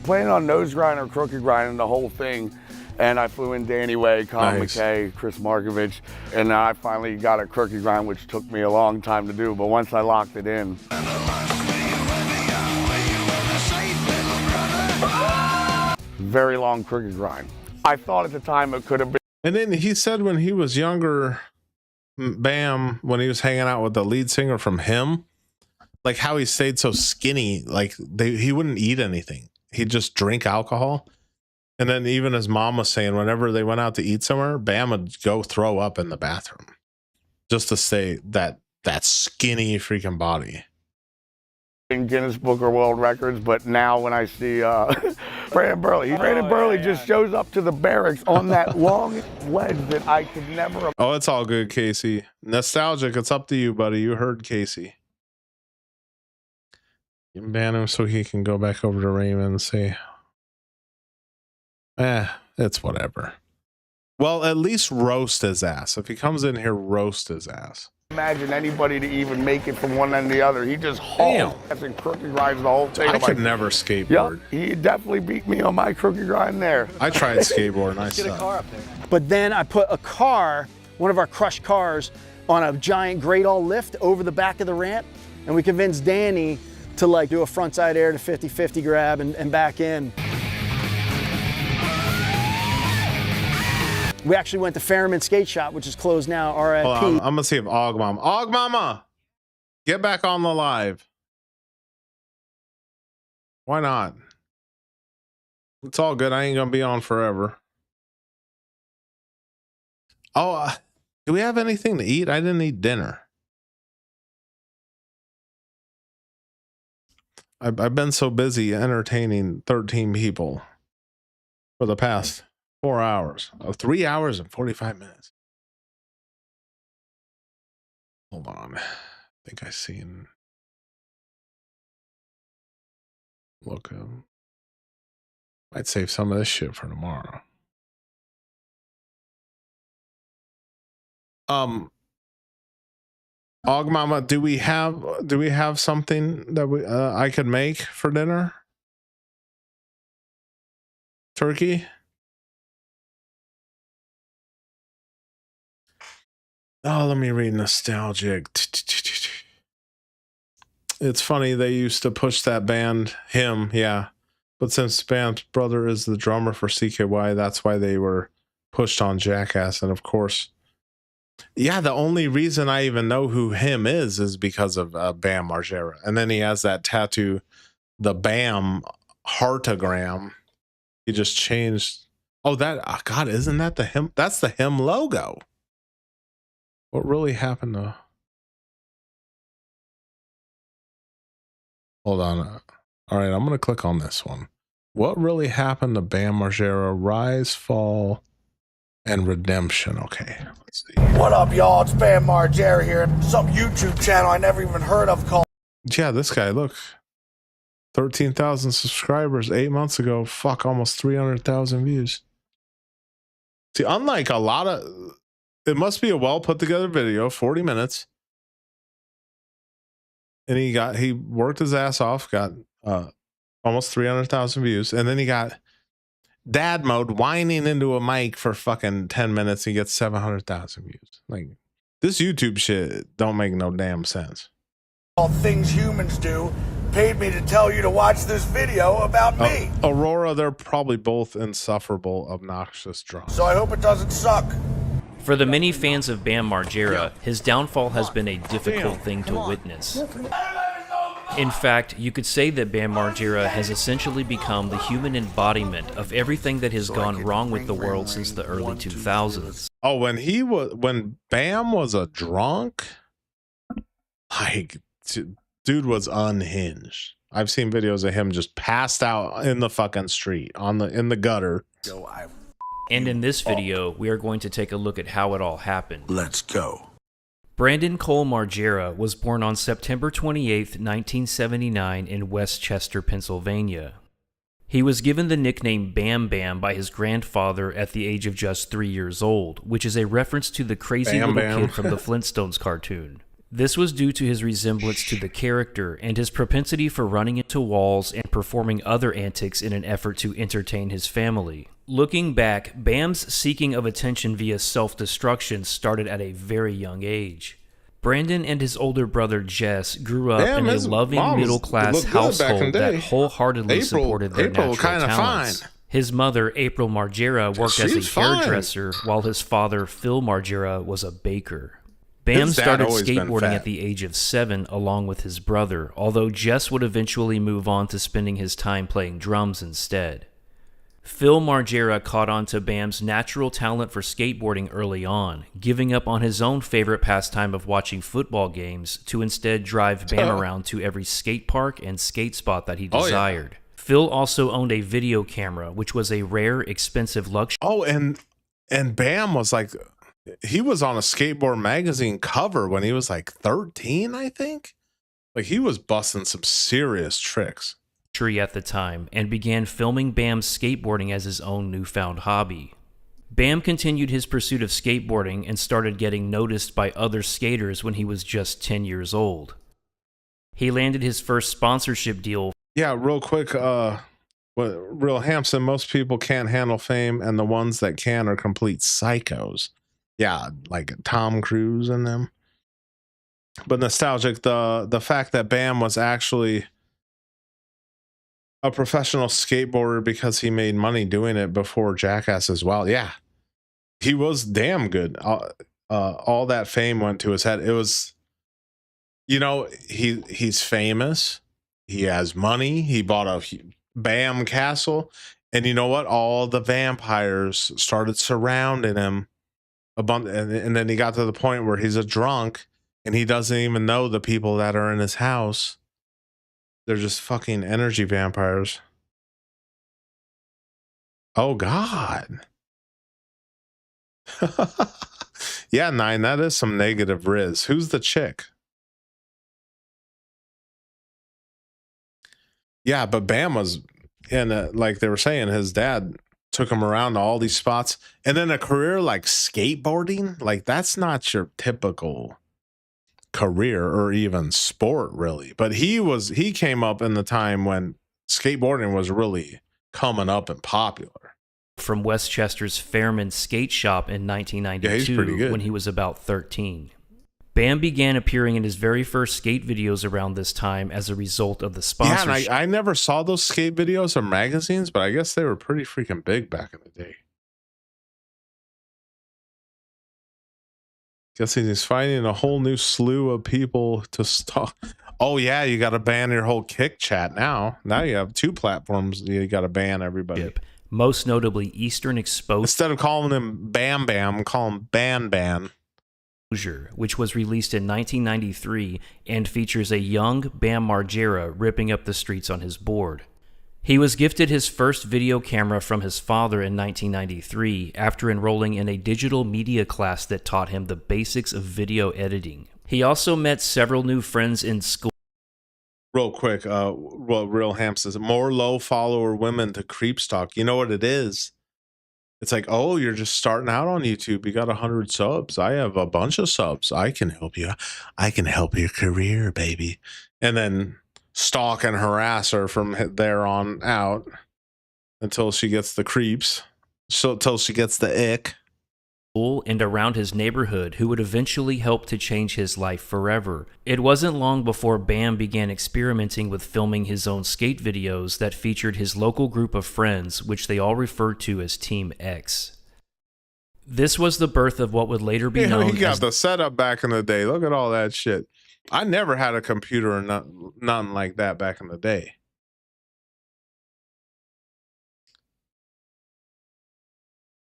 planning on nose grind or crooked grinding the whole thing. And I flew in Danny Way, Colin McKay, Chris Markovich, and I finally got a crooked grind, which took me a long time to do. But once I locked it in, very long crooked grind. I thought at the time it could have been. And then he said when he was younger, Bam, when he was hanging out with the lead singer from Him, like how he stayed so skinny, like he wouldn't eat anything. He'd just drink alcohol. And then even his mom was saying whenever they went out to eat somewhere, Bam would go throw up in the bathroom just to stay that skinny freaking body. In Guinness Book of World Records, but now when I see Brandon Burley, Burley just shows up to the barracks on that long ledge that I could never. Oh, it's all good, Casey. Nostalgic. It's up to you, buddy. You heard Casey. You can ban him so he can go back over to Raymond and say, it's whatever. Well, at least roast his ass. If he comes in here, roast his ass. Imagine anybody to even make it from one end to the other. He just hauls and crooked grinds the whole thing. I could never skateboard. Yep, he definitely beat me on my crooked grind there. I tried skateboarding. I sucked. But then I put a car, one of our crushed cars, on a giant Great All lift over the back of the ramp, and we convinced Danny to like do a frontside air to 50-50 grab and back in. We actually went to Fairman Skate Shop, which is closed now, RIP. I'm going to see if Aug Mama, get back on the live. Why not? It's all good. I ain't going to be on forever. Oh, do we have anything to eat? I didn't eat dinner. I've been so busy entertaining 13 people for the past 4 hours. 3 hours and 45 minutes. Hold on. I think I seen. Look, might save some of this shit for tomorrow. Og Mama, do we have something that I could make for dinner? Turkey? Oh, let me read nostalgic. It's funny they used to push that band, Him, yeah. But since Bam's brother is the drummer for CKY, that's why they were pushed on Jackass. And of course, yeah, the only reason I even know who Him is because of Bam Margera. And then he has that tattoo, the Bam heartogram. He just changed. Oh, God, isn't that the Him? That's the Him logo. What really happened to? Hold on. All right, I'm going to click on this one. What really happened to Bam Margera? Rise, Fall, and Redemption. Okay, let's see. What up, y'all? It's Bam Margera here. Some YouTube channel I never even heard of called. Yeah, this guy, look. 13,000 subscribers 8 months ago. Fuck, almost 300,000 views. See, unlike a lot of... It must be a well put together video, 40 minutes. And he worked his ass off, got almost 300,000 views. And then he got dad mode whining into a mic for fucking 10 minutes. He gets 700,000 views. Like, this YouTube shit don't make no damn sense. All things humans do paid me to tell you to watch this video about me. Aurora, they're probably both insufferable, obnoxious drunks. So I hope it doesn't suck. For the many fans of Bam Margera, his downfall has been a difficult thing to witness. In fact, you could say that Bam Margera has essentially become the human embodiment of everything that has gone wrong with the world since the early 2000s. Oh, when Bam was a drunk, like, dude was unhinged. I've seen videos of him just passed out in the fucking street in the gutter. So I And in this video, we are going to take a look at how it all happened. Let's go. Brandon Cole Margera was born on September 28, 1979 in Westchester, Pennsylvania. He was given the nickname Bam Bam by his grandfather at the age of just 3 years old, which is a reference to the crazy Bam little Bam. kid from the Flintstones cartoon. This was due to his resemblance to the character and his propensity for running into walls and performing other antics in an effort to entertain his family. Looking back, Bam's seeking of attention via self-destruction started at a very young age. Brandon and his older brother Jess grew up in a loving middle-class household that wholeheartedly supported their natural talents. His mother, April Margera, worked as a hairdresser, while his father, Phil Margera, was a baker. Bam started skateboarding at the age of 7 along with his brother, although Jess would eventually move on to spending his time playing drums instead. Phil Margera caught on to Bam's natural talent for skateboarding early on, giving up on his own favorite pastime of watching football games to instead drive Bam around to every skate park and skate spot that he desired. Phil also owned a video camera, which was a rare, expensive luxury. Oh, and Bam was like, he was on a skateboard magazine cover when he was like 13, I think. Like, he was busting some serious tricks At the time, and began filming Bam's skateboarding as his own newfound hobby. Bam continued his pursuit of skateboarding and started getting noticed by other skaters when he was just 10 years old. He landed his first sponsorship deal. Yeah, real quick, Real Hampson, most people can't handle fame, and the ones that can are complete psychos. Yeah, like Tom Cruise and them. But nostalgic, the fact that Bam was actually a professional skateboarder because he made money doing it before Jackass as well. Yeah, he was damn good. All that fame went to his head. It was, you know, he's famous. He has money. He bought a Bam castle, and you know what? All the vampires started surrounding him. And then he got to the point where he's a drunk and he doesn't even know the people that are in his house. They're just fucking energy vampires. Oh, God. Yeah, 9, that is some negative riz. Who's the chick? Yeah, but Bam was, and like they were saying, his dad took him around to all these spots. And then a career like skateboarding, like that's not your typical career or even sport, really. But he came up in the time when skateboarding was really coming up and popular. From Westchester's Fairman Skate Shop in 1992 when he was about 13. Bam began appearing in his very first skate videos around this time as a result of the sponsorship. Yeah, and I never saw those skate videos or magazines, but I guess they were pretty freaking big back in the day. Guessing he's finding a whole new slew of people to stalk. Oh yeah, you got to ban your whole Kick chat now. Now you have 2 platforms. You got to ban everybody. Most notably, Eastern Exposure. Instead of calling him Bam Bam, call him Ban Ban. Which was released in 1993 and features a young Bam Margera ripping up the streets on his board. He was gifted his first video camera from his father in 1993 after enrolling in a digital media class that taught him the basics of video editing. He also met several new friends in school. Real quick, Real Ham says, more low follower women to creep stalk. You know what it is? It's like, oh, you're just starting out on YouTube. You got 100 subs. I have a bunch of subs. I can help you. I can help your career, baby. And then stalk and harass her from there on out until she gets the creeps. So until she gets the ick. And around his neighborhood, who would eventually help to change his life forever. It wasn't long before Bam began experimenting with filming his own skate videos that featured his local group of friends, which they all referred to as Team X. This was the birth of what would later be known as... He got the setup back in the day. Look at all that shit. I never had a computer or nothing like that back in the day.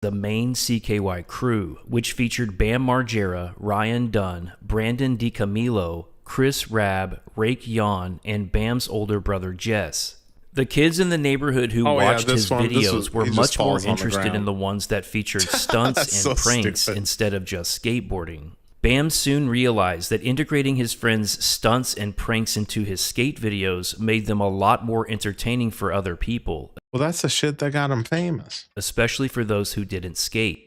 The main CKY crew, which featured Bam Margera, Ryan Dunn, Brandon DiCamillo, Chris Rabb, Rake Yon, and Bam's older brother Jess. The kids in the neighborhood who watched his videos were much more interested in the ones that featured stunts and pranks instead of just skateboarding. Bam soon realized that integrating his friends' stunts and pranks into his skate videos made them a lot more entertaining for other people. Well, that's the shit that got him famous. Especially for those who didn't skate.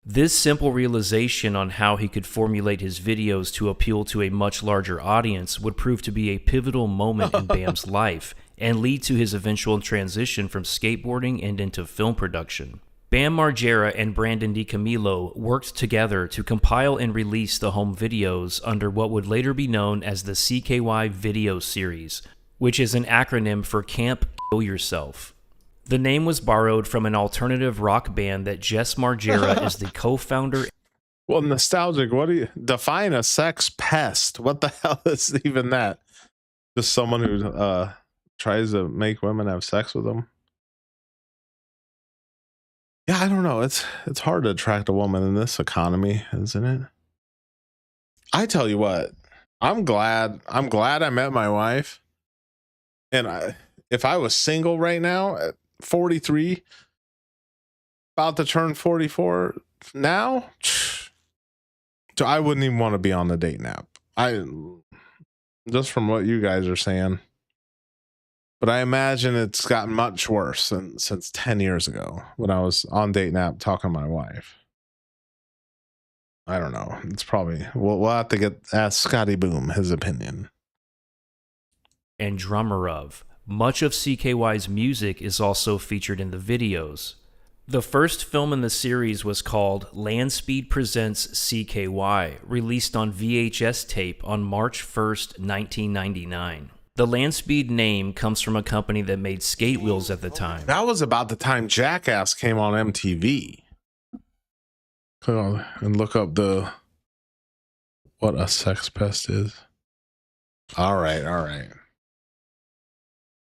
This simple realization on how he could formulate his videos to appeal to a much larger audience would prove to be a pivotal moment in Bam's life and lead to his eventual transition from skateboarding and into film production. Bam Margera and Brandon DiCamillo worked together to compile and release the home videos under what would later be known as the CKY Video Series, which is an acronym for Camp Kill Yourself. The name was borrowed from an alternative rock band that Jess Margera is the co-founder. Well, nostalgic. What do you define a sex pest? What the hell is even that? Just someone who tries to make women have sex with them. Yeah, I don't know. It's hard to attract a woman in this economy, isn't it? I tell you what, I'm glad I met my wife. And if I was single right now at 43, about to turn 44 now, so I wouldn't even want to be on the dating app. Just from what you guys are saying. But I imagine it's gotten much worse since 10 years ago when I was on dating app talking to my wife. I don't know. It's probably we'll have to ask Scotty Boom his opinion. And drummer of. Much of CKY's music is also featured in the videos. The first film in the series was called Landspeed Presents CKY, released on VHS tape on March 1st, 1999. The Landspeed name comes from a company that made skate wheels at the time. That was about the time Jackass came on MTV. And look up what a sex pest is. All right.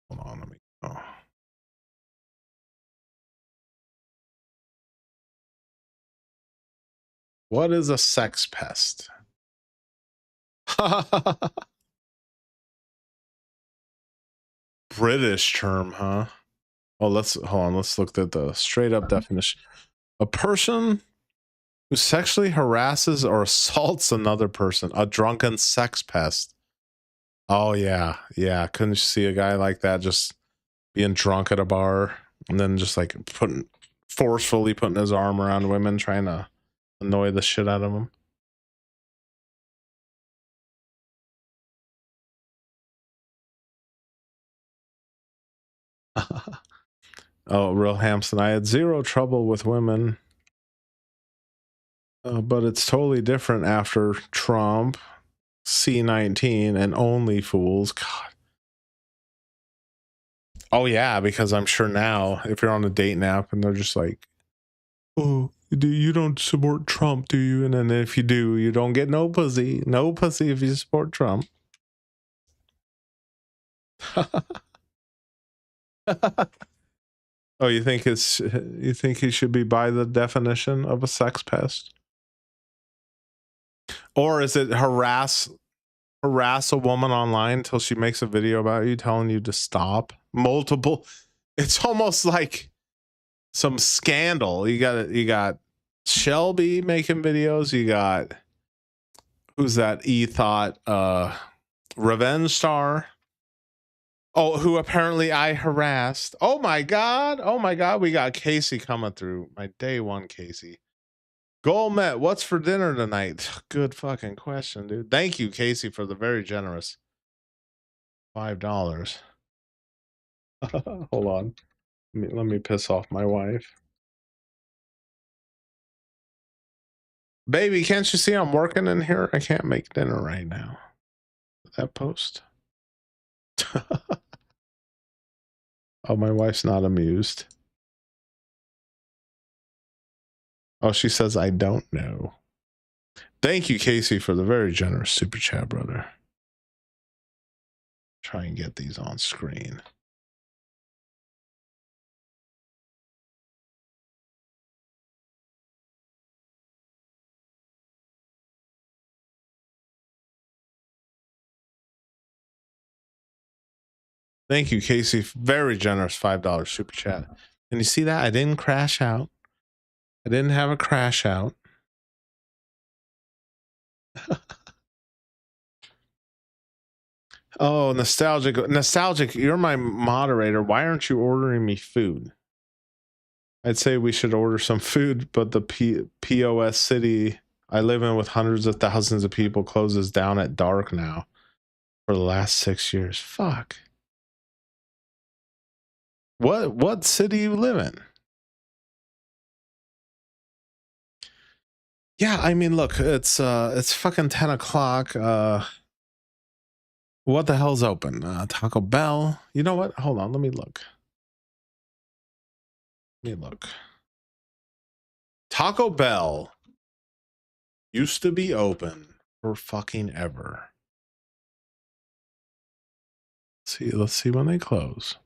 Hold on, let me go. What is a sex pest? British term, huh? Oh, let's look at the straight up definition. A person who sexually harasses or assaults another person, a drunken sex pest. Oh yeah. Couldn't you see a guy like that just being drunk at a bar and then just like forcefully putting his arm around women, trying to annoy the shit out of them? Oh, Real Hampson, I had zero trouble with women, but it's totally different after Trump, C19, and Only Fools. God. Oh yeah, because I'm sure now if you're on a dating app and they're just like, "Oh, you don't support Trump, do you?" And then if you do, you don't get no pussy if you support Trump. Oh, you think he should be by the definition of a sex pest? Or is it harass a woman online until she makes a video about you telling you to stop? Multiple. It's almost like some scandal. You got Shelby making videos. You got who's that? Revenge Star. Oh, who apparently I harassed. Oh my god. We got Casey coming through. My day one Casey. Gourmet, what's for dinner tonight? Good fucking question, dude. Thank you, Casey, for the very generous $5. Hold on. Let me piss off my wife. Baby, can't you see I'm working in here? I can't make dinner right now. That post. Oh, my wife's not amused. Oh, she says, I don't know. Thank you, Casey, for the very generous super chat, brother. Try and get these on screen. Thank you, Casey. Very generous $5 super chat. And you see that? I didn't crash out. I didn't have a crash out. Oh, nostalgic. You're my moderator. Why aren't you ordering me food? I'd say we should order some food, but the POS city I live in with hundreds of thousands of people closes down at dark now for the last 6 years. Fuck. What city you live in? Yeah, I mean, look, it's fucking 10 o'clock. What the hell's open? Taco Bell. You know what? Hold on, let me look. Taco Bell used to be open for fucking ever. Let's see when they close.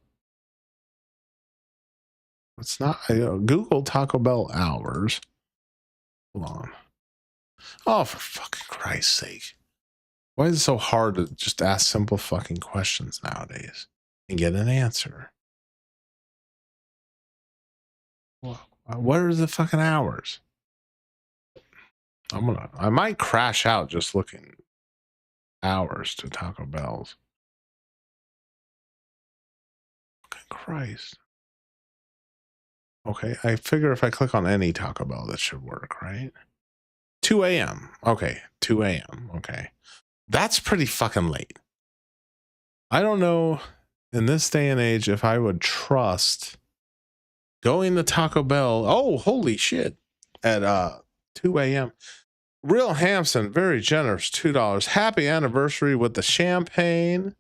It's not. Google Taco Bell hours. Hold on. Oh, for fucking Christ's sake. Why is it so hard to just ask simple fucking questions nowadays and get an answer? What are the fucking hours? I might crash out just looking hours to Taco Bell's. Fucking Christ. Okay, I figure if I click on any Taco Bell, that should work, right? 2 a.m. Okay, 2 a.m. Okay. That's pretty fucking late. I don't know in this day and age if I would trust going to Taco Bell. Oh, holy shit. At 2 a.m. Real Hampson, very generous, $2. Happy anniversary with the champagne.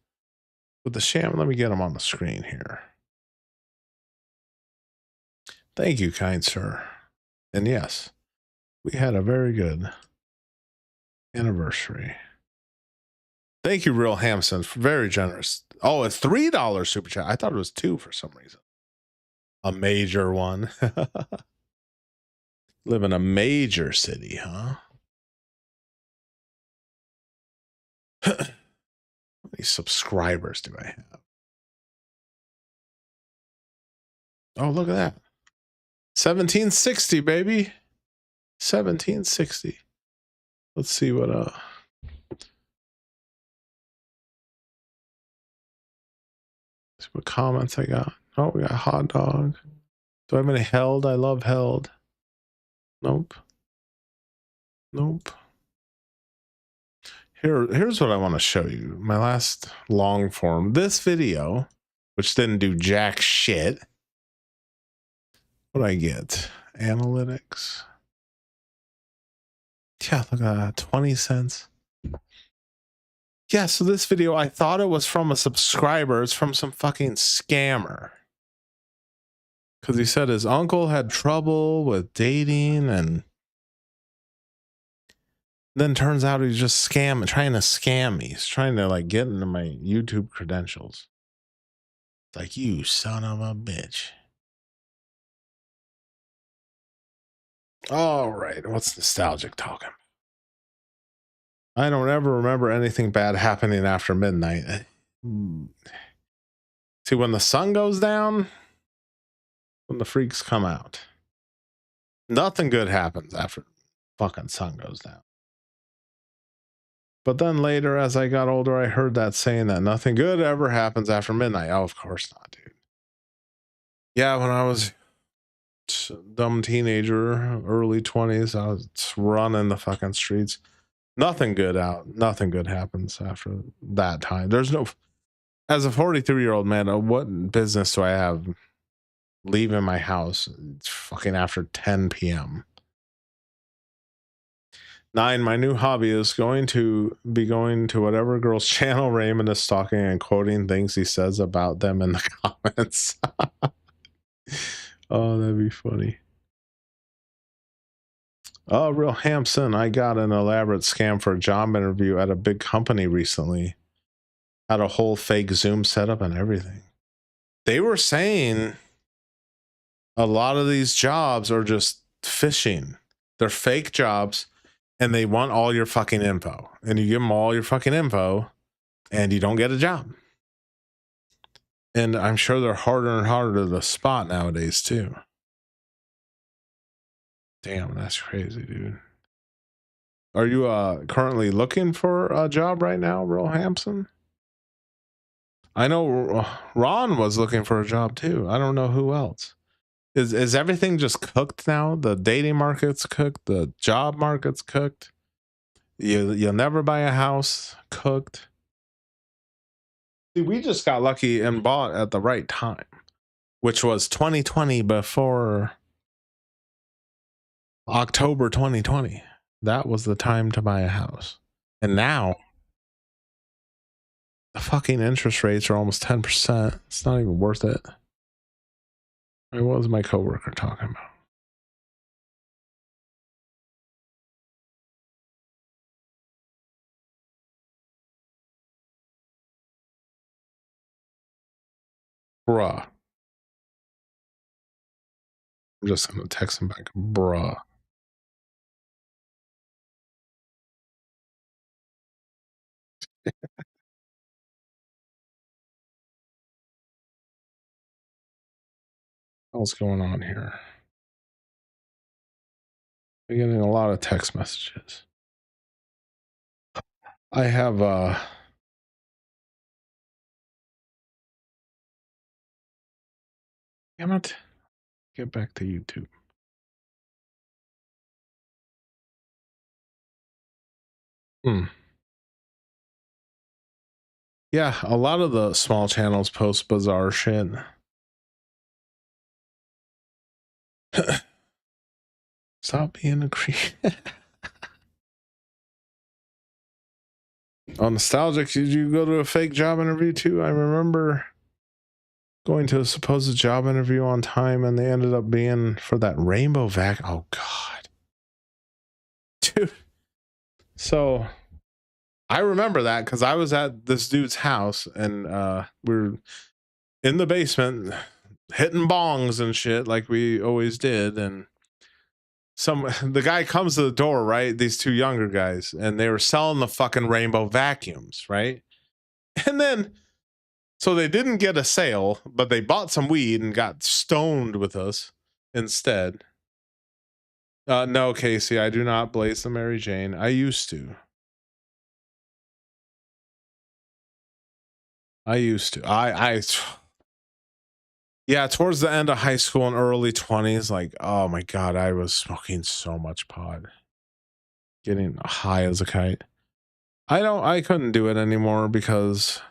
Let me get them on the screen here. Thank you, kind sir. And yes, we had a very good anniversary. Thank you, Real Hampson. Very generous. Oh, it's $3 super chat. I thought it was $2 for some reason. A major one. Live in a major city, huh? How many subscribers do I have? Oh, look at that. 1760, baby. 1760. Let's see what comments I got. Oh, we got hot dog. Do I have any held? I love held. Nope. Here's what I want to show you. My last long form. This video, which didn't do jack shit. What do I get? Analytics. Yeah, look at that. 20 cents. Yeah, so this video, I thought it was from a subscriber. It's from some fucking scammer. Because he said his uncle had trouble with dating, and then turns out he's just trying to scam me. He's trying to like get into my YouTube credentials. It's like, you son of a bitch. All right, what's nostalgic talking? I don't ever remember anything bad happening after midnight. See, when the sun goes down, when the freaks come out, nothing good happens after fucking sun goes down. But then later, as I got older, I heard that saying that nothing good ever happens after midnight. Oh, of course not, dude. Yeah, when I was a dumb teenager, early 20s, I was running the fucking streets. Nothing good happens after that time. There's no, as a 43-year-old man, what business do I have leaving my house? It's fucking after 10 p.m. 9, my new hobby is going to whatever girl's channel Raymond is stalking and quoting things he says about them in the comments. Oh, that'd be funny. Oh, Real Hampson, I got an elaborate scam for a job interview at a big company recently. Had a whole fake Zoom setup and everything. They were saying a lot of these jobs are just phishing. They're fake jobs, and they want all your fucking info. And you give them all your fucking info, and you don't get a job. And I'm sure they're harder and harder to spot nowadays too. Damn, that's crazy, dude. Are you currently looking for a job right now, Real Hampson? I know Ron was looking for a job too. I don't know who else. Is everything just cooked now? The dating market's cooked. The job market's cooked. You'll never buy a house, cooked. See, we just got lucky and bought at the right time, which was 2020 before October 2020. That was the time to buy a house. And now the fucking interest rates are almost 10%. It's not even worth it. I mean, what was my coworker talking about? Bruh. I'm just gonna text him back, bruh. What's going on here? I'm getting a lot of text messages. I have damn it. Get back to YouTube. Yeah, a lot of the small channels post bizarre shit. Stop being a creep. Oh, nostalgic. Did you go to a fake job interview too? I remember going to a supposed job interview on time and they ended up being for that rainbow vac. Oh God. Dude. So I remember that because I was at this dude's house and we were in the basement hitting bongs and shit like we always did. And the guy comes to the door, right? These two younger guys, and they were selling the fucking rainbow vacuums, right? And then, so they didn't get a sale, but they bought some weed and got stoned with us instead. No, Casey, I do not blaze the Mary Jane. I used to. Yeah, towards the end of high school and early 20s, like, oh my God, I was smoking so much pot. Getting high as a kite. I couldn't do it anymore because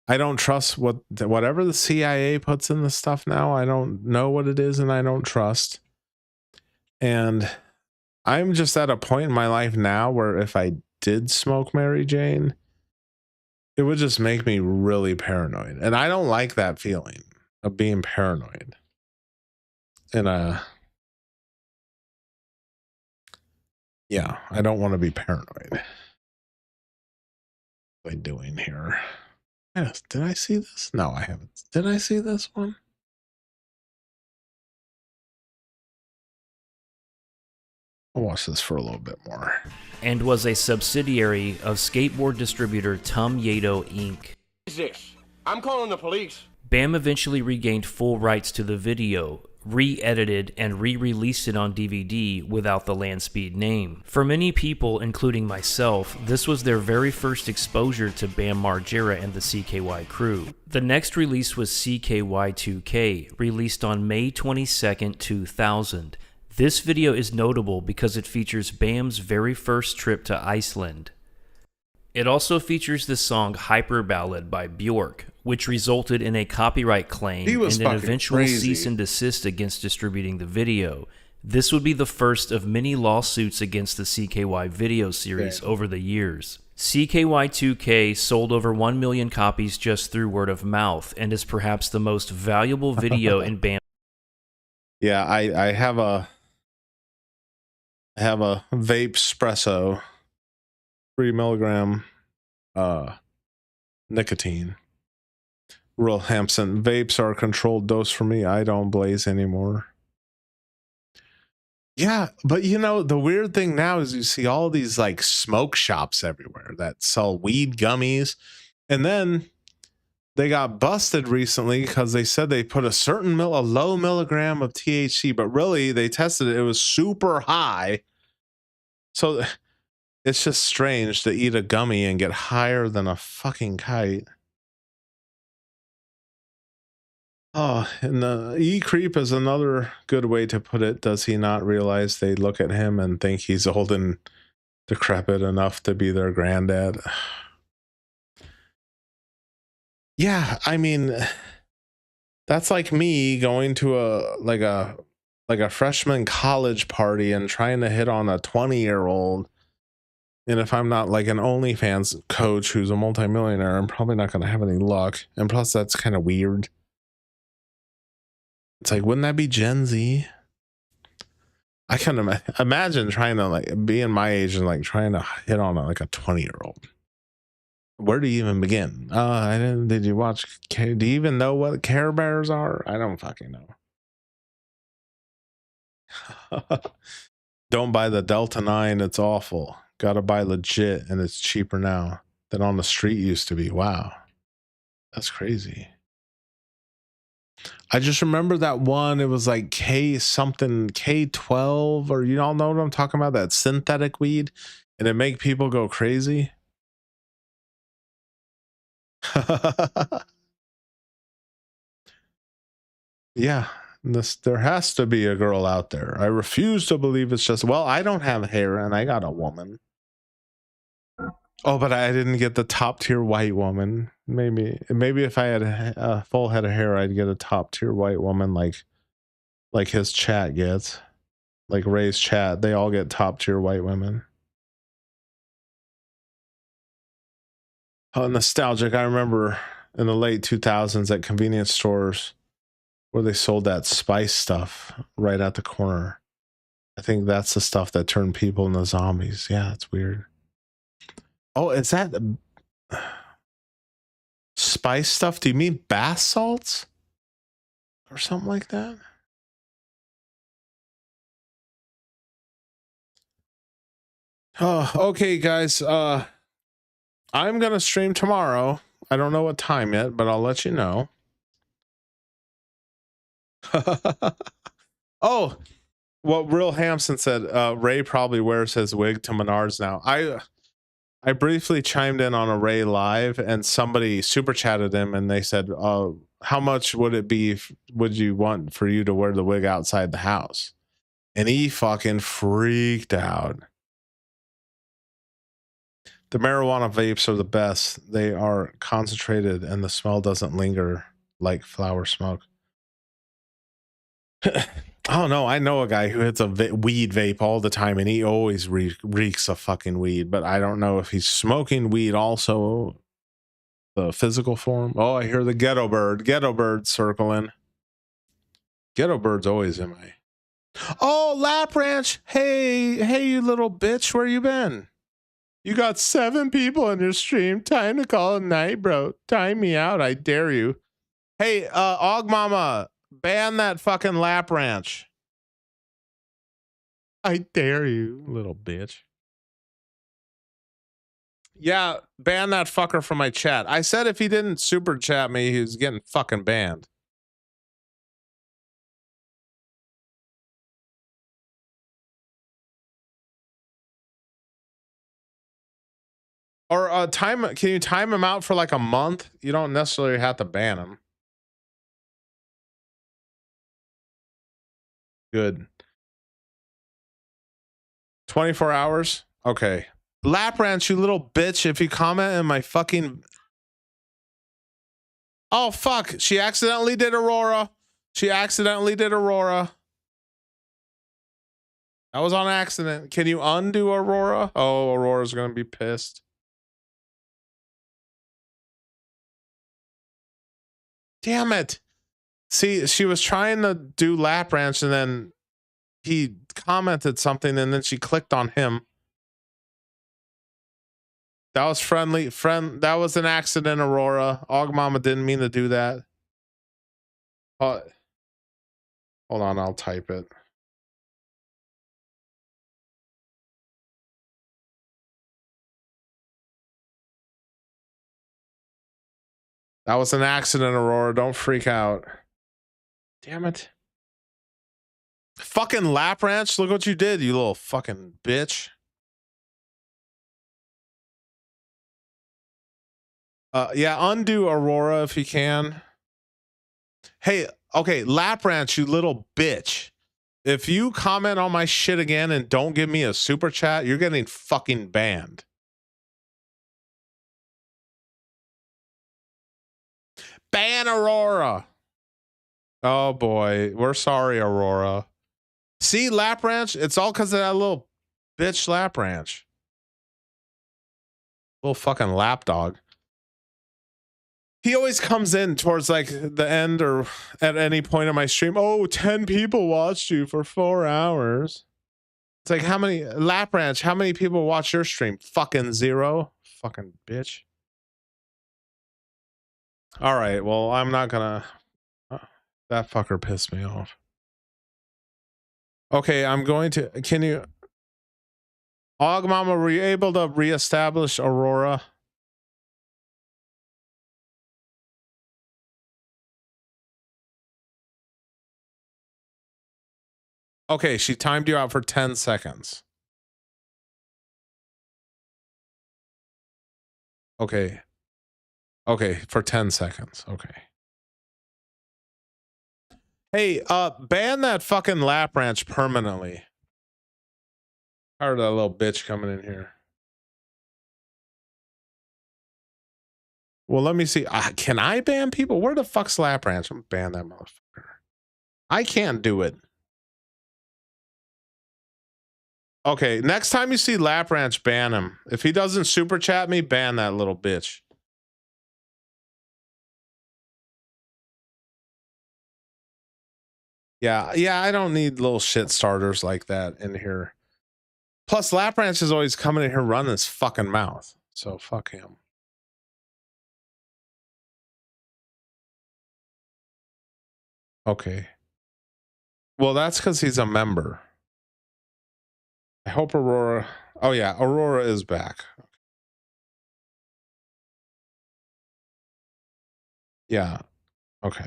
I don't trust whatever the CIA puts in the stuff now. I don't know what it is and I don't trust. And I'm just at a point in my life now where if I did smoke Mary Jane, it would just make me really paranoid. And I don't like that feeling of being paranoid. And yeah, I don't want to be paranoid. What am I doing here? Yes, did I see this? No, I haven't. Did I see this one? I'll watch this for a little bit more. And was a subsidiary of skateboard distributor Tum Yato Inc. What is this? I'm calling the police. BAM eventually regained full rights to the video, re-edited and re-released it on DVD without the Landspeed name. For many people, including myself, this was their very first exposure to Bam Margera and the CKY crew. The next release was CKY2K, released on May 22nd, 2000. This video is notable because it features Bam's very first trip to Iceland. It also features the song Hyper Ballad by Bjork, which resulted in a copyright claim and an eventual cease and desist against distributing the video. This would be the first of many lawsuits against the CKY video series over the years. CKY2K sold over 1 million copies just through word of mouth and is perhaps the most valuable video in BAM. Yeah, I have a vape espresso, 3 milligram nicotine. Real Hampson, vapes are a controlled dose for me. I don't blaze anymore. Yeah, but you know, the weird thing now is you see all these like smoke shops everywhere that sell weed gummies. And then they got busted recently because they said they put a low milligram of THC, but really they tested it. It was super high. So it's just strange to eat a gummy and get higher than a fucking kite. Oh, and the E-creep is another good way to put it. Does he not realize they look at him and think he's old and decrepit enough to be their granddad? Yeah, I mean, that's like me going to a freshman college party and trying to hit on a 20-year-old. And if I'm not like an OnlyFans coach who's a multimillionaire, I'm probably not going to have any luck. And plus, that's kind of weird. It's like, wouldn't that be Gen Z? I can imagine trying to like be in my age and like trying to hit on like a 20-year-old. Where do you even begin? I didn't. Did you watch? Do you even know what Care Bears are? I don't fucking know. Don't buy the Delta 9. It's awful. Got to buy legit, and it's cheaper now than on the street used to be. Wow, that's crazy. I just remember that one. It was like K something, K12, or you all know what I'm talking about? That synthetic weed, and it make people go crazy. Yeah, there has to be a girl out there. I refuse to believe it's just, well, I don't have hair and I got a woman. Oh, but I didn't get the top tier white woman. Maybe if I had a full head of hair, I'd get a top tier white woman like his chat gets. Like Ray's chat, they all get top tier white women. Oh, nostalgic. I remember in the late 2000s at convenience stores where they sold that spice stuff right at the corner. I think that's the stuff that turned people into zombies. Yeah, it's weird. Oh, is that spice stuff? Do you mean bath salts or something like that? Oh, okay, guys. I'm gonna stream tomorrow. I don't know what time yet, but I'll let you know. Oh, what Real Hampson said. Ray probably wears his wig to Menards now. I briefly chimed in on a Ray live, and somebody super chatted him, and they said, "How much would it be? Would you want for you to wear the wig outside the house?" And he fucking freaked out. The marijuana vapes are the best. They are concentrated, and the smell doesn't linger like flower smoke. I don't know. I know a guy who hits a weed vape all the time, and he always reeks of fucking weed. But I don't know if he's smoking weed also, the physical form. Oh, I hear the ghetto bird circling. Ghetto bird's always in my. Oh, Lap Ranch. Hey, you little bitch, where you been? You got 7 people on your stream. Time to call it night, bro. Time me out. I dare you. Hey, Og Mama, ban that fucking Lap Ranch. I dare you, little bitch. Yeah, ban that fucker from my chat. I said if he didn't super chat me, he was getting fucking banned. Or can you time him out for like a month? You don't necessarily have to ban him. Good. 24 hours? Okay. Lap Ranch, you little bitch, if you comment in my fucking... Oh, fuck. She accidentally did Aurora. That was on accident. Can you undo Aurora? Oh, Aurora's going to be pissed. Damn it. See, she was trying to do Lap Ranch, and then he commented something, and then she clicked on him. That was that was an accident, Aurora. Og Mama didn't mean to do that. Hold on, I'll type it. That was an accident, Aurora. Don't freak out. Damn it. Fucking Lap Ranch. Look what you did, you little fucking bitch. Yeah, undo Aurora if you can. Hey, okay, Lap Ranch, you little bitch. If you comment on my shit again and don't give me a super chat, you're getting fucking banned. Ban Aurora. Oh boy, we're sorry, Aurora. See, Lap Ranch, it's all because of that little bitch Lap Ranch. Little fucking lapdog. He always comes in towards like the end or at any point of my stream. Oh, 10 people watched you for 4 hours. It's like, how many, Lap Ranch, how many people watch your stream? Fucking 0. Fucking bitch. All right, well, I'm not gonna, that fucker pissed me off. Okay, I'm going to, can you, Og Mama, were you able to reestablish Aurora? Okay, she timed you out for 10 seconds. Okay. Okay, for 10 seconds. Okay. Hey, ban that fucking Lap Ranch permanently. Tired of that little bitch coming in here. Well, let me see. Can I ban people? Where the fuck's Lap Ranch? I'm gonna ban that motherfucker. I can't do it. Okay, next time you see Lap Ranch, ban him. If he doesn't super chat me, ban that little bitch. Yeah, I don't need little shit starters like that in here. Plus, Lap Ranch is always coming in here running his fucking mouth. So fuck him. Okay. Well, that's because he's a member. I hope Aurora. Oh yeah, Aurora is back. Yeah. Okay.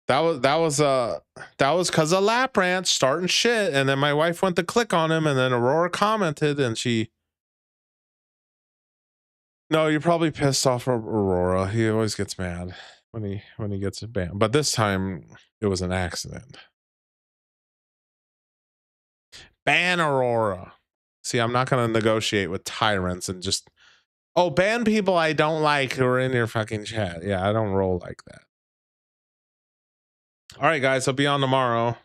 That was because of Lap Ranch starting shit, and then my wife went to click on him, and then Aurora commented, and she. No, you're probably pissed off of Aurora. He always gets mad when he gets it banned, but this time it was an accident. Ban Aurora. See, I'm not going to negotiate with tyrants and just, oh, ban people I don't like who are in your fucking chat. Yeah, I don't roll like that. All right, guys, I'll be on tomorrow.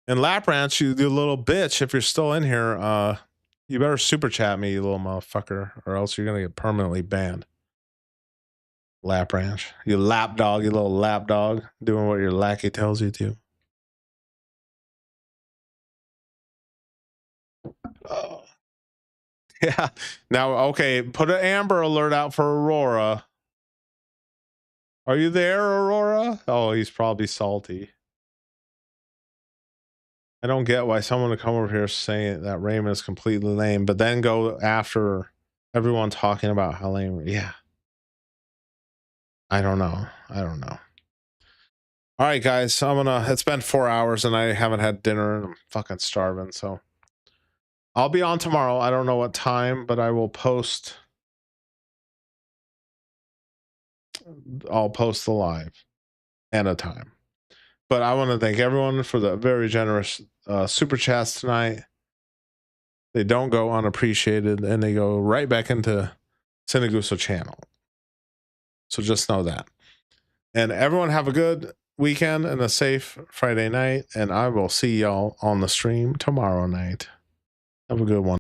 And Lap Ranch, you little bitch, if you're still in here, you better super chat me, you little motherfucker, or else you're going to get permanently banned. Lap Ranch. You lap dog, you little lap dog, doing what your lackey tells you to. Oh. Yeah. Now, okay, put an Amber Alert out for Aurora. Are you there, Aurora? Oh, he's probably salty. I don't get why someone would come over here saying that Raymond is completely lame, but then go after everyone talking about how lame. Yeah. I don't know. All right, guys. It's been 4 hours and I haven't had dinner and I'm fucking starving. So I'll be on tomorrow. I don't know what time, but I will post. I'll post the live and a time. But I want to thank everyone for the very generous super chats tonight. They don't go unappreciated and they go right back into Sinaguso channel. So just know that. And everyone have a good weekend and a safe Friday night. And I will see y'all on the stream tomorrow night. Have a good one.